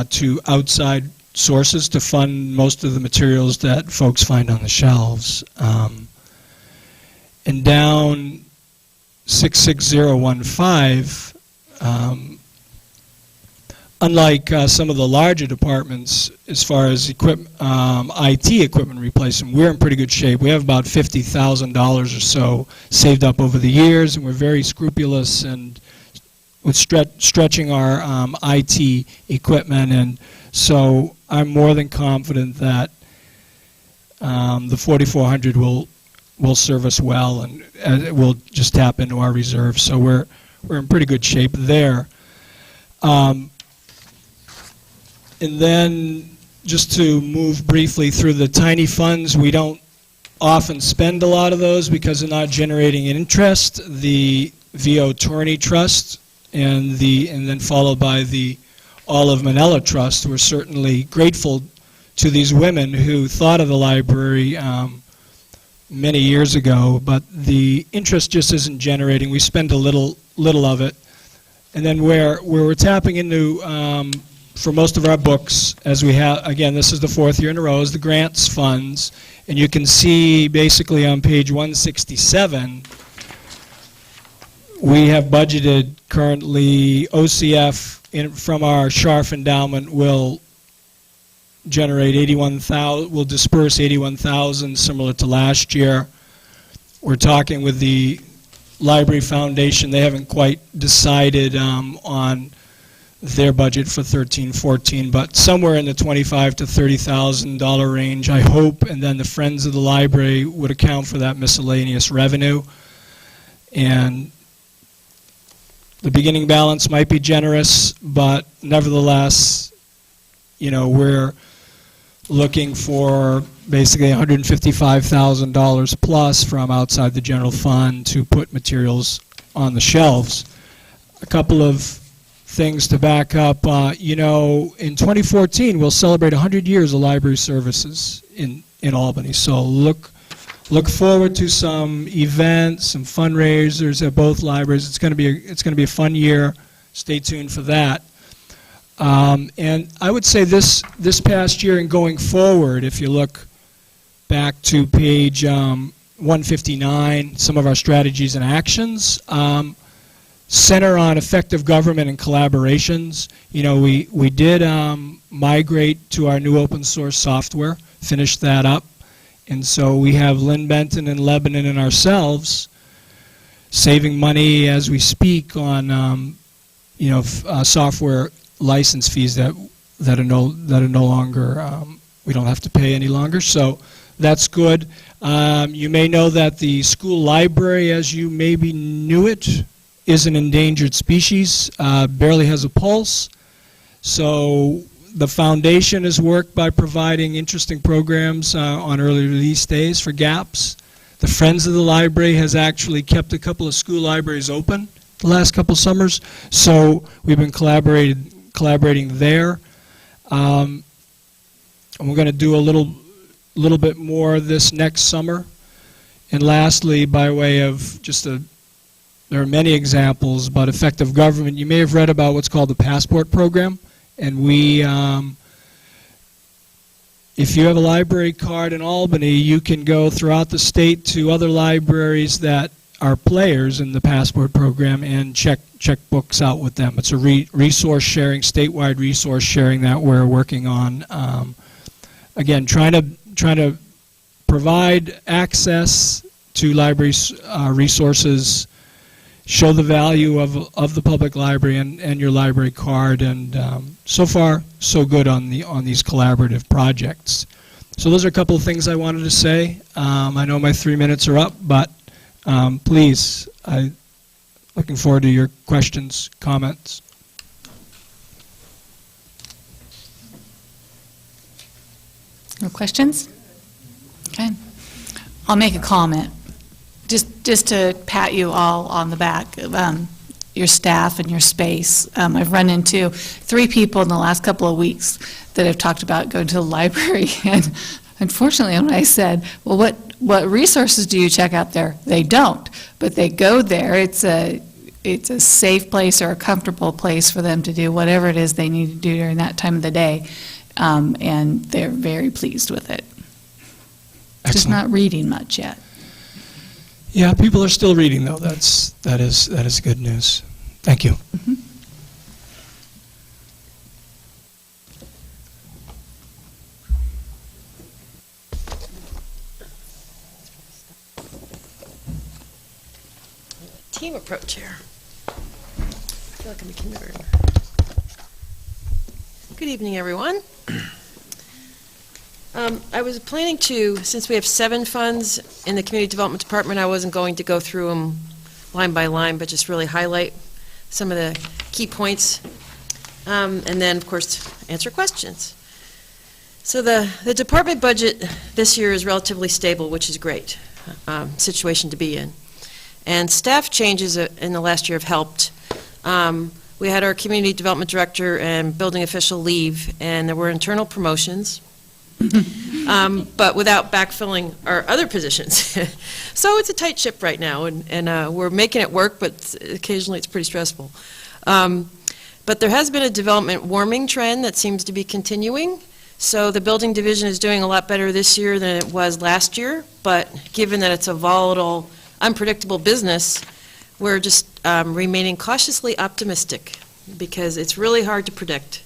to outside sources to fund most of the materials that folks find on the shelves. And down 66015, unlike some of the larger departments, as far as IT equipment replacement, we're in pretty good shape. We have about $50,000 or so saved up over the years, and we're very scrupulous and with stretching our IT equipment. And so I'm more than confident that the 4,400 will serve us well, and it will just tap into our reserves. So we're in pretty good shape there. And then just to move briefly through the tiny funds, we don't often spend a lot of those because they're not generating interest. The VO Tourney Trust and then followed by the Olive Manella Trust. We're certainly grateful to these women who thought of the library many years ago, but the interest just isn't generating. We spend a little of it. And then where we're tapping into for most of our books, as we have, again, this is the fourth year in a row, is the grants funds. And you can see basically on page 167, we have budgeted currently OCF from our Scharf endowment will generate 81,000, will disperse 81,000, similar to last year. We're talking with the Library Foundation. They haven't quite decided on their budget for 13-14, but somewhere in the $25,000 to $30,000 range, I hope, and then the Friends of the Library would account for that miscellaneous revenue. And the beginning balance might be generous, but nevertheless, we're looking for basically $155,000 plus from outside the general fund to put materials on the shelves. A couple of things to back up. In 2014, we'll celebrate 100 years of library services in Albany. So look forward to some events, some fundraisers at both libraries. It's going to be a fun year. Stay tuned for that. And I would say this past year and going forward, if you look back to page 159, some of our strategies and actions center on effective government and collaborations. We did migrate to our new open source software, finished that up. And so we have Lynn Benton and Lebanon and ourselves saving money as we speak on software license fees that are no longer we don't have to pay any longer. So that's good. You may know that the school library, as you maybe knew it, is an endangered species. Barely has a pulse. So the foundation has worked by providing interesting programs on early release days for gaps. The Friends of the Library has actually kept a couple of school libraries open the last couple summers. So we've been collaborating there. And we're going to do a little a little bit more this next summer. And lastly, by way of there are many examples about effective government. You may have read about what's called the Passport Program, and we, if you have a library card in Albany, you can go throughout the state to other libraries that are players in the Passport Program and check books out with them. It's a resource sharing, statewide resource sharing that we're working on. Again, trying to provide access to library resources, show the value of the public library and your library card, and so far so good on these collaborative projects. So those are a couple of things I wanted to say. I know my 3 minutes are up, but please, I'm looking forward to your questions, comments. No questions? Okay. I'll make a comment. Just to pat you all on the back, your staff and your space. I've run into 3 people in the last couple of weeks that have talked about going to the library, and unfortunately, when I said, well, what resources do you check out there? They don't, but they go there. It's a safe place or a comfortable place for them to do whatever it is they need to do during that time of the day, and they're very pleased with it. Excellent. Just not reading much yet. Yeah, people are still reading, though. That is good news. Thank you. Mm-hmm. Team approach here. I feel like I'm in kindergarten. Good evening, everyone. I was planning to, since we have 7 funds in the Community Development Department, I wasn't going to go through them line by line, but just really highlight some of the key points, and then, of course, answer questions. So the department budget this year is relatively stable, which is great situation to be in. And staff changes in the last year have helped. We had our Community Development Director and building official leave, and there were internal promotions. But without backfilling our other positions. So it's a tight ship right now, and we're making it work, but occasionally it's pretty stressful. But there has been a development warming trend that seems to be continuing. So the building division is doing a lot better this year than it was last year, but given that it's a volatile, unpredictable business, we're just remaining cautiously optimistic because it's really hard to predict.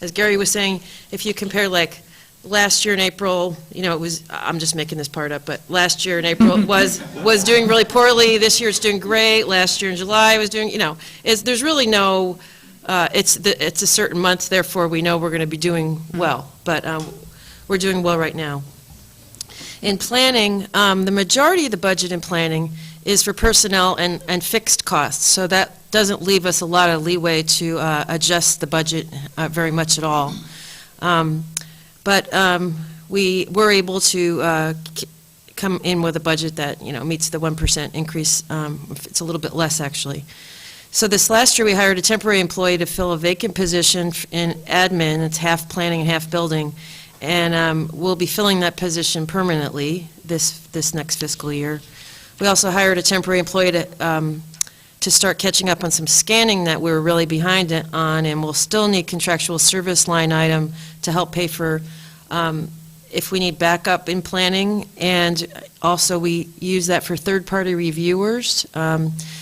As Gary was saying, if you compare like last year in April, it was, I'm just making this part up, but last year in April was doing really poorly. This year it's doing great. Last year in July it was doing, there's really no, it's a certain month, therefore we know we're going to be doing well. But we're doing well right now. In planning, the majority of the budget in planning is for personnel and fixed costs, so that doesn't leave us a lot of leeway to adjust the budget very much at all. But we were able to come in with a budget that, meets the 1% increase. It's a little bit less, actually. So this last year, we hired a temporary employee to fill a vacant position in admin. It's half planning and half building. And we'll be filling that position permanently this next fiscal year. We also hired a temporary employee to start catching up on some scanning that we were really behind on, and we'll still need contractual service line item to help pay for if we need backup in planning, and also we use that for third-party reviewers.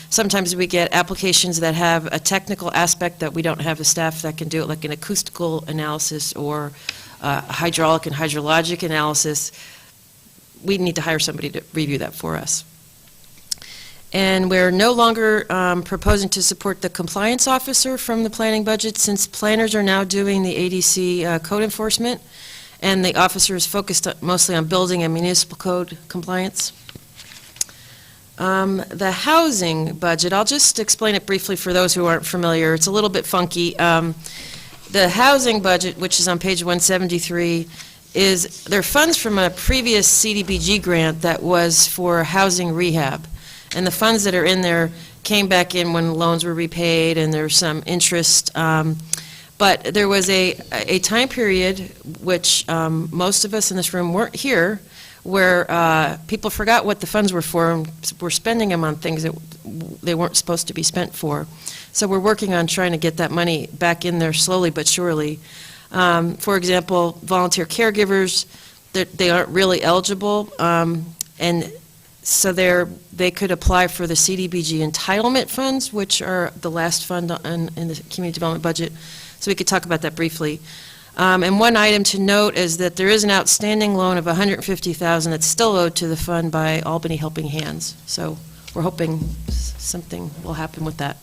Sometimes we get applications that have a technical aspect that we don't have the staff that can do it, like an acoustical analysis or hydraulic and hydrologic analysis. We need to hire somebody to review that for us. And we're no longer proposing to support the compliance officer from the planning budget, since planners are now doing the ADC code enforcement, and the officer is focused mostly on building and municipal code compliance. The housing budget, I'll just explain it briefly for those who aren't familiar. It's a little bit funky. The housing budget, which is on page 173, they're funds from a previous CDBG grant that was for housing rehab. And the funds that are in there came back in when loans were repaid, and there's some interest. But there was a time period, which most of us in this room weren't here, where people forgot what the funds were for and were spending them on things that they weren't supposed to be spent for. So we're working on trying to get that money back in there slowly but surely. For example, volunteer caregivers, they aren't really eligible, and so they could apply for the CDBG entitlement funds, which are the last fund in the community development budget. So we could talk about that briefly. And one item to note is that there is an outstanding loan of $150,000 that's still owed to the fund by Albany Helping Hands. So we're hoping something will happen with that.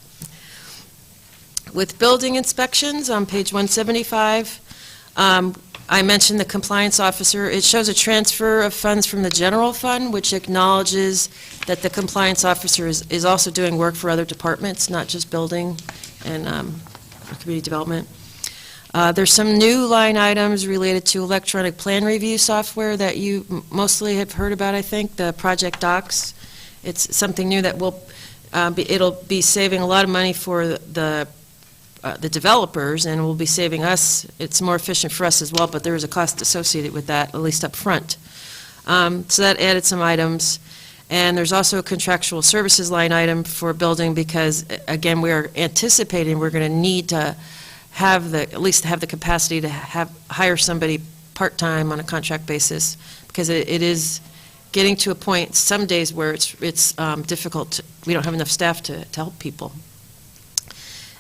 With building inspections on page 175, I mentioned the compliance officer. It shows a transfer of funds from the general fund, which acknowledges that the compliance officer is also doing work for other departments, not just building and community development. There's some new line items related to electronic plan review software that you mostly have heard about, I think, the Project Docs. It's something new that will it'll be saving a lot of money for the developers, and will be saving us. It's more efficient for us as well, but there is a cost associated with that, at least up front. So that added some items. And there's also a contractual services line item for building because, again, we are anticipating we're going to need to have at least have the capacity to hire somebody part-time on a contract basis, because it is getting to a point some days where it's difficult. We don't have enough staff to help people.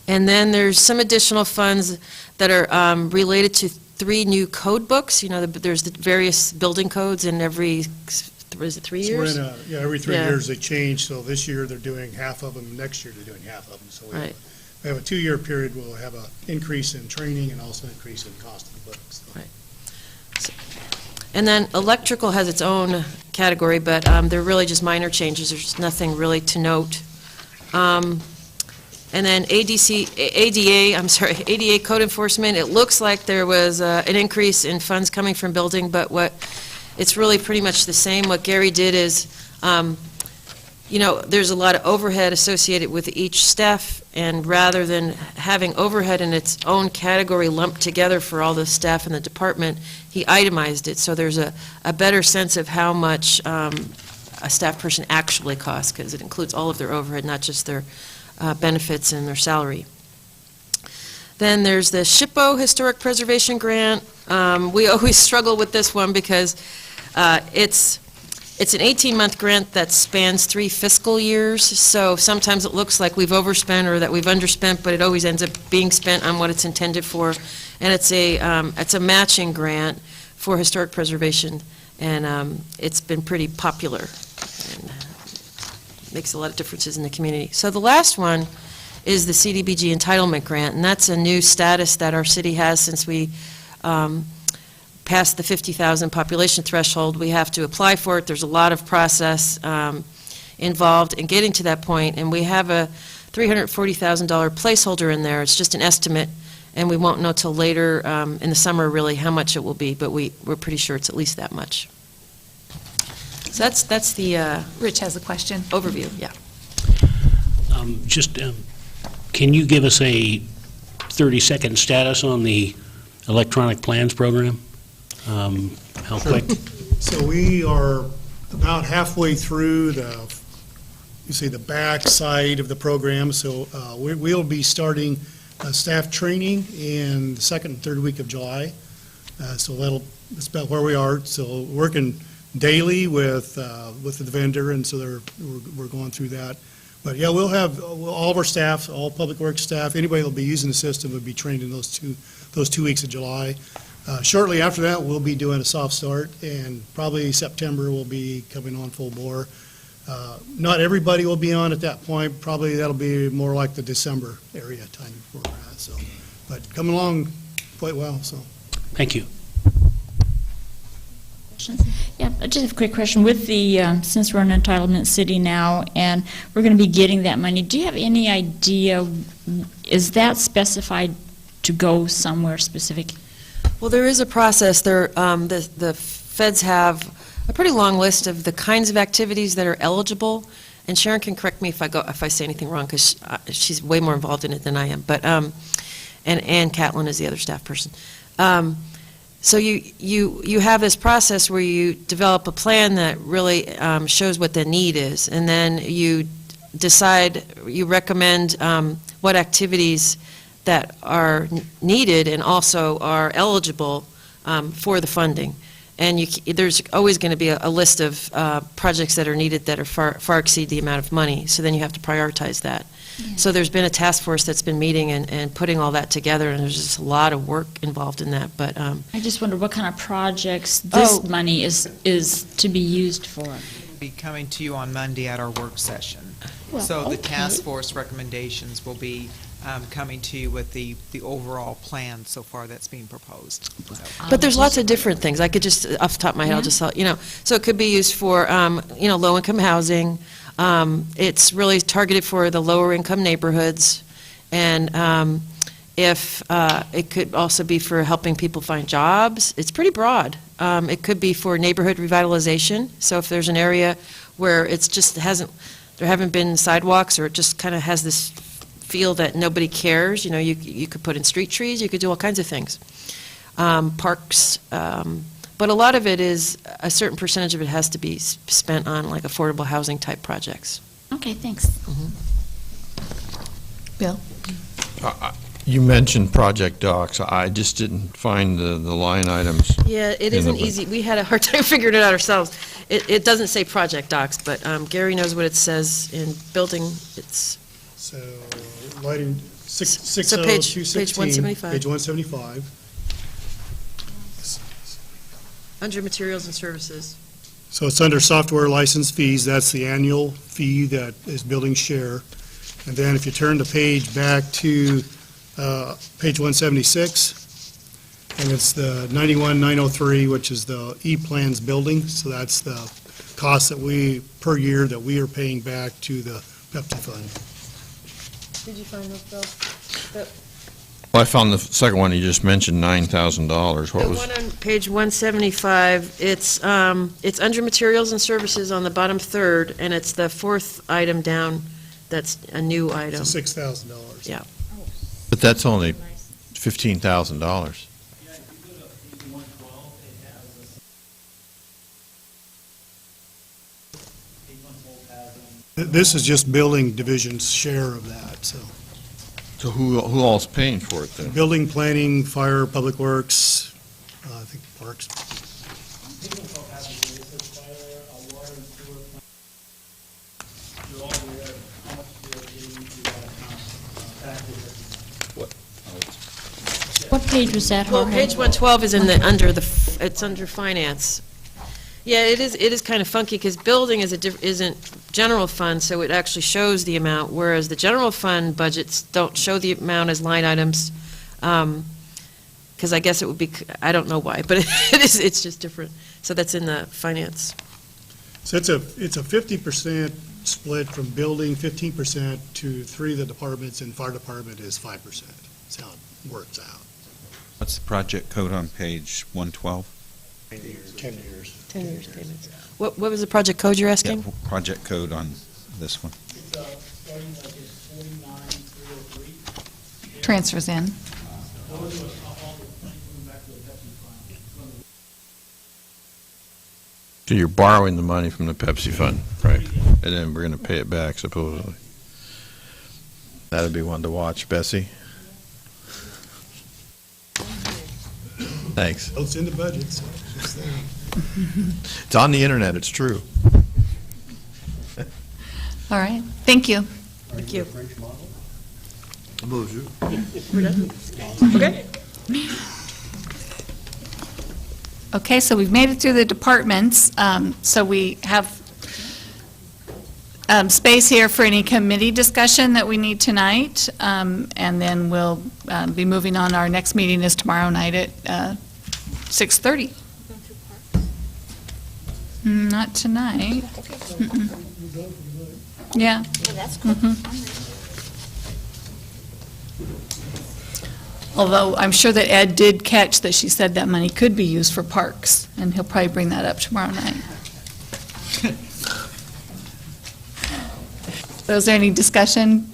And then there's some additional funds that are related to 3 new code books. You know, there's the various building codes in every, is it 3 years? So every 3 years they change, so this year they're doing half of them, next year they're doing half of them. So we have a 2-year period, we'll have an increase in training and also an increase in cost of the books. So. Right. And then electrical has its own category, but they're really just minor changes. There's nothing really to note. And then ADA code enforcement, it looks like there was an increase in funds coming from building, but it's really pretty much the same. What Gary did is, you know, there's a lot of overhead associated with each staff, and rather than having overhead in its own category lumped together for all the staff in the department, he itemized it, so there's a better sense of how much a staff person actually costs, because it includes all of their overhead, not just their benefits and their salary. Then there's the SHPO Historic Preservation Grant. We always struggle with this one because it's an 18-month grant that spans 3 fiscal years, so sometimes it looks like we've overspent or that we've underspent, but it always ends up being spent on what it's intended for. And it's a matching grant for historic preservation, and it's been pretty popular. And makes a lot of differences in the community. So the last one is the CDBG entitlement grant, and that's a new status that our city has since we passed the 50,000 population threshold. We have to apply for it. There's a lot of process involved in getting to that point, and we have a $340,000 placeholder in there. It's just an estimate, and we won't know till later in the summer really how much it will be, but we're pretty sure it's at least that much. So that's the Rich has a question. Overview, yeah. Can you give us a 30-second status on the electronic plans program? How quick? So we are about halfway through the back side of the program. So we'll be starting staff training in the second and third week of July. So that's about where we are. So working daily with the vendor, and so we're going through that. But yeah, we'll have all of our staff, all public works staff, anybody that'll be using the system will be trained in those two weeks of July. Shortly after that, we'll be doing a soft start, and probably September we'll be coming on full bore. Not everybody will be on at that point. Probably that'll be more like the December area time before we're at. So, but coming along quite well. So, thank you. Yeah, I just have a quick question. With the, since we're an entitlement city now, and we're going to be getting that money, do you have any idea, is that specified to go somewhere specific? Well, there is a process. The feds have a pretty long list of the kinds of activities that are eligible, and Sharon can correct me if I say anything wrong, because she's way more involved in it than I am. But and Catlin is the other staff person. So you have this process where you develop a plan that really shows what the need is, and then you decide, you recommend what activities that are needed and also are eligible for the funding. And there's always going to be a list of projects that are needed that are far exceed the amount of money, so then you have to prioritize that. Yeah. So there's been a task force that's been meeting and putting all that together, and there's just a lot of work involved in that. But I just wonder what kind of projects this money is to be used for. Be coming to you on Monday at our work session. Well, so the okay. task force recommendations will be coming to you with the overall plan so far that's being proposed. So. But there's lots of different things. I could just, off the top of my head, I'll just, so it could be used for, low-income housing. It's really targeted for the lower-income neighborhoods. And if it could also be for helping people find jobs. It's pretty broad. It could be for neighborhood revitalization. So if there's an area where it's just there haven't been sidewalks, or it just kind of has this feel that nobody cares, you could put in street trees, you could do all kinds of things. Parks, but a lot of it is, a certain percentage of it has to be spent on like affordable housing type projects. Okay, thanks. Mm-hmm. Bill? You mentioned project docs. I just didn't find the line items. Yeah, it isn't easy. We had a hard time figuring it out ourselves. It doesn't say project docs, but Gary knows what it says in building. It's So, lighting, So page 175. Page 175. Under materials and services. So it's under software license fees. That's the annual fee that is building share. And then if you turn the page back to page 176, and it's the 91,903, which is the E-Plans building. So that's the cost that per year that we are paying back to the Pepsi Fund. Did you find those, Bill? Well, I found the second one you just mentioned, $9,000. What The was? one on page 175, it's under materials and services on the bottom third, and it's the fourth item down. That's a new item. So $6,000. Yeah. But that's only $15,000. This is just building division's share of that, so. So who all's paying for it then? Building, planning, fire, public works, I think parks. What page was that, Well, Jorge? page 112 is it's under finance. Yeah, it is kind of funky, because building isn't general fund, so it actually shows the amount, whereas the general fund budgets don't show the amount as line items, because I guess it would be, I don't know why, but it's just different. So that's in the finance. So it's a 50% split from building, 15% to three of the departments, and fire department is 5%. That's how it works out. What's the project code on page 112? 10 years. 10 years payments. What was the project code you're asking? Yeah, project code on this one. Transfers in. So you're borrowing the money from the Pepsi Fund, right? And then we're going to pay it back supposedly. That'd be one to watch, Bessie. Thanks. Well, it's in the budget, so it's there. It's on the internet, it's true. All right, thank you. Thank you. We're done? Okay. Okay, so we've made it through the departments, so we have space here for any committee discussion that we need tonight, and then we'll be moving on. Our next meeting is tomorrow night at 6:30. Not tonight. Yeah. Although I'm sure that Ed did catch that she said that money could be used for parks, and he'll probably bring that up tomorrow night. So is there any discussion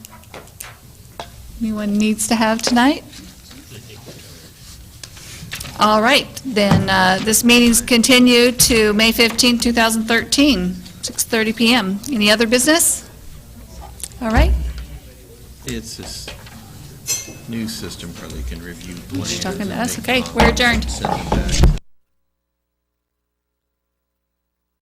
anyone needs to have tonight? All right, then this meeting's continued to May 15, 2013, 6:30 PM. Any other business? All right. It's this new system where they can review You're plans. talking to and us? make Okay, we're adjourned. Send them back.